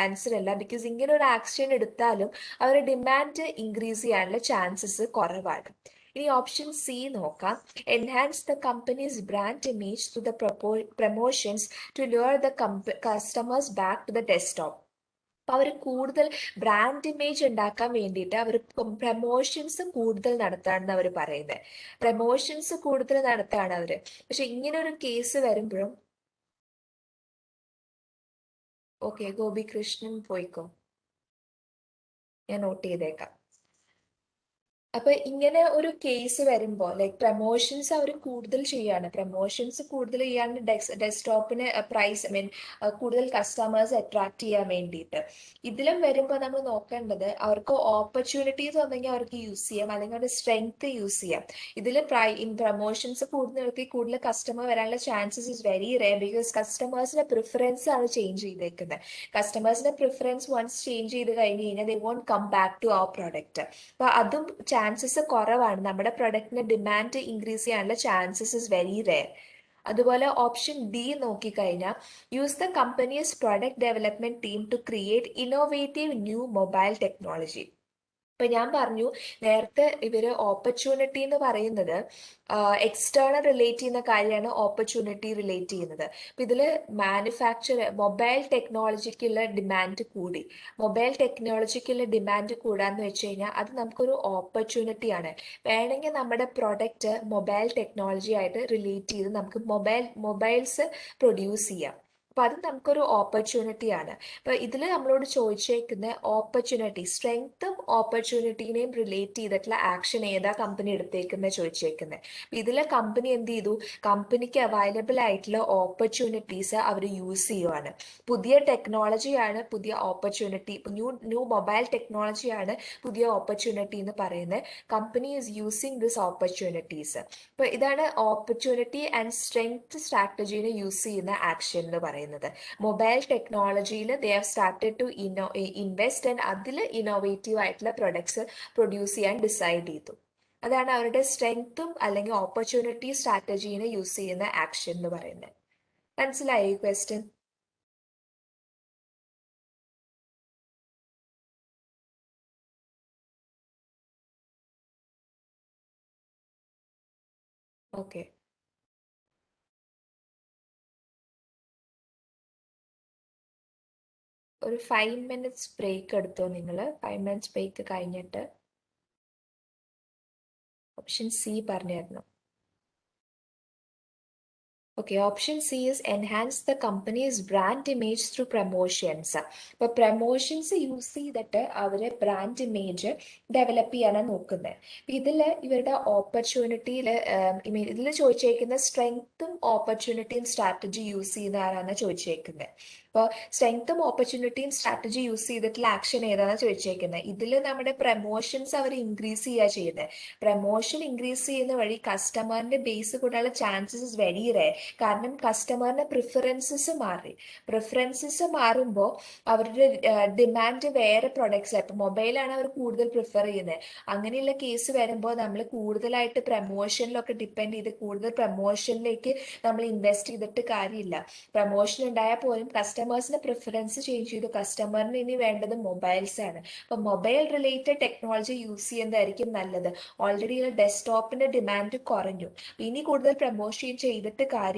Speaker 1: ആൻസർ അല്ല, ബിക്കോസ് ഇങ്ങനെ ഒരു ആക്ഷൻ എടുത്താലും അവരുടെ ഡിമാൻഡ് ഇൻക്രീസ് ചെയ്യാനുള്ള ചാൻസസ് കുറവാണ്. ഇനി ഓപ്ഷൻ സി നോക്കാം. Enhance the companies brand image to the promotions to lure the customers back to the desktop. അപ്പോൾ അവർ കൂടുതൽ ബ്രാൻഡ് ഇമേജ് ഉണ്ടാക്കാൻ വേണ്ടിയിട്ട് അവർ പ്രമോഷൻസ് കൂടുതൽ നടത്താണെന്ന് അവർ പറയുന്നത്. പ്രമോഷൻസ് കൂടുതൽ നടത്താണ് അവർ. പക്ഷെ ഇങ്ങനെ ഒരു കേസ് വരുമ്പോഴും ഓക്കെ, ഗോപി കൃഷ്ണൻ പോയിക്കോ, ഞാൻ നോട്ട് ചെയ്തേക്കാം. അപ്പൊ ഇങ്ങനെ ഒരു കേസ് വരുമ്പോൾ ലൈക്ക് പ്രമോഷൻസ് അവർ കൂടുതൽ ചെയ്യാണ്. പ്രമോഷൻസ് കൂടുതൽ ചെയ്യാണ്ട് ഡെസ്ക്ടോപ്പിന് പ്രൈസ് ഐ മീൻ കൂടുതൽ കസ്റ്റമേഴ്സ് അട്രാക്ട് ചെയ്യാൻ വേണ്ടിയിട്ട്. ഇതിലും വരുമ്പോൾ നമ്മൾ നോക്കേണ്ടത് അവർക്ക് ഓപ്പർച്യൂണിറ്റീസ് ഉണ്ടെങ്കിൽ അവർക്ക് യൂസ് ചെയ്യാം, അല്ലെങ്കിൽ അവരുടെ സ്ട്രെങ്ത് യൂസ് ചെയ്യാം. ഇതിൽ പ്രമോഷൻസ് കൂടുതൽ കസ്റ്റമർ വരാനുള്ള chances is very rare, because കസ്റ്റമേഴ്സിന്റെ പ്രിഫറൻസ് ആണ് ചേഞ്ച് ചെയ്തേക്കുന്നത്. കസ്റ്റമേഴ്സിന്റെ പ്രിഫറൻസ് വൺസ് ചേഞ്ച് ചെയ്ത് കഴിഞ്ഞ് കഴിഞ്ഞാൽ they won't come back to അവർ പ്രൊഡക്റ്റ്. അപ്പൊ അതും ചാൻസസ് കുറവാണ്. നമ്മുടെ പ്രൊഡക്റ്റിന്റെ ഡിമാൻഡ് ഇൻക്രീസ് ചെയ്യാനുള്ള ചാൻസസ് ഇസ് വെരി റെയർ. അതുപോലെ ഓപ്ഷൻ ഡി നോക്കിക്കഴിഞ്ഞാൽ use the company's product development team to create innovative new mobile technology. ഇപ്പൊ ഞാൻ പറഞ്ഞു നേരത്തെ ഇവര് ഓപ്പർച്യൂണിറ്റി എന്ന് പറയുന്നത് എക്സ്റ്റേണൽ റിലേറ്റ് ചെയ്യുന്ന കാര്യമാണ് ഓപ്പർച്യൂണിറ്റി റിലേറ്റ് ചെയ്യുന്നത്. അപ്പൊ ഇതില് മൊബൈൽ ടെക്നോളജിക്കുള്ള ഡിമാൻഡ് കൂടി. മൊബൈൽ ടെക്നോളജിക്കുള്ള ഡിമാൻഡ് കൂടാന്ന് വെച്ച് കഴിഞ്ഞാൽ അത് നമുക്കൊരു ഓപ്പർച്യൂണിറ്റി ആണ്. വേണമെങ്കിൽ നമ്മുടെ പ്രൊഡക്റ്റ് മൊബൈൽ ടെക്നോളജി ആയിട്ട് റിലേറ്റ് ചെയ്ത് നമുക്ക് മൊബൈൽസ് പ്രൊഡ്യൂസ് ചെയ്യാം. അപ്പൊ അത് നമുക്കൊരു ഓപ്പർച്യൂണിറ്റി ആണ്. അപ്പൊ ഇതിൽ നമ്മളോട് ചോദിച്ചേക്കുന്ന ഓപ്പർച്യൂണിറ്റി, സ്ട്രെങ്ത്തും ഓപ്പർച്യൂണിറ്റീനെയും റിലേറ്റ് ചെയ്തിട്ടുള്ള ആക്ഷൻ ഏതാ കമ്പനി എടുത്തേക്കുന്നത് ചോദിച്ചേക്കുന്നത്. ഇതിലെ കമ്പനി എന്ത് ചെയ്തു, കമ്പനിക്ക് അവൈലബിൾ ആയിട്ടുള്ള ഓപ്പർച്യൂണിറ്റീസ് അവർ യൂസ് ചെയ്യുവാണ്. പുതിയ ടെക്നോളജിയാണ് പുതിയ ഓപ്പർച്യൂണിറ്റി, ന്യൂ മൊബൈൽ ടെക്നോളജിയാണ് പുതിയ ഓപ്പർച്യൂണിറ്റി എന്ന് പറയുന്നത്. Company is using this opportunities. അപ്പൊ ഇതാണ് ഓപ്പർച്യൂണിറ്റി ആൻഡ് സ്ട്രെങ്ത് സ്ട്രാറ്റജീനെ യൂസ് ചെയ്യുന്ന ആക്ഷൻ എന്ന് പറയുന്നത്. മൊബൈൽ ടെക്നോളജിയിൽ they have started to invest and അതിൽ ഇന്നോവേറ്റീവ് ആയിട്ടുള്ള പ്രൊഡക്ട്സ് പ്രൊഡ്യൂസ് ചെയ്യാൻ ഡിസൈഡ് ചെയ്തു. അതാണ് അവരുടെ സ്ട്രെങ്ത്തും അല്ലെങ്കിൽ ഓപ്പർച്യൂണിറ്റി സ്ട്രാറ്റജീനെ യൂസ് ചെയ്യുന്ന ആക്ഷൻ എന്ന് പറയുന്നത്. മനസ്സിലായി ഈ ക്വസ്റ്റ്യൻ? ഓക്കെ. ഒരു 5 minutes ബ്രേക്ക് എടുത്തോ നിങ്ങൾ. 5 minutes ബ്രേക്ക് കഴിഞ്ഞിട്ട് ഓപ്ഷൻ സി പറഞ്ഞായിരുന്നു. Okay, option C is enhance the company's brand image through promotions. അപ്പോൾ പ്രൊമോഷൻസ് യൂസ് ചെയ്തിട്ട് അവരെ ബ്രാൻഡ് ഇമേജ് ഡെവലപ്പ് ചെയ്യാനാണ് നോക്കുന്നത്. ഇതിൽ ഇവരുടെ ഓപ്പർച്യൂണിറ്റിയിൽ ഇതിൽ ചോദിച്ചേക്കുന്ന സ്ട്രെങ്ത്തും ഓപ്പർച്യൂണിറ്റിയും സ്ട്രാറ്റജി യൂസ് ചെയ്യുന്ന ആരാണ് ചോദിച്ചേക്കുന്നത്. അപ്പോൾ സ്ട്രെങ്ത്തും ഓപ്പർച്യൂണിറ്റിയും സ്ട്രാറ്റജി യൂസ് ചെയ്തിട്ടുള്ള ആക്ഷൻ ഏതാണ് ചോദിച്ചേക്കുന്നത്. ഇതിൽ നമ്മുടെ പ്രൊമോഷൻസ് അവർ ഇൻക്രീസ് ചെയ്യുക ചെയ്യുന്നത്. പ്രൊമോഷൻ ഇൻക്രീസ് ചെയ്യുന്ന വഴി കസ്റ്റമറിന്റെ ബേസ് കൂടാനുള്ള ചാൻസസ് ഇസ് വെരി റെയർ. കാരണം കസ്റ്റമറിന്റെ പ്രിഫറൻസസ് മാറുമ്പോൾ അവരുടെ ഡിമാൻഡ് വേറെ പ്രൊഡക്ട്സ്, ഇപ്പം മൊബൈലാണ് അവർ കൂടുതൽ പ്രിഫർ ചെയ്യുന്നത്. അങ്ങനെയുള്ള കേസ് വരുമ്പോൾ നമ്മൾ കൂടുതലായിട്ട് പ്രൊമോഷനിലൊക്കെ ഡിപ്പെൻഡ് ചെയ്ത് കൂടുതൽ പ്രൊമോഷനിലേക്ക് നമ്മൾ ഇൻവെസ്റ്റ് ചെയ്തിട്ട് കാര്യമില്ല. പ്രൊമോഷൻ ഉണ്ടായാൽ പോലും കസ്റ്റമേഴ്സിന്റെ പ്രിഫറൻസ് ചേഞ്ച് ചെയ്തു. കസ്റ്റമറിന് ഇനി വേണ്ടത് മൊബൈൽസ് ആണ്. അപ്പം മൊബൈൽ റിലേറ്റഡ് ടെക്നോളജി യൂസ് ചെയ്യുന്നതായിരിക്കും നല്ലത്. ഓൾറെഡി ഡെസ്ക്ടോപ്പിന്റെ ഡിമാൻഡ് കുറഞ്ഞു. ഇനി കൂടുതൽ പ്രൊമോഷൻ ചെയ്തിട്ട് കാര്യമില്ല.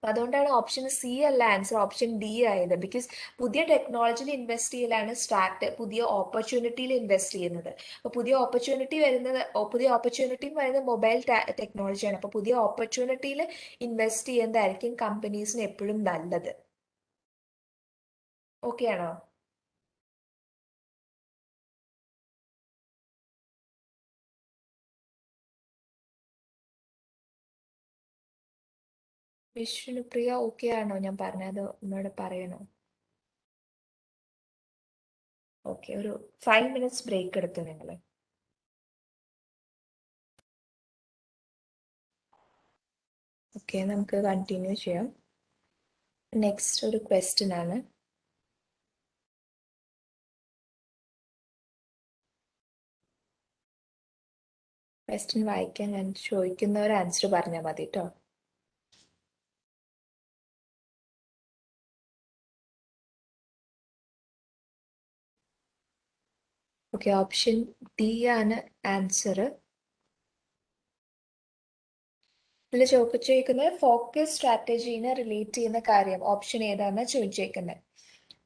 Speaker 1: അതുകൊണ്ടാണ് ഓപ്ഷൻ സി അല്ല ആൻസർ, ഓപ്ഷൻ ഡി ആയത്. ബിക്കോസ് പുതിയ ടെക്നോളജിയിൽ ഇൻവെസ്റ്റ് ചെയ്യലാണ് പുതിയ ഓപ്പർച്യൂണിറ്റിയിൽ ഇൻവെസ്റ്റ് ചെയ്യുന്നത്. അപ്പോൾ പുതിയ ഓപ്പർച്യൂണിറ്റി വരുന്നത് മൊബൈൽ ടെക്നോളജിയാണ്. അപ്പോൾ പുതിയ ഓപ്പർച്യൂണിറ്റിയിൽ ഇൻവെസ്റ്റ് ചെയ്യുന്നതായിരിക്കും കമ്പനീസിന് എപ്പോഴും നല്ലത്. ഓക്കെ ആണോ? വിഷ്ണുപ്രിയ ഓക്കെ ആണോ? ഞാൻ പറഞ്ഞത് ഒന്നുകൂടെ പറയണോ? ഓക്കെ, ഒരു 5 minutes ബ്രേക്ക് എടുത്തു നിങ്ങൾ. ഓക്കെ, നമുക്ക് കണ്ടിന്യൂ ചെയ്യാം. നെക്സ്റ്റ് ഒരു ക്വസ്റ്റ്യൻ ആണ്. ക്വസ്റ്റ്യൻ വായിക്കാൻ ഞാൻ ചോദിക്കുന്നവർ ആൻസർ പറഞ്ഞാൽ മതി കേട്ടോ. ഓക്കെ, ഓപ്ഷൻ ഡി ആണ് ആൻസർ. ഇതിൽ ചോദിക്കുന്നത് ഫോക്കസ് സ്ട്രാറ്റജീനെ റിലേറ്റ് ചെയ്യുന്ന കാര്യം ഓപ്ഷൻ ഏതാണെന്ന് ചോദിച്ചേക്കുന്നത്.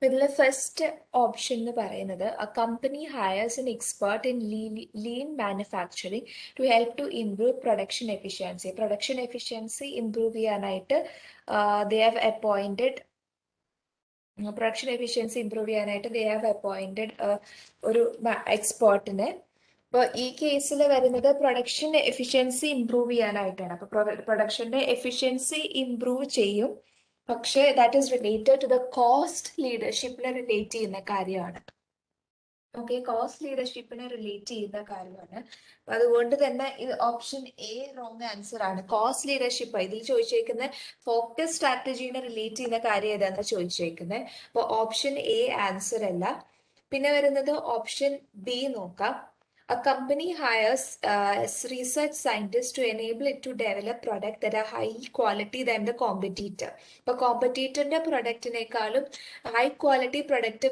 Speaker 1: ഇതിൽ ഫസ്റ്റ് ഓപ്ഷൻ എന്ന് പറയുന്നത് a company hires an expert in lean manufacturing to help to improve production efficiency. Production efficiency improve ചെയ്യാനായിട്ട് they have appointed ഒരു എക്സ്പേർട്ടിനെ. അപ്പോൾ ഈ കേസിൽ വരുന്നത് പ്രൊഡക്ഷൻ എഫിഷ്യൻസി ഇംപ്രൂവ് ചെയ്യാനായിട്ടാണ്. അപ്പോൾ പ്രൊഡക്ഷന്റെ എഫിഷ്യൻസി ഇംപ്രൂവ് ചെയ്യും, പക്ഷേ that is related to the cost ലീഡർഷിപ്പിനെ റിലേറ്റ് ചെയ്യുന്ന കാര്യമാണ്. ഓക്കെ, കോസ്റ്റ് ലീഡർഷിപ്പിനെ റിലേറ്റ് ചെയ്യുന്ന കാര്യമാണ്. അപ്പൊ അതുകൊണ്ട് തന്നെ ഇത് ഓപ്ഷൻ എ റോങ് ആൻസർ ആണ്. കോസ്റ്റ് ലീഡർഷിപ്പ് ഇതിൽ ചോദിച്ചേക്കുന്ന ഫോക്കസ് സ്ട്രാറ്റജീനെ റിലേറ്റ് ചെയ്യുന്ന കാര്യം ഏതാണെന്ന് ചോദിച്ചേക്കുന്നത്. അപ്പോൾ ഓപ്ഷൻ എ ആൻസർ അല്ല. പിന്നെ വരുന്നത് ഓപ്ഷൻ ബി നോക്കാം. A company hires research scientists to enable it to develop products that are high quality than the competitor. ഇപ്പോൾ കോമ്പറ്റീറ്ററിന്റെ പ്രൊഡക്റ്റിനേക്കാളും ഹൈ ക്വാളിറ്റി പ്രൊഡക്റ്റ്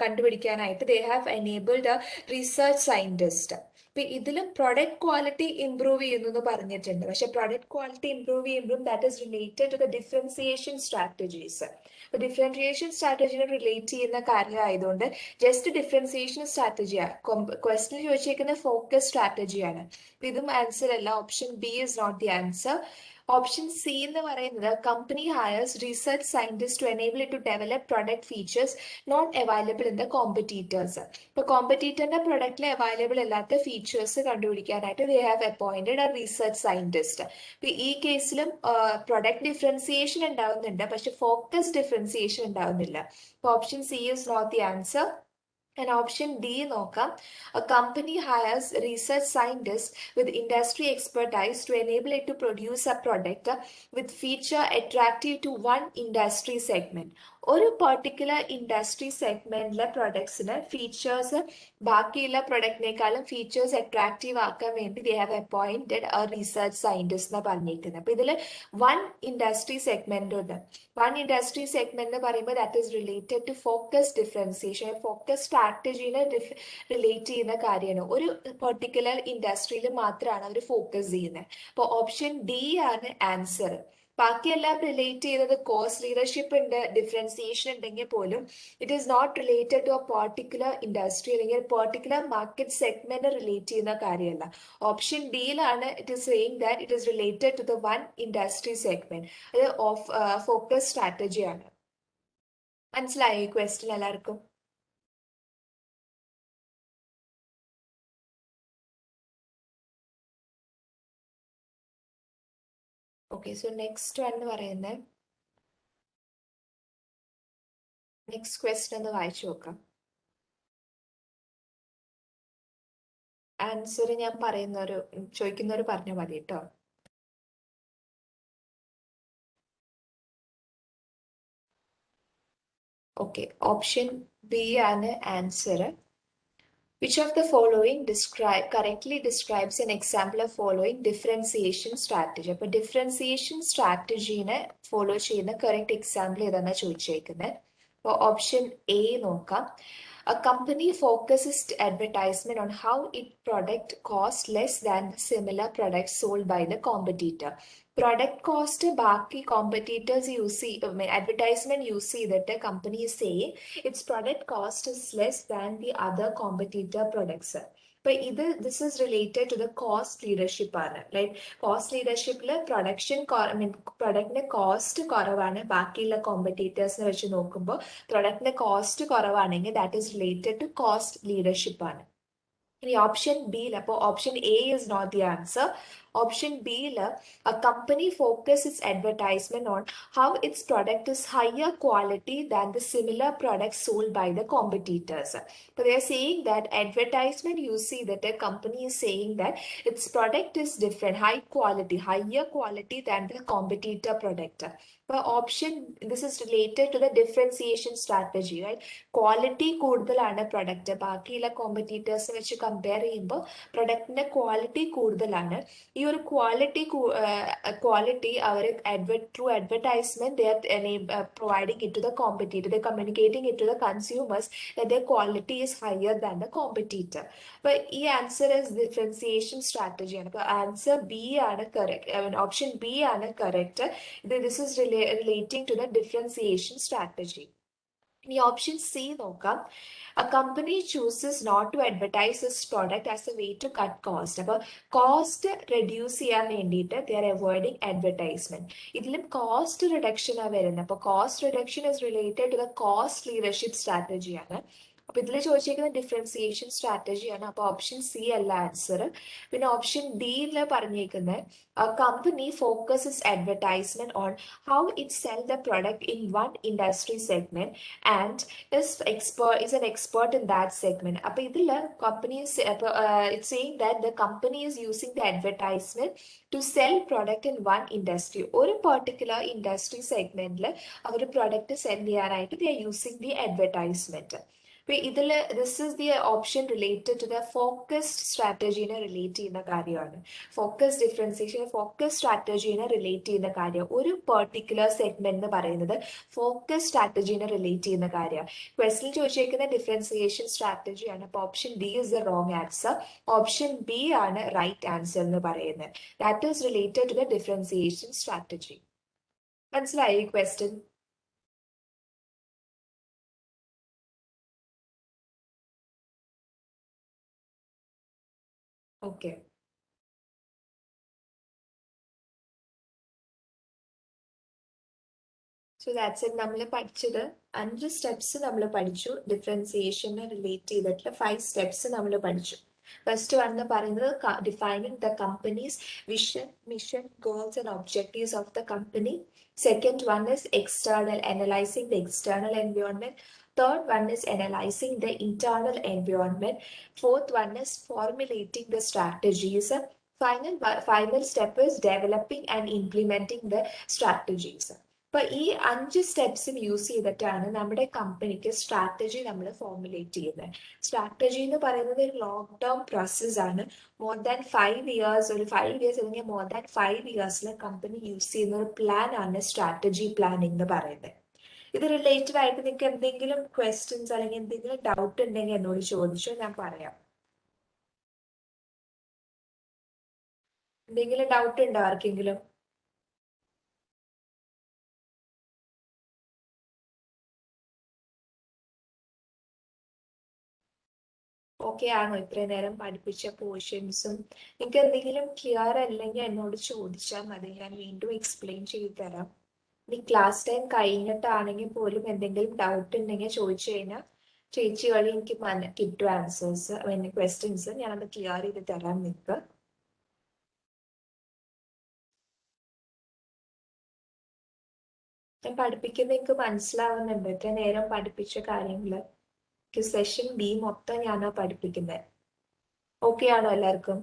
Speaker 1: കണ്ടുപിടിക്കാനായിട്ട് they have enabled a research scientist. ഇപ്പൊ ഇതിലും പ്രൊഡക്റ്റ് ക്വാളിറ്റി ഇംപ്രൂവ് ചെയ്യുന്നു എന്ന് പറഞ്ഞിട്ടുണ്ട്. പക്ഷെ പ്രൊഡക്റ്റ് ക്വാളിറ്റി ഇംപ്രൂവ് ചെയ്യുമ്പോഴും that is related to the differentiation strategies. അപ്പൊ ഡിഫറൻസിയേഷൻ സ്ട്രാറ്റജിനെ റിലേറ്റ് ചെയ്യുന്ന കാര്യമായതുകൊണ്ട് ജസ്റ്റ് ഡിഫറൻസിയേഷൻ സ്ട്രാറ്റജിയാണ്. ക്വസ്റ്റ്യൻ ചോദിച്ചേക്കുന്ന ഫോക്കസ് സ്ട്രാറ്റജിയാണ്. അപ്പൊ ഇതും ആൻസർ അല്ല. Option B is not the answer. Option C എന്ന് പറയുന്നത് company hires research scientist to enable it to develop product features not available in the competitors. ഇപ്പൊ കോമ്പറ്റീറ്ററിന്റെ പ്രൊഡക്റ്റിൽ അവൈലബിൾ അല്ലാത്ത ഫീച്ചേഴ്സ് കണ്ടുപിടിക്കാനായിട്ട് they have appointed a research scientist. ഇപ്പൊ ഈ കേസിലും പ്രൊഡക്റ്റ് ഡിഫറൻസിയേഷൻ ഉണ്ടാവുന്നുണ്ട്, പക്ഷെ ഫോക്കസ് ഡിഫറൻസിയേഷൻ ഉണ്ടാവുന്നില്ല. അപ്പൊ option C is not the answer. And option D നോക്കാം. A company hires research scientists with industry expertise to enable it to produce a product with feature attractive to one industry segment. ഒരു particular industry സെഗ്മെന്റിലെ പ്രൊഡക്ട്സിന് features ബാക്കിയുള്ള പ്രൊഡക്റ്റിനേക്കാളും features attractive ആക്കാൻ വേണ്ടി they have appointed a research scientist എന്ന് പറഞ്ഞിരിക്കുന്നത്. അപ്പൊ ഇതിൽ വൺ ഇൻഡസ്ട്രി സെഗ്മെന്റ് ഉണ്ട്. വൺ ഇൻഡസ്ട്രി സെഗ്മെന്റ് എന്ന് പറയുമ്പോൾ that is related to focus differentiation. Focus സ്ട്രാറ്റജീനെ റിലേറ്റ് ചെയ്യുന്ന കാര്യമാണ്. ഒരു പെർട്ടിക്കുലർ ഇൻഡസ്ട്രിയിൽ മാത്രമാണ് അവർ ഫോക്കസ് ചെയ്യുന്നത്. അപ്പോൾ ഓപ്ഷൻ ഡി ആണ് ആൻസർ. ബാക്കിയെല്ലാം റിലേറ്റ് ചെയ്യുന്നത് കോസ്റ്റ് ലീഡർഷിപ്പ് ഉണ്ട്, ഡിഫറൻസിയേഷൻ ഉണ്ടെങ്കിൽ പോലും it is not related to a particular industry അല്ലെങ്കിൽ പെർട്ടിക്കുലർ മാർക്കറ്റ് സെഗ്മെന്റ് റിലേറ്റ് ചെയ്യുന്ന കാര്യമല്ല. ഓപ്ഷൻ ഡിയിലാണ് it is saying that it is related to the one industry segment. അത് ഫോക്കസ് സ്ട്രാറ്റജിയാണ്. മനസ്സിലായോ ഈ ക്വസ്റ്റ്യൻ എല്ലാവർക്കും? ഓക്കെ, സോ നെക്സ്റ്റ് വൺ എന്ന് പറയുന്നത് നെക്സ്റ്റ് ക്വസ്റ്റ്യൻ ഒന്ന് വായിച്ചു നോക്കാം. ആൻസർ ഞാൻ ചോദിക്കുന്നവർ പറഞ്ഞാൽ മതി കേട്ടോ. ഓക്കെ, ഓപ്ഷൻ ബി ആണ് answer. Which of the following correctly describes an example of following differentiation strategy? അപ്പോൾ ഡിഫറൻസിയേഷൻ സ്ട്രാറ്റജീനെ ഫോളോ ചെയ്യുന്ന കറക്റ്റ് എക്സാമ്പിൾ ഏതാണെന്ന് ചോദിച്ചേക്കുന്നത്. അപ്പോൾ ഓപ്ഷൻ എ നോക്കാം. A company focuses advertisement on how its product costs less than the similar product sold by the competitor. Product cost ബാക്കി competitors advertisement use ചെയ്തിട്ട് company saying its product cost is less than the other competitor products. അപ്പൊ this is related to the cost leadership ആണ്. Like cost ലീഡർഷിപ്പിൽ പ്രൊഡക്റ്റിന്റെ cost കുറവാണ് ബാക്കിയുള്ള കോമ്പറ്റീറ്റേഴ്സിനെ വെച്ച് നോക്കുമ്പോൾ പ്രൊഡക്റ്റിന്റെ കോസ്റ്റ് കുറവാണെങ്കിൽ that is related to cost leadership ആണ്. ഇനി ഓപ്ഷൻ ബിയിൽ, അപ്പോൾ option A is not the answer. Option ബിയിൽ a company focuses its advertisement on how its product is higher quality than the similar products sold by the competitors. So they are saying that advertisement you see that a company is saying that its product is different, higher quality than the competitor product. Option this is related to the differentiation strategy, right? Quality കൂടുതലാണ് product ബാക്കിയുള്ള competitors വെച്ച് compare ചെയ്യുമ്പോൾ പ്രൊഡക്റ്റിന്റെ quality കൂടുതലാണ്. ഈ ഒരു quality അവർ through advertisement they are providing it to the competitor, they communicating it to the consumers that their quality is higher than the competitor. അപ്പൊ ഈ ആൻസർ ഇസ് ഡിഫറൻസിയേഷൻ സ്ട്രാറ്റജി ആണ്. അപ്പൊ ആൻസർ ബി ആണ് correct, option B ആണ് correct. This is relating to the differentiation strategy. ഇനി option C നോക്കാം. A company chooses not to advertise its product as a way to cut cost. അപ്പോൾ cost reduce ചെയ്യാൻ വേണ്ടിയിട്ട് they are avoiding advertisement. ഇതിലും cost reduction ആണ് വരുന്നത്. അപ്പോൾ cost reduction is related to the cost leadership strategy ആണ്. അപ്പൊ ഇതിൽ ചോദിച്ചിരിക്കുന്ന ഡിഫറൻസിയേഷൻ സ്ട്രാറ്റജിയാണ്. അപ്പൊ ഓപ്ഷൻ സി അല്ല ആൻസർ. പിന്നെ ഓപ്ഷൻ ഡിയിൽ പറഞ്ഞേക്കുന്നത് a company focuses advertisement on how it sell the product in one industry segment and is an expert in that segment. അപ്പൊ ഇതിൽ company it's saying that the company is using the advertisement to sell product in one industry. ഒരു particular industry segmentൽ അവർ product sell ചെയ്യാനായിട്ട് they are using the advertisement. ഇതിൽ this is the option related to the focused സ്ട്രാറ്റജീനെ relate ചെയ്യുന്ന കാര്യമാണ്. Focus differentiation focus സ്ട്രാറ്റജീനെ relate ചെയ്യുന്ന കാര്യം. ഒരു പെർട്ടിക്കുലർ സെഗ്മെന്റ് എന്ന് പറയുന്നത് ഫോക്കസ് സ്ട്രാറ്റജീനെ റിലേറ്റ് ചെയ്യുന്ന കാര്യമാണ്. ക്വസ്റ്റിൽ ചോദിച്ചേക്കുന്ന ഡിഫറൻസിയേഷൻ സ്ട്രാറ്റജിയാണ്. അപ്പോൾ option D is the wrong answer. Option B ആണ് റൈറ്റ് ആൻസർ എന്ന് പറയുന്നത്. That is related to the differentiation strategy. മനസ്സിലായി ഈ question? Okay, so that's it. നമ്മൾ പഠിച്ചത് 5 സ്റ്റെപ്സ് നമ്മൾ പഠിച്ചു. ഡിഫറൻസിയേഷനെ റിലേറ്റ് ചെയ്തിട്ടുള്ള 5 സ്റ്റെപ്സ് നമ്മൾ പഠിച്ചു. ഫസ്റ്റ് വൺ എന്ന് പറയുന്നത് defining the companies vision, mission, goals and objectives of the company. Second one is external, analysing the external environment. Third one is analyzing the internal environment. Fourth one is formulating the strategies. Final step is developing and implementing the strategies. അപ്പൊ ഈ 5 സ്റ്റെപ്സും use ചെയ്തിട്ടാണ് നമ്മുടെ കമ്പനിക്ക് strategy നമ്മൾ formulate ചെയ്യുന്നത്. Strategy എന്ന് പറയുന്നത് ഒരു ലോങ് ടേം പ്രോസസ് ആണ്. മോർ ദാൻ 5 ഇയേഴ്സ്, ഒരു 5 ഇയേഴ്സ് അല്ലെങ്കിൽ മോർ ദാൻ 5 ഇയേഴ്സിൽ കമ്പനി യൂസ് ചെയ്യുന്ന ഒരു പ്ലാൻ ആണ് സ്ട്രാറ്റജി പ്ലാനിങ് എന്ന് പറയുന്നത്. ഇത് റിലേറ്റഡ് ആയിട്ട് നിങ്ങൾക്ക് എന്തെങ്കിലും ക്വസ്റ്റ്യൻസ് അല്ലെങ്കിൽ എന്തെങ്കിലും ഡൗട്ട് ഉണ്ടെങ്കിൽ എന്നോട് ചോദിച്ചോ, ഞാൻ പറയാം. എന്തെങ്കിലും ഡൗട്ട് ഉണ്ടോ ആർക്കെങ്കിലും? ഓക്കെ ആണോ ഇത്രയും നേരം പഠിപ്പിച്ച പോർഷൻസും? നിങ്ങൾക്ക് എന്തെങ്കിലും ക്ലിയർ അല്ലെങ്കിൽ എന്നോട് ചോദിച്ചാൽ മതി, ഞാൻ വീണ്ടും എക്സ്പ്ലെയിൻ ചെയ്തു തരാം. ഇനി ക്ലാസ് ടൈം കഴിഞ്ഞിട്ടാണെങ്കിൽ പോലും എന്തെങ്കിലും ഡൗട്ട് ഉണ്ടെങ്കിൽ ചോദിച്ചു കഴിഞ്ഞാൽ ചേച്ചി വഴി എനിക്ക് കിട്ടും ആൻസേഴ്സ്, ക്വസ്റ്റ്യൻസ് ഞാനത് ക്ലിയർ ചെയ്ത് തരാം നിങ്ങൾക്ക്. ഞാൻ പഠിപ്പിക്കുന്നത് നിങ്ങൾക്ക് മനസ്സിലാവുന്നുണ്ട്? ഇത്ര നേരം പഠിപ്പിച്ച കാര്യങ്ങൾ സെഷൻ ബി മൊത്തം ഞാനാ പഠിപ്പിക്കുന്നത്. ഓക്കെ ആണോ എല്ലാവർക്കും?